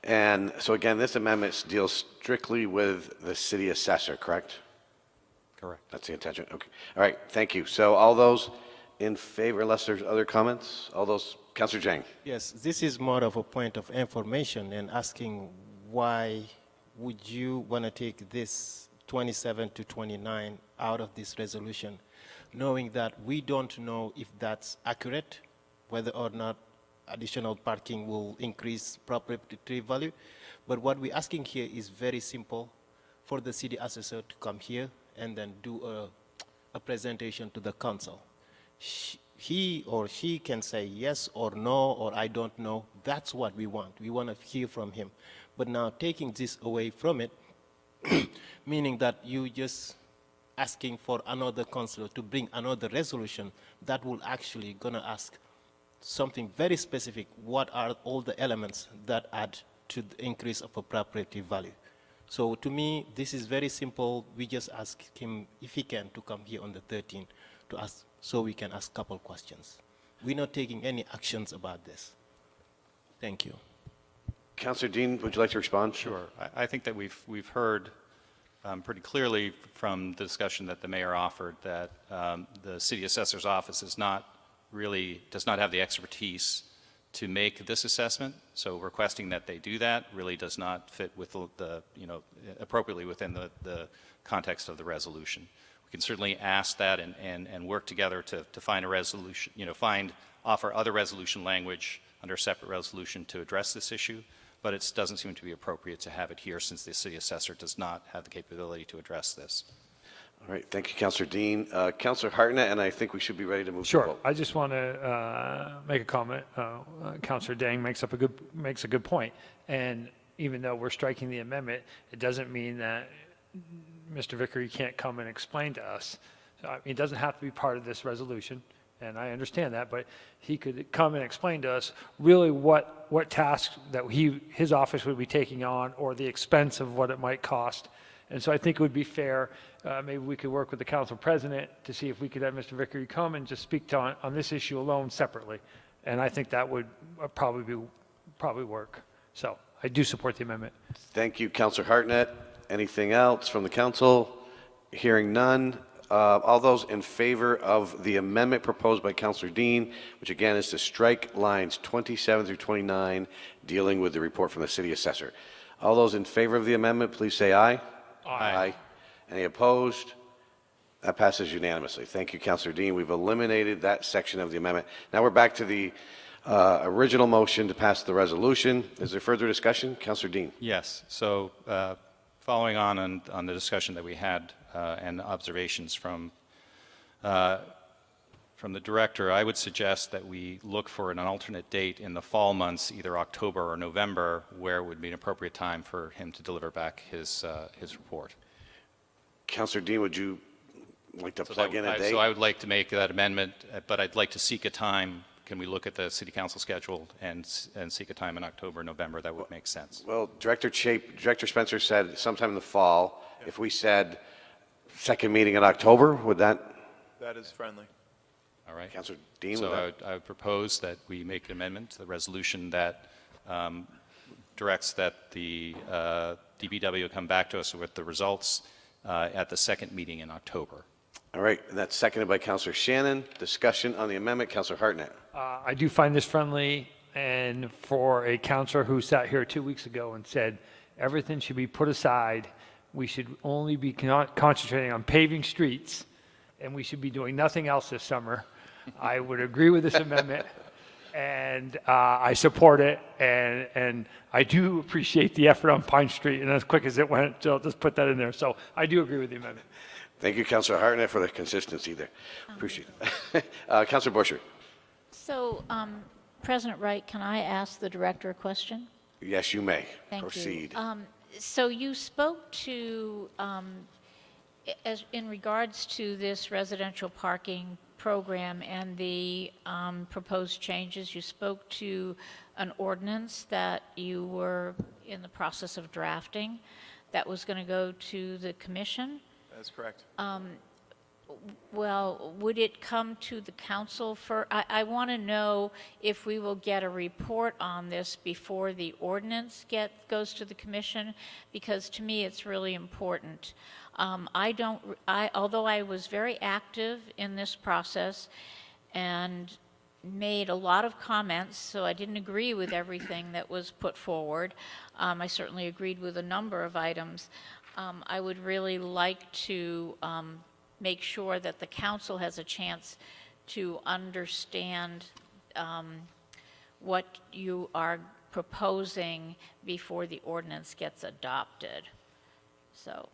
And so again, this amendment deals strictly with the city assessor, correct? Correct. That's the intention. Okay. All right. Thank you. So all those in favor, unless there's other comments, all those, Councilor Jang? Yes, this is more of a point of information and asking why would you want to take this 27 to 29 out of this resolution, knowing that we don't know if that's accurate, whether or not additional parking will increase property value. But what we're asking here is very simple, for the city assessor to come here and then do a presentation to the council. He or she can say yes or no, or I don't know. That's what we want. We want to hear from him. But now taking this away from it, meaning that you just asking for another councillor to bring another resolution, that will actually gonna ask something very specific. What are all the elements that add to the increase of appropriative value? So to me, this is very simple. We just ask him if he can to come here on the 13th to ask, so we can ask a couple questions. We're not taking any actions about this. Thank you. Councillor Dean, would you like to respond? Sure. I think that we've heard pretty clearly from the discussion that the mayor offered that the city assessor's office does not have the expertise to make this assessment. So requesting that they do that really does not fit with the appropriately within the context of the resolution. We can certainly ask that and work together to find a resolution, offer other resolution language under a separate resolution to address this issue, but it doesn't seem to be appropriate to have it here since the city assessor does not have the capability to address this. All right, thank you, Councillor Dean. Councillor Hartnett, and I think we should be ready to move Sure. to vote. I just want to make a comment. Councillor Dang makes a good point. And even though we're striking the amendment, it doesn't mean that Mr. Vickery can't come and explain to us. So, I mean, it doesn't have to be part of this resolution, and I understand that, but he could come and explain to us really what tasks that his office would be taking on, or the expense of what it might cost. And so I think it would be fair, maybe we could work with the council president to see if we could have Mr. Vickery come and just speak on this issue alone separately. And I think that would probably work. So I do support the amendment. Thank you, Councillor Hartnett. Anything else from the council? Hearing none. All those in favor of the amendment proposed by Councillor Dean, which again is to strike lines 27 through 29, dealing with the report from the city assessor. All those in favor of the amendment, please say aye. Aye. Any opposed? That passes unanimously. Thank you, Councillor Dean. We've eliminated that section of the amendment. Now we're back to the original motion to pass the resolution. Is there further discussion? Councillor Dean. Yes. So following on the discussion that we had and observations from the director, I would suggest that we look for an alternate date in the fall months, either October or November, where it would be an appropriate time for him to deliver back his report. Councillor Dean, would you like to plug in a date? So I would like to make that amendment, but I'd like to seek a time. Can we look at the city council schedule and seek a time in October, November? That would make sense. Well, Director Spencer said sometime in the fall. Yeah. If we said second meeting in October, would that? That is friendly. All right. Councillor Dean. So I would propose that we make an amendment to the resolution that directs that the DPW come back to us with the results at the second meeting in October. All right, and that's seconded by Councillor Shannon. Discussion on the amendment, Councillor Hartnett. I do find this friendly, and for a councillor who sat here 2 weeks ago and said everything should be put aside, we should only be concentrating on paving streets, and we should be doing nothing else this summer. I would agree with this amendment, and I support it, and I do appreciate the effort on Pine Street, and as quick as it went, so I'll just put that in there. So I do agree with the amendment. Thank you, Councillor Hartnett, for the consistency there. Appreciate it. Councillor Busher. So, President Wright, can I ask the director a question? Yes, you may. Thank Proceed. you. So you spoke to, as in regards to this residential parking program and the proposed changes, you spoke to an ordinance that you were in the process of drafting that was going to go to the commission. That's correct. Well, would it come to the council for, I want to know if we will get a report on this before the ordinance goes to the commission, because to me it's really important. Although I was very active in this process and made a lot of comments, so I didn't agree with everything that was put forward. I certainly agreed with a number of items. I would really like to make sure that the council has a chance to understand what you are proposing before the ordinance gets adopted. So.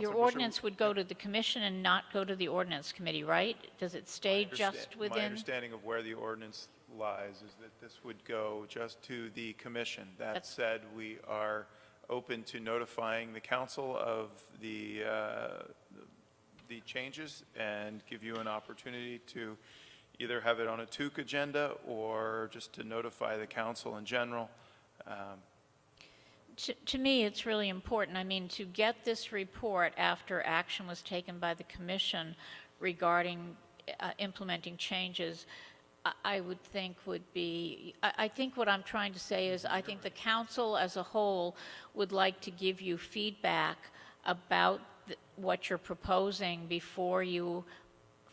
Your ordinance would go to the commission and not go to the ordinance committee, right? Does it stay just My within? understanding of where the ordinance lies is that this would go just to the commission. That said, we are open to notifying the council of the changes and give you an opportunity to either have it on a TOOC agenda or just to notify the council in general. To me, it's really important. I mean, to get this report after action was taken by the commission regarding implementing changes, I would think would be, I think what I'm trying to say is I think the council as a whole would like to give you feedback about what you're proposing before you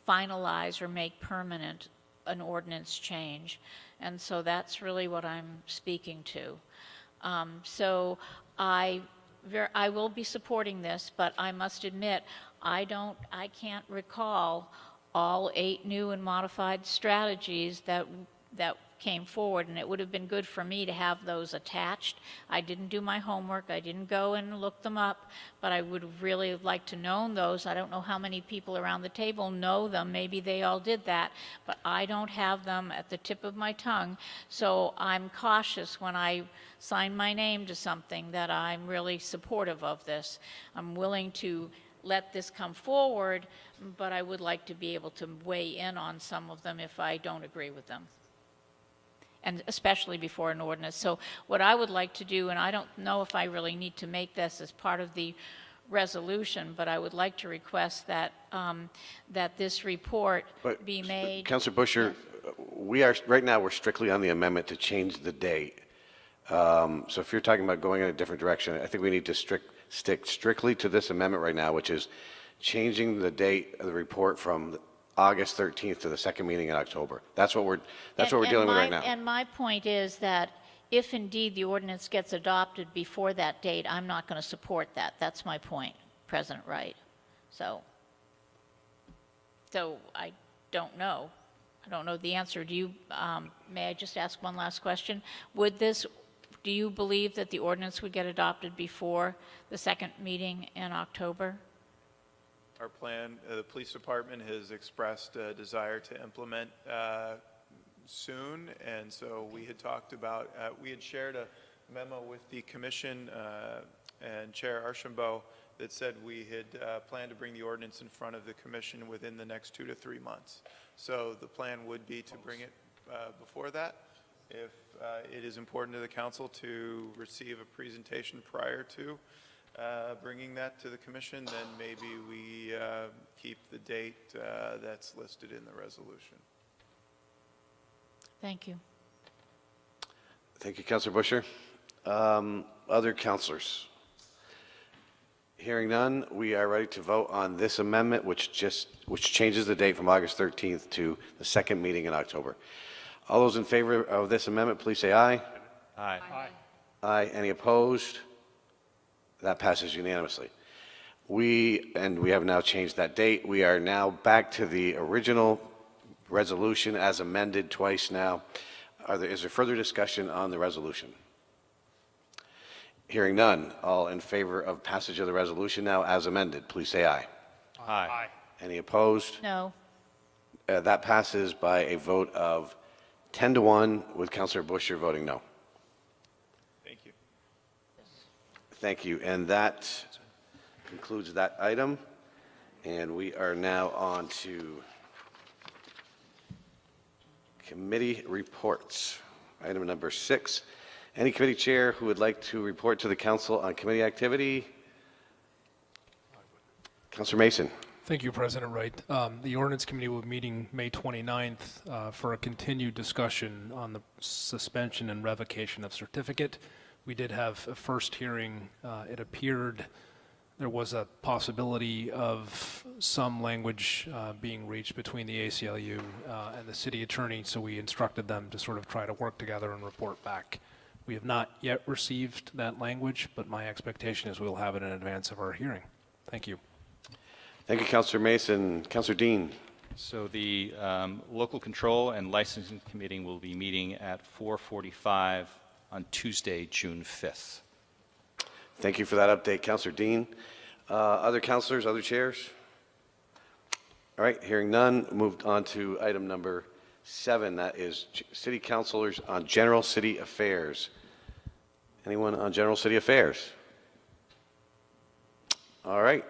finalize or make permanent an ordinance change. And so that's really what I'm speaking to. So I will be supporting this, but I must admit, I can't recall all 8 new and modified strategies that came forward, and it would have been good for me to have those attached. I didn't do my homework. I didn't go and look them up, but I would really have liked to know those. I don't know how many people around the table know them. Maybe they all did that, but I don't have them at the tip of my tongue, so I'm cautious when I sign my name to something that I'm really supportive of this. I'm willing to let this come forward, but I would like to be able to weigh in on some of them if I don't agree with them, and especially before an ordinance. So what I would like to do, and I don't know if I really need to make this as part of the resolution, but I would like to request that that this report be made. Councilor Busher, we are, right now, we're strictly on the amendment to change the date. So if you're talking about going in a different direction, I think we need to stick strictly to this amendment right now, which is changing the date of the report from August 13th to the second meeting in October. That's what we're dealing with right now. And my point is that if indeed the ordinance gets adopted before that date, I'm not going to support that. That's my point, President Wright. So I don't know. I don't know the answer. Do you? May I just ask one last question? Do you believe that the ordinance would get adopted before the second meeting in October? Our plan, the police department has expressed a desire to implement soon, and so we had talked about, we had shared a memo with the commission and Chair Archambault that said we had planned to bring the ordinance in front of the commission within the next 2 to 3 months. So the plan would be to bring it before that. If it is important to the council to receive a presentation prior to bringing that to the commission, then maybe we keep the date that's listed in the resolution. Thank you. Thank you, Councilor Busher. Other councilors? Hearing none, we are ready to vote on this amendment, which changes the date from August 13th to the second meeting in October. All those in favor of this amendment, please say aye. Aye. Aye. Aye. Any opposed? That passes unanimously. We have now changed that date. We are now back to the original resolution as amended twice now. Is there further discussion on the resolution? Hearing none, all in favor of passage of the resolution now as amended, please say aye. Aye. Aye. Any opposed? No. That passes by a vote of 10-1 with Councilor Busher voting no. Thank you. Thank you. And that concludes that item. And we are now on to committee reports. Item number 6. Any committee chair who would like to report to the council on committee activity? Councilor Mason. Thank you, President Wright. The Ordinance Committee will be meeting May 29th for a continued discussion on the suspension and revocation of certificate. We did have a first hearing. It appeared there was a possibility of some language being reached between the ACLU and the city attorney, so we instructed them to sort of try to work together and report back. We have not yet received that language, but my expectation is we'll have it in advance of our hearing. Thank you. Thank you, Councilor Mason. Councilor Dean. So the Local Control and Licensing Committee will be meeting at 4:45 on Tuesday, June 5th. Thank you for that update, Councilor Dean. Other councilors, other chairs? All right, hearing none, moved on to item number 7. That is city councilors on general city affairs. Anyone on general city affairs? All right,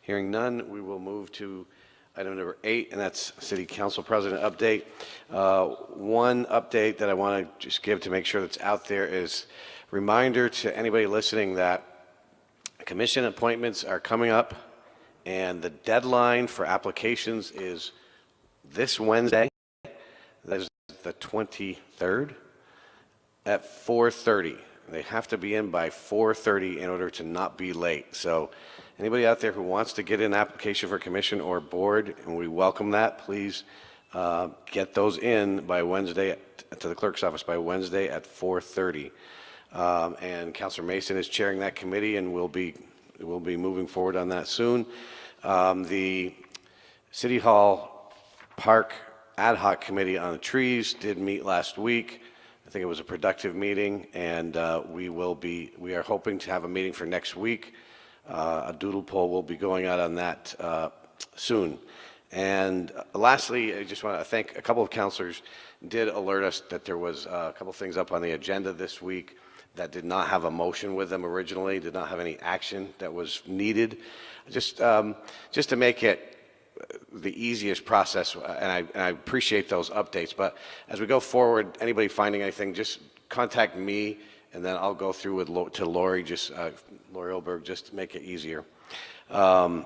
hearing none, we will move to item number 8, and that's city council president update. One update that I want to just give to make sure that's out there is reminder to anybody listening that commission appointments are coming up, and the deadline for applications is this Wednesday. That is the 23rd at 4:30. They have to be in by 4:30 in order to not be late. So anybody out there who wants to get an application for commission or board, and we welcome that, please get those in by Wednesday to the clerk's office by Wednesday at 4:30. And Councilor Mason is chairing that committee, and we'll be moving forward on that soon. The City Hall Park Ad Hoc Committee on the Trees did meet last week. I think it was a productive meeting, and we are hoping to have a meeting for next week. A doodle poll will be going out on that soon. And lastly, I just want to thank a couple of councilors did alert us that there was a couple things up on the agenda this week that did not have a motion with them originally, did not have any action that was needed. Just to make it the easiest process, and I appreciate those updates, but as we go forward, anybody finding anything, just contact me, and then I'll go through to Lori, Lori Olberg, just to make it easier. So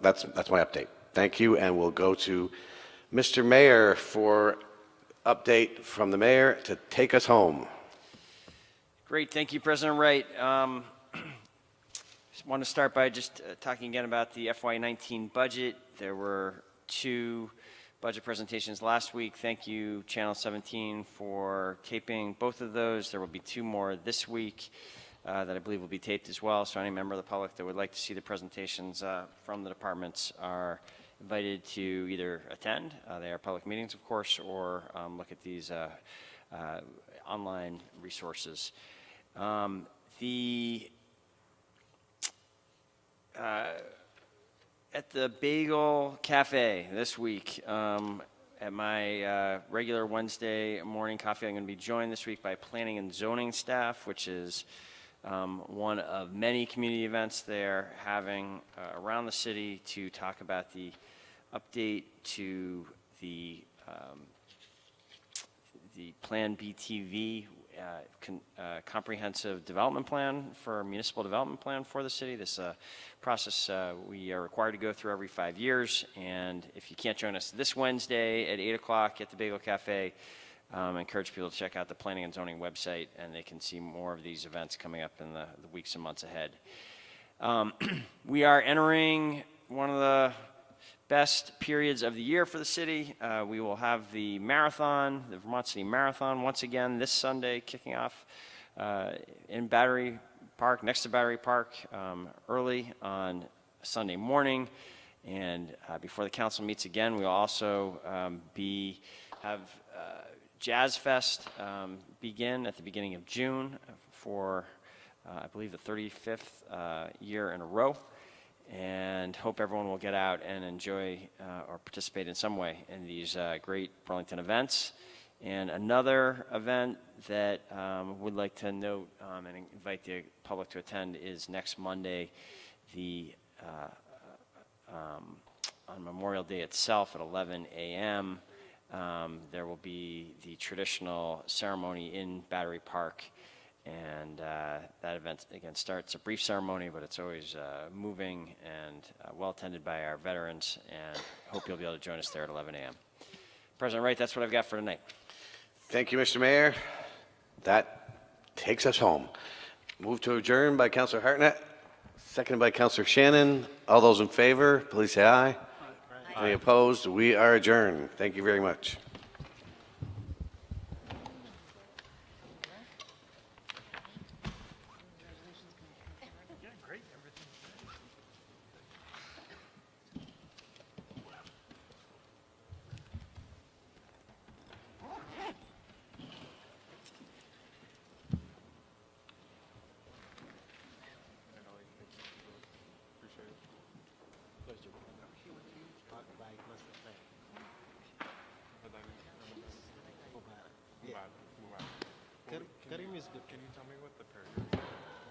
that's my update. Thank you, and we'll go to Mr. Mayor for update from the mayor to take us home. Great, thank you, President Wright. Just want to start by just talking again about the FY19 budget. There were 2 budget presentations last week. Thank you, Channel 17, for taping both of those. There will be 2 more this week that I believe will be taped as well. So any member of the public that would like to see the presentations from the departments are invited to either attend, they are public meetings, of course, or look at these online resources. At the Bagel Cafe this week, at my regular Wednesday morning coffee, I'm going to be joined this week by planning and zoning staff, which is one of many community events they're having around the city to talk about the update to the Plan BTV comprehensive development plan for municipal development plan for the city. This process we are required to go through every 5 years, and if you can't join us this Wednesday at 8 o'clock at the Bagel Cafe, I encourage people to check out the planning and zoning website, and they can see more of these events coming up in the weeks and months ahead. We are entering one of the best periods of the year for the city. We will have the marathon, the Vermont City Marathon, once again this Sunday, kicking off in Battery Park, next to Battery Park, early on Sunday morning. And before the council meets again, we'll also have Jazz Fest begin at the beginning of June for, I believe, the 35th year in a row. And hope everyone will get out and enjoy or participate in some way in these great Burlington events. And another event that would like to note and invite the public to attend is next Monday, on Memorial Day itself at 11 a.m. There will be the traditional ceremony in Battery Park. And that event, again, starts a brief ceremony, but it's always moving and well attended by our veterans, and hope you'll be able to join us there at 11 a.m. President Wright, that's what I've got for tonight. Thank you, Mr. Mayor. That takes us home. Move to adjourn by Councilor Hartnett, seconded by Councilor Shannon. All those in favor, please say aye. Aye. Any opposed? We are adjourned. Thank you very much. Karim is good. Can you tell me